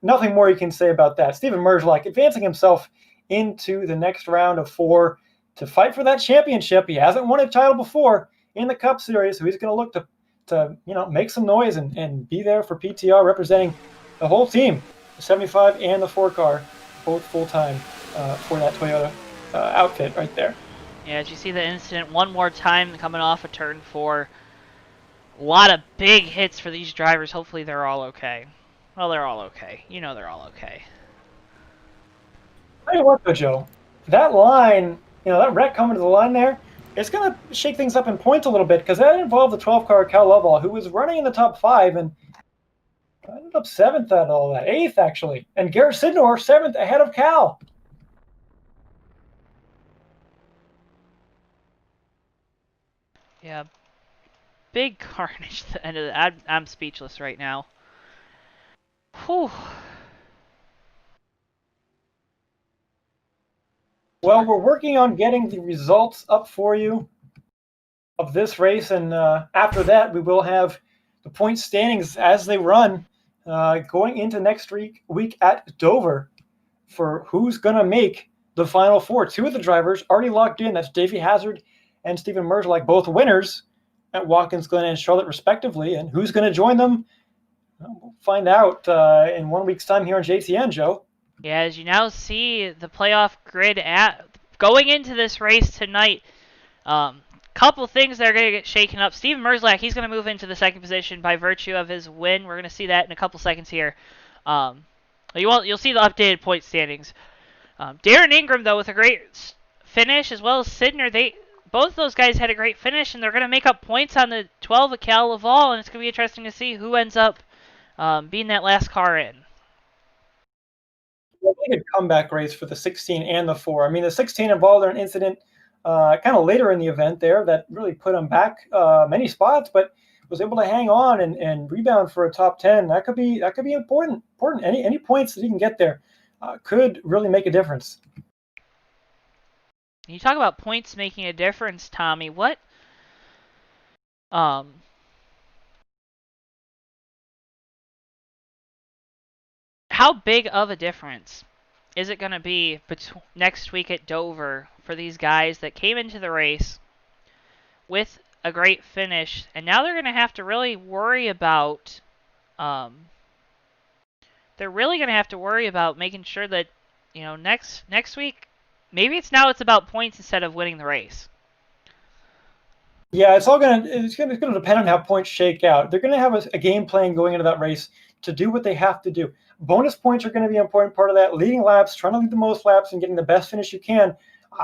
Nothing more you can say about that. Steven Merzlak advancing himself into the next round of 4 to fight for that championship. He hasn't won a title before in the Cup Series, so he's going to look to make some noise and be there for PTR, representing the whole team, the 75 and the 4-car, both full-time for that Toyota outfit right there. Yeah, as you see the incident one more time coming off of turn 4. A lot of big hits for these drivers. Hopefully they're all okay. Well, they're all okay. They're all okay. Tell you what, though, Joe, that line, that wreck coming to the line there, it's going to shake things up in points a little bit because that involved the 12-car Cal Lovell, who was running in the top 5 and ended up 7th out of all that, 8th actually, and Garrett Sidnor 7th ahead of Cal. Yeah, big carnage at the end of the... I'm speechless right now. Whew. Well, we're working on getting the results up for you of this race, and after that, we will have the point standings as they run going into next week at Dover for who's going to make the Final Four. Two of the drivers already locked in. That's Davey Hazard and Stephen Merzlak, both winners at Watkins Glen and Charlotte, respectively. And who's going to join them? We'll find out in 1 week's time here on JTN, Joe. Yeah, as you now see the playoff grid going into this race tonight, couple things that are going to get shaken up. Steven Merzlak, he's going to move into the second position by virtue of his win. We're going to see that in a couple seconds here. You'll see the updated point standings. Darren Ingram, though, with a great finish, as well as Sidner, both those guys had a great finish, and they're going to make up points on the 12 at Cal Laval, and it's going to be interesting to see who ends up being that last car in. Really good comeback race for the 16 and the 4. I mean, the 16 involved an incident kind of later in the event there that really put them back many spots, but was able to hang on and rebound for a top 10. That could be important. Any points that he can get there could really make a difference. You talk about points making a difference, Tommy. What? How big of a difference is it going to be next week at Dover for these guys that came into the race with a great finish, and now they're going to have to really worry about making sure that, you know, next week, maybe it's about points instead of winning the race. Yeah, it's going to depend on how points shake out. They're going to have a game plan going into that race to do what they have to do. Bonus points are going to be an important part of that. Leading laps, trying to lead the most laps and getting the best finish you can.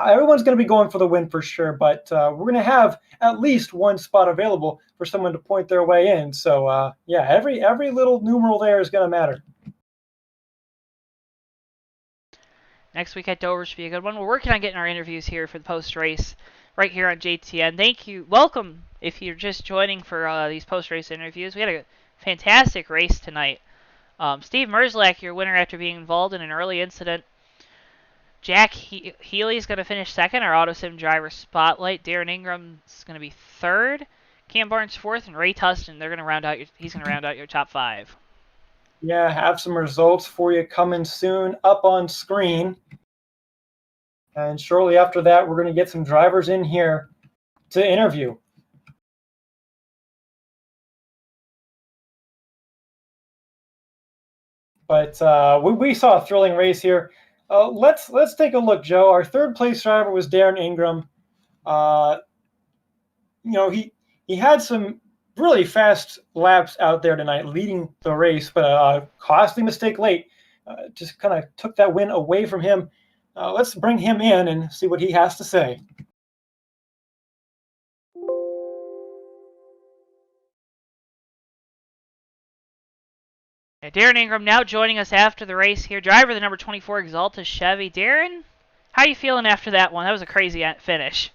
Everyone's going to be going for the win for sure, but we're going to have at least one spot available for someone to point their way in. So, yeah, every little numeral there is going to matter. Next week at Dover should be a good one. We're working on getting our interviews here for the post-race right here on JTN. Thank you. Welcome if you're just joining for these post-race interviews. We had a fantastic race tonight. Steve Merzlak, your winner after being involved in an early incident. Jack Healy's going to finish second, our Autosim driver spotlight. Darren Ingram's going to be third. Cam Barnes fourth, and Ray Tustin, he's going to round out your top 5. Yeah, have some results for you coming soon up on screen. And shortly after that, we're going to get some drivers in here to interview. But we saw a thrilling race here. Let's take a look, Joe. Our third place driver was Darren Ingram. He had some really fast laps out there tonight, leading the race, but a costly mistake late just kind of took that win away from him. Let's bring him in and see what he has to say. Darren Ingram now joining us after the race here. Driver the number 24 Exalta Chevy. Darren, how are you feeling after that one? That was a crazy finish.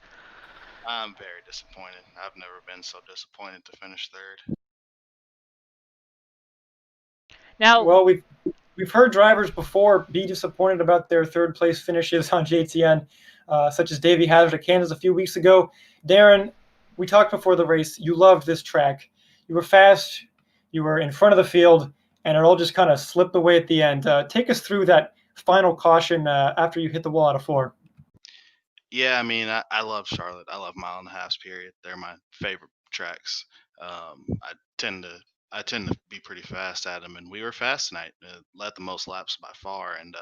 I'm very disappointed. I've never been so disappointed to finish third. Now, well, we've heard drivers before be disappointed about their third place finishes on JTN, such as Davey Hazard at Kansas a few weeks ago. Darren, we talked before the race. You loved this track. You were fast. You were in front of the field, and it all just kind of slipped away at the end. Take us through that final caution after you hit the wall out of 4. Yeah, I mean, I love Charlotte. I love mile and a half period. They're my favorite tracks. I tend to be pretty fast at them, and we were fast tonight. Led the most laps by far, and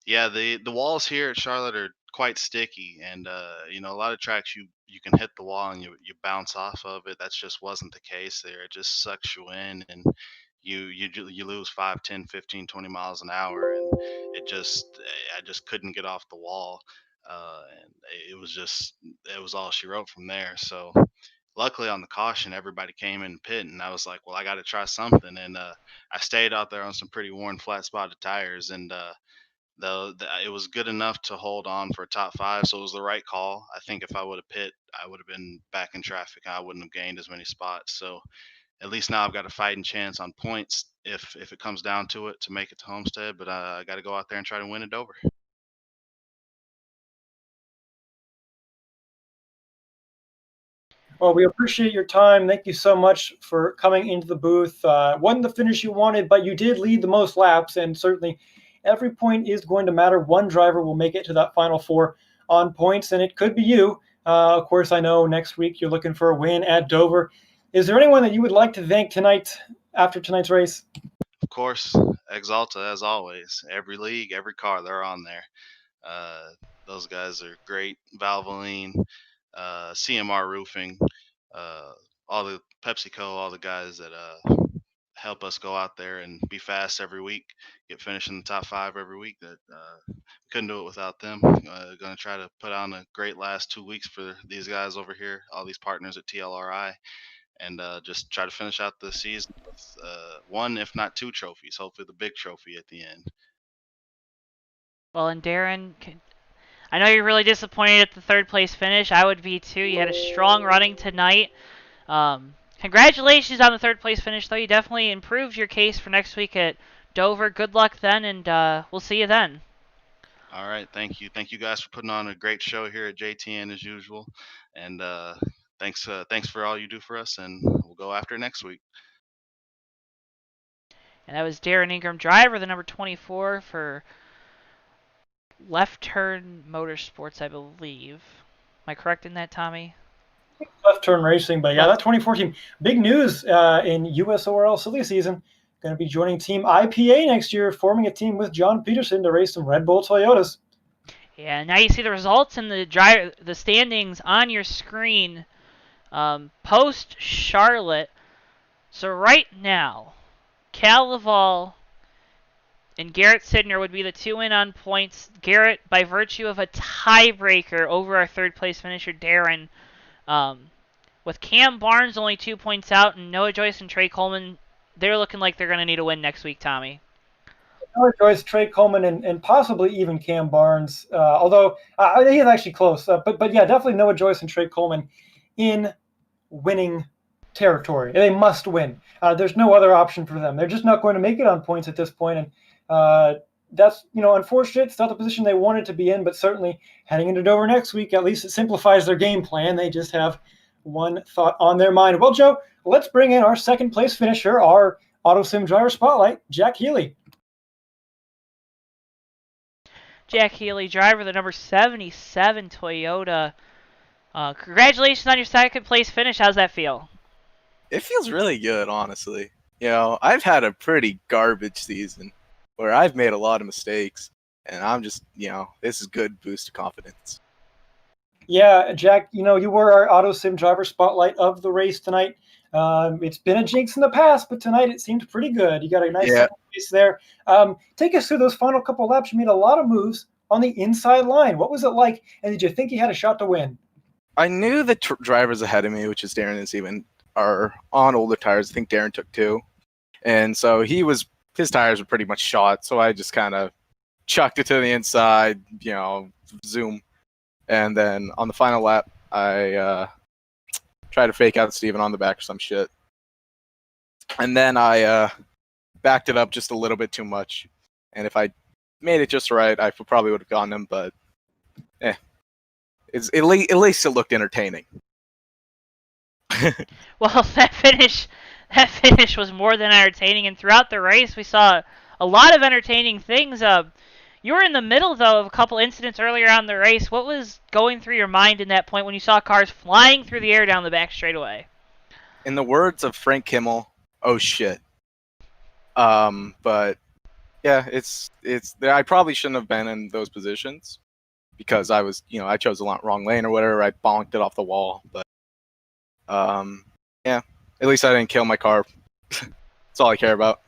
yeah, the walls here at Charlotte are quite sticky, and a lot of tracks you can hit the wall and you bounce off of it. That just wasn't the case there. It just sucks you in, and you lose 5, 10, 15, 20 miles an hour, and I just couldn't get off the wall. And it was all she wrote from there. So luckily on the caution, everybody came in pit, and I was like, well, I got to try something. And I stayed out there on some pretty worn, flat spotted tires, and it was good enough to hold on for a top 5. So it was the right call. I think if I would have pit, I would have been back in traffic, and I wouldn't have gained as many spots. So at least now I've got a fighting chance on points if it comes down to it to make it to Homestead. But I got to go out there and try to win it over. Well, we appreciate your time. Thank you so much for coming into the booth. Wasn't the finish you wanted, but you did lead the most laps, and certainly every point is going to matter. One driver will make it to that final four on points, and it could be you. Of course, I know next week you're looking for a win at Dover. Is there anyone that you would like to thank tonight after tonight's race? Of course, Exalta, as always. Every league, every car, they're on there. Those guys are great. Valvoline, CMR Roofing, all the PepsiCo, all the guys that help us go out there and be fast every week, get finished in the top 5 every week. That couldn't do it without them. Going to try to put on a great last 2 weeks for these guys over here, all these partners at TLRI, and just try to finish out the season with 1, if not 2 trophies. Hopefully, the big trophy at the end. Well, and Darren, I know you're really disappointed at the third place finish. I would be too. You had a strong running tonight. Congratulations on the third place finish, though. You definitely improved your case for next week at Dover. Good luck then, and we'll see you then. All right, thank you guys for putting on a great show here at JTN as usual, and thanks for all you do for us, and we'll go after next week. And that was Darren Ingram, driver, the number 24 for Left Turn Motorsports, I believe. Am I correct in that, Tommy? Left Turn Racing, but yeah, that 2014 big news in USORL silly season. Going to be joining Team IPA next year, forming a team with John Peterson to race some Red Bull Toyotas. Yeah, now you see the results in the standings on your screen post Charlotte. So right now, Cal Laval and Garrett Sidner would be the 2 in on points. Garrett, by virtue of a tiebreaker over our third place finisher, Darren. With Cam Barnes only 2 points out and Noah Joyce and Trey Coleman, they're looking like they're going to need a win next week, Tommy. Noah Joyce, Trey Coleman, and possibly even Cam Barnes, although he is actually close. But yeah, definitely Noah Joyce and Trey Coleman in winning territory. They must win. There's no other option for them. They're just not going to make it on points at this point, and that's unfortunate. It's not the position they wanted to be in, but certainly heading into Dover next week, at least it simplifies their game plan. They just have one thought on their mind. Well, Joe, let's bring in our second place finisher, our Autosim driver spotlight, Jack Healy. Jack Healy, driver, the number 77 Toyota. Congratulations on your second place finish. How's that feel? It feels really good, honestly. I've had a pretty garbage season where I've made a lot of mistakes, and I'm just, this is good boost of confidence. Yeah, Jack, you were our Autosim driver spotlight of the race tonight. It's been a jinx in the past, but tonight it seemed pretty good. You got a nice second place there. Take us through those final couple of laps. You made a lot of moves on the inside line. What was it like, and did you think you had a shot to win? I knew the drivers ahead of me, which is Darren and Steven, are on older tires. I think Darren took 2. And so his tires were pretty much shot, so I just kind of chucked it to the inside, zoom. And then on the final lap, I tried to fake out Steven on the back or some shit. And then I backed it up just a little bit too much. And if I made it just right, I probably would have gotten him, but at least it looked entertaining. Well, that finish was more than entertaining, and throughout the race we saw a lot of entertaining things. You were in the middle, though, of a couple incidents earlier on in the race. What was going through your mind in that point when you saw cars flying through the air down the back straightaway? In the words of Frank Kimmel, oh shit. But yeah, it's I probably shouldn't have been in those positions because I was, I chose the wrong lane or whatever. I bonked it off the wall, but yeah, at least I didn't kill my car. That's all I care about.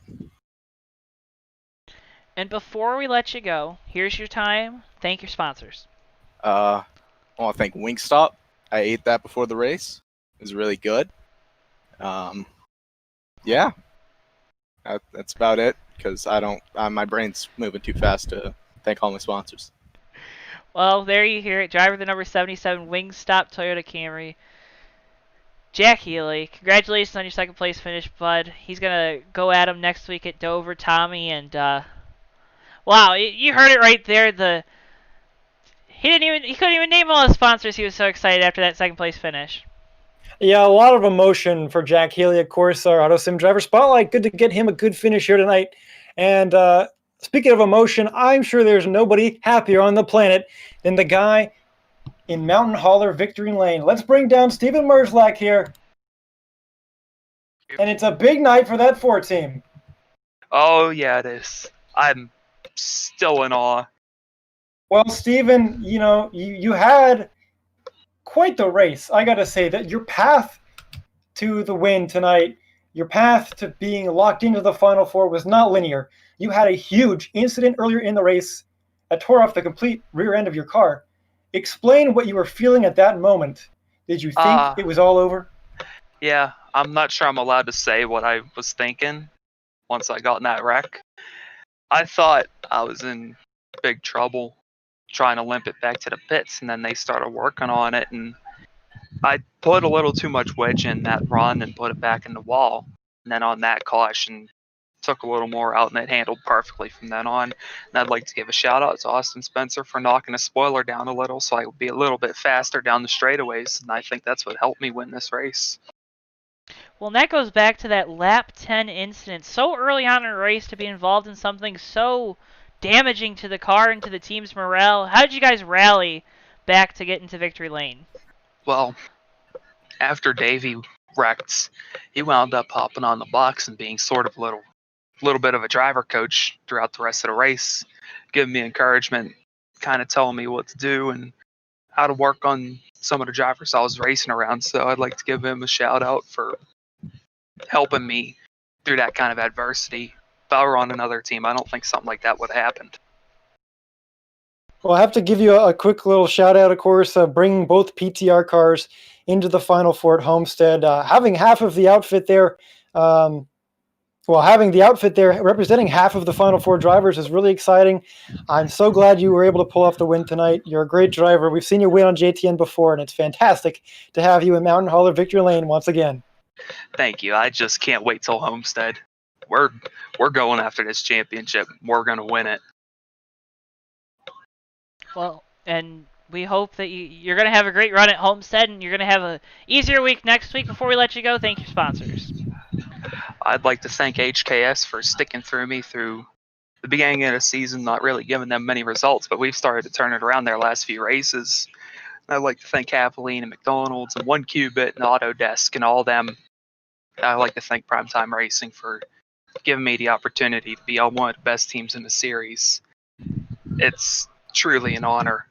And before we let you go, here's your time. Thank your sponsors. I want to thank Wingstop. I ate that before the race. It was really good. Yeah, that's about it because my brain's moving too fast to thank all my sponsors. Well, there you hear it. Driver the number 77 Wingstop Toyota Camry. Jack Healy, congratulations on your second place finish, bud. He's gonna go at him next week at Dover, Tommy, and wow, you heard it right there. He couldn't even name all the sponsors. He was so excited after that second place finish. Yeah, a lot of emotion for Jack Healy, of course, our Autosim driver spotlight. Good to get him a good finish here tonight. And speaking of emotion, I'm sure there's nobody happier on the planet than the guy in Mountain Hauler Victory Lane. Let's bring down Steven Merzlak here. And it's a big night for that 4 team. Oh, yeah, it is. I'm still in awe. Well, Steven, you had quite the race. I got to say that your path to the win tonight, your path to being locked into the Final Four was not linear. You had a huge incident earlier in the race that tore off the complete rear end of your car. Explain what you were feeling at that moment. Did you think it was all over? Yeah, I'm not sure I'm allowed to say what I was thinking once I got in that wreck. I thought I was in big trouble trying to limp it back to the pits, and then they started working on it, and I put a little too much wedge in that run and put it back in the wall. And then on that caution, took a little more out, and it handled perfectly from then on. And I'd like to give a shout out to Austin Spencer for knocking the spoiler down a little so I would be a little bit faster down the straightaways, and I think that's what helped me win this race. Well, and that goes back to that lap 10 incident. So early on in a race to be involved in something so damaging to the car and to the team's morale. How did you guys rally back to get into victory lane? Well, after Davey wrecked, he wound up hopping on the box and being sort of a little bit of a driver coach throughout the rest of the race, giving me encouragement, kind of telling me what to do and how to work on some of the drivers I was racing around. So I'd like to give him a shout out for helping me through that kind of adversity. If I were on another team, I don't think something like that would have happened. Well, I have to give you a quick little shout out, of course, bringing both PTR cars into the Final Four at Homestead. Having half of the outfit there, having the outfit there representing half of the Final Four drivers is really exciting. I'm so glad you were able to pull off the win tonight. You're a great driver. We've seen you win on JTN before, and it's fantastic to have you in Mountain Hauler Victory Lane once again. Thank you. I just can't wait till Homestead. We're going after this championship. We're going to win it. Well, and we hope that you're going to have a great run at Homestead, and you're going to have a easier week next week. Before we let you go, thank your sponsors. I'd like to thank HKS for sticking through me through the beginning of the season, not really giving them many results, but we've started to turn it around their last few races. And I'd like to thank Kathleen and McDonald's and One Qubit and Autodesk and all them. I'd like to thank Primetime Racing for giving me the opportunity to be on one of the best teams in the series. It's truly an honor.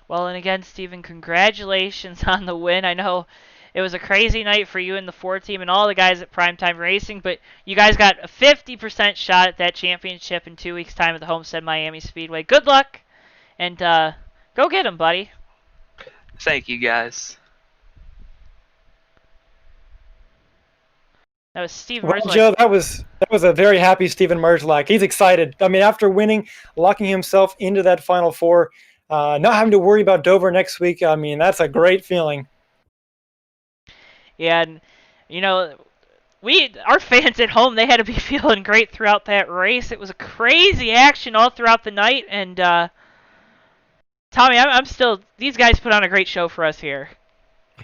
Well, and again, Steven, congratulations on the win. I know it was a crazy night for you and the 4 team and all the guys at Primetime Racing, but you guys got a 50% shot at that championship in 2 weeks' time at the Homestead Miami Speedway. Good luck, and go get 'em, buddy. Thank you, guys. That was Steven Well, Merzlak. Joe, that was a very happy Steven Merzlak. He's excited. I mean, after winning, locking himself into that Final Four, not having to worry about Dover next week, I mean, that's a great feeling. Yeah, and our fans at home, they had to be feeling great throughout that race. It was a crazy action all throughout the night, and Tommy, these guys put on a great show for us here.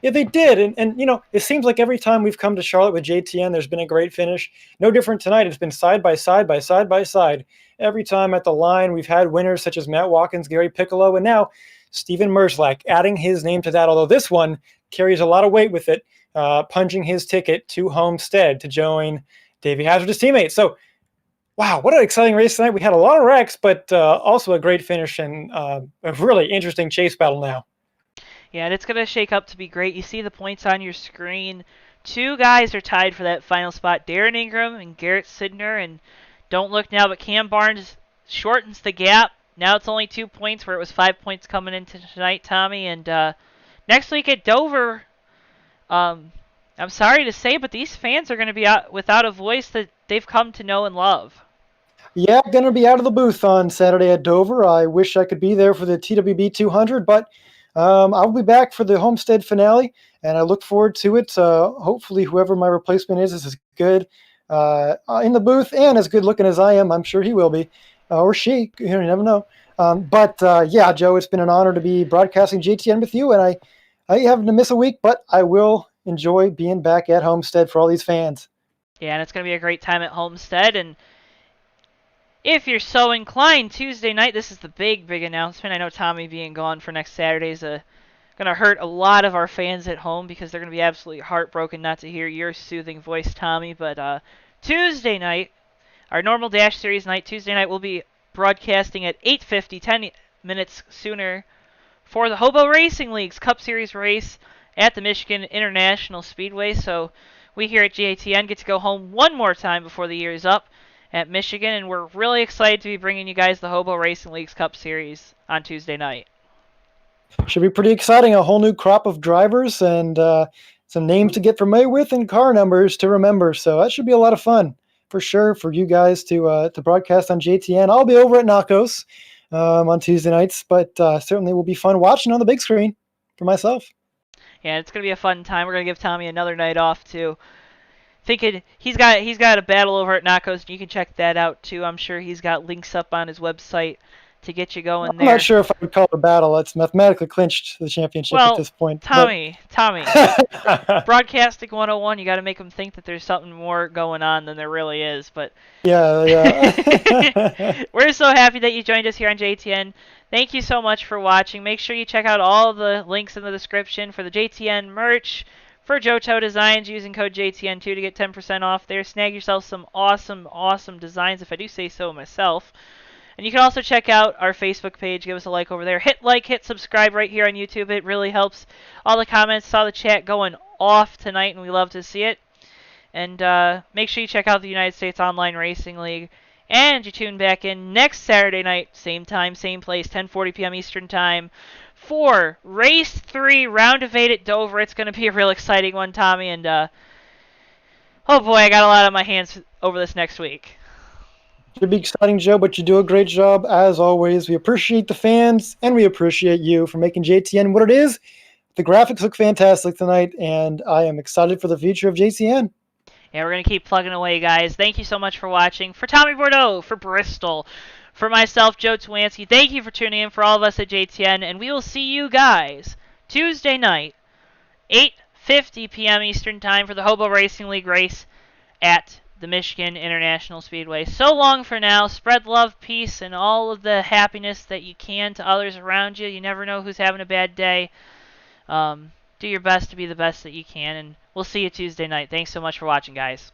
Yeah, they did, and it seems like every time we've come to Charlotte with JTN, there's been a great finish. No different tonight. It's been side by side by side by side. Every time at the line, we've had winners such as Matt Watkins, Gary Piccolo, and now Steven Merzlak adding his name to that, although this one carries a lot of weight with it, punching his ticket to Homestead to join Davey Hazard's teammate. So, wow, what an exciting race tonight. We had a lot of wrecks, but also a great finish and a really interesting chase battle now. Yeah, and it's going to shake up to be great. You see the points on your screen. 2 guys are tied for that final spot, Darren Ingram and Garrett Sidner. And don't look now, but Cam Barnes shortens the gap. Now it's only 2 points where it was 5 points coming into tonight, Tommy. And next week at Dover, I'm sorry to say, but these fans are going to be without a voice that they've come to know and love. Yeah, going to be out of the booth on Saturday at Dover. I wish I could be there for the TWB 200, but I'll be back for the Homestead finale, and I look forward to it. Hopefully whoever my replacement is as good in the booth and as good looking as I am. I'm sure he will be, or she. You never know. Yeah, Joe, it's been an honor to be broadcasting JTN with you, and I happen to miss a week, but I will enjoy being back at Homestead for all these fans. Yeah, and it's going to be a great time at Homestead. And if you're so inclined, Tuesday night, this is the big announcement. I know Tommy being gone for next Saturday is going to hurt a lot of our fans at home because they're going to be absolutely heartbroken not to hear your soothing voice, Tommy. But Tuesday night, our normal Dash Series night, Tuesday night, we'll be broadcasting at 8:50, 10 minutes sooner, for the Hobo Racing League's Cup Series race at the Michigan International Speedway. So we here at JTN get to go home one more time before the year is up at Michigan, and we're really excited to be bringing you guys the Hobo Racing League's Cup Series on Tuesday night. Should be pretty exciting. A whole new crop of drivers and some names to get familiar with and car numbers to remember. So that should be a lot of fun for sure for you guys to broadcast on JTN. I'll be over at Nacos on Tuesday nights, but certainly will be fun watching on the big screen for myself. Yeah, it's going to be a fun time. We're going to give Tommy another night off too. Thinking he's got a battle over at Nacos. You can check that out too. I'm sure he's got links up on his website to get you going there. I'm not sure if I would call it a battle. It's mathematically clinched the championship at this point. Tommy, Broadcasting 101, you got to make them think that there's something more going on than there really is. But yeah. We're so happy that you joined us here on JTN. Thank you so much for watching. Make sure you check out all the links in the description for the JTN merch, for JoeTow Designs, using code JTN2 to get 10% off there. Snag yourself some awesome designs, if I do say so myself. And you can also check out our Facebook page. Give us a like over there. Hit like, hit subscribe right here on YouTube. It really helps. All the comments, saw the chat going off tonight, and we love to see it. And make sure you check out the United States Online Racing League. And you tune back in next Saturday night, same time, same place, 10:40 p.m. Eastern Time, for Race 3, Round of 8 at Dover. It's going to be a real exciting one, Tommy. And, oh boy, I got a lot on my hands over this next week. Should be exciting, Joe, but you do a great job as always. We appreciate the fans, and we appreciate you for making JTN what it is. The graphics look fantastic tonight, and I am excited for the future of JTN. Yeah, we're going to keep plugging away, guys. Thank you so much for watching. For Tommy Bordeaux, for Bristol, for myself, Joe Twansky, thank you for tuning in, for all of us at JTN, and we will see you guys Tuesday night, 8:50 p.m. Eastern Time, for the Hobo Racing League race at the Michigan International Speedway. So long for now. Spread love, peace, and all of the happiness that you can to others around you. You never know who's having a bad day. Do your best to be the best that you can, and we'll see you Tuesday night. Thanks so much for watching, guys.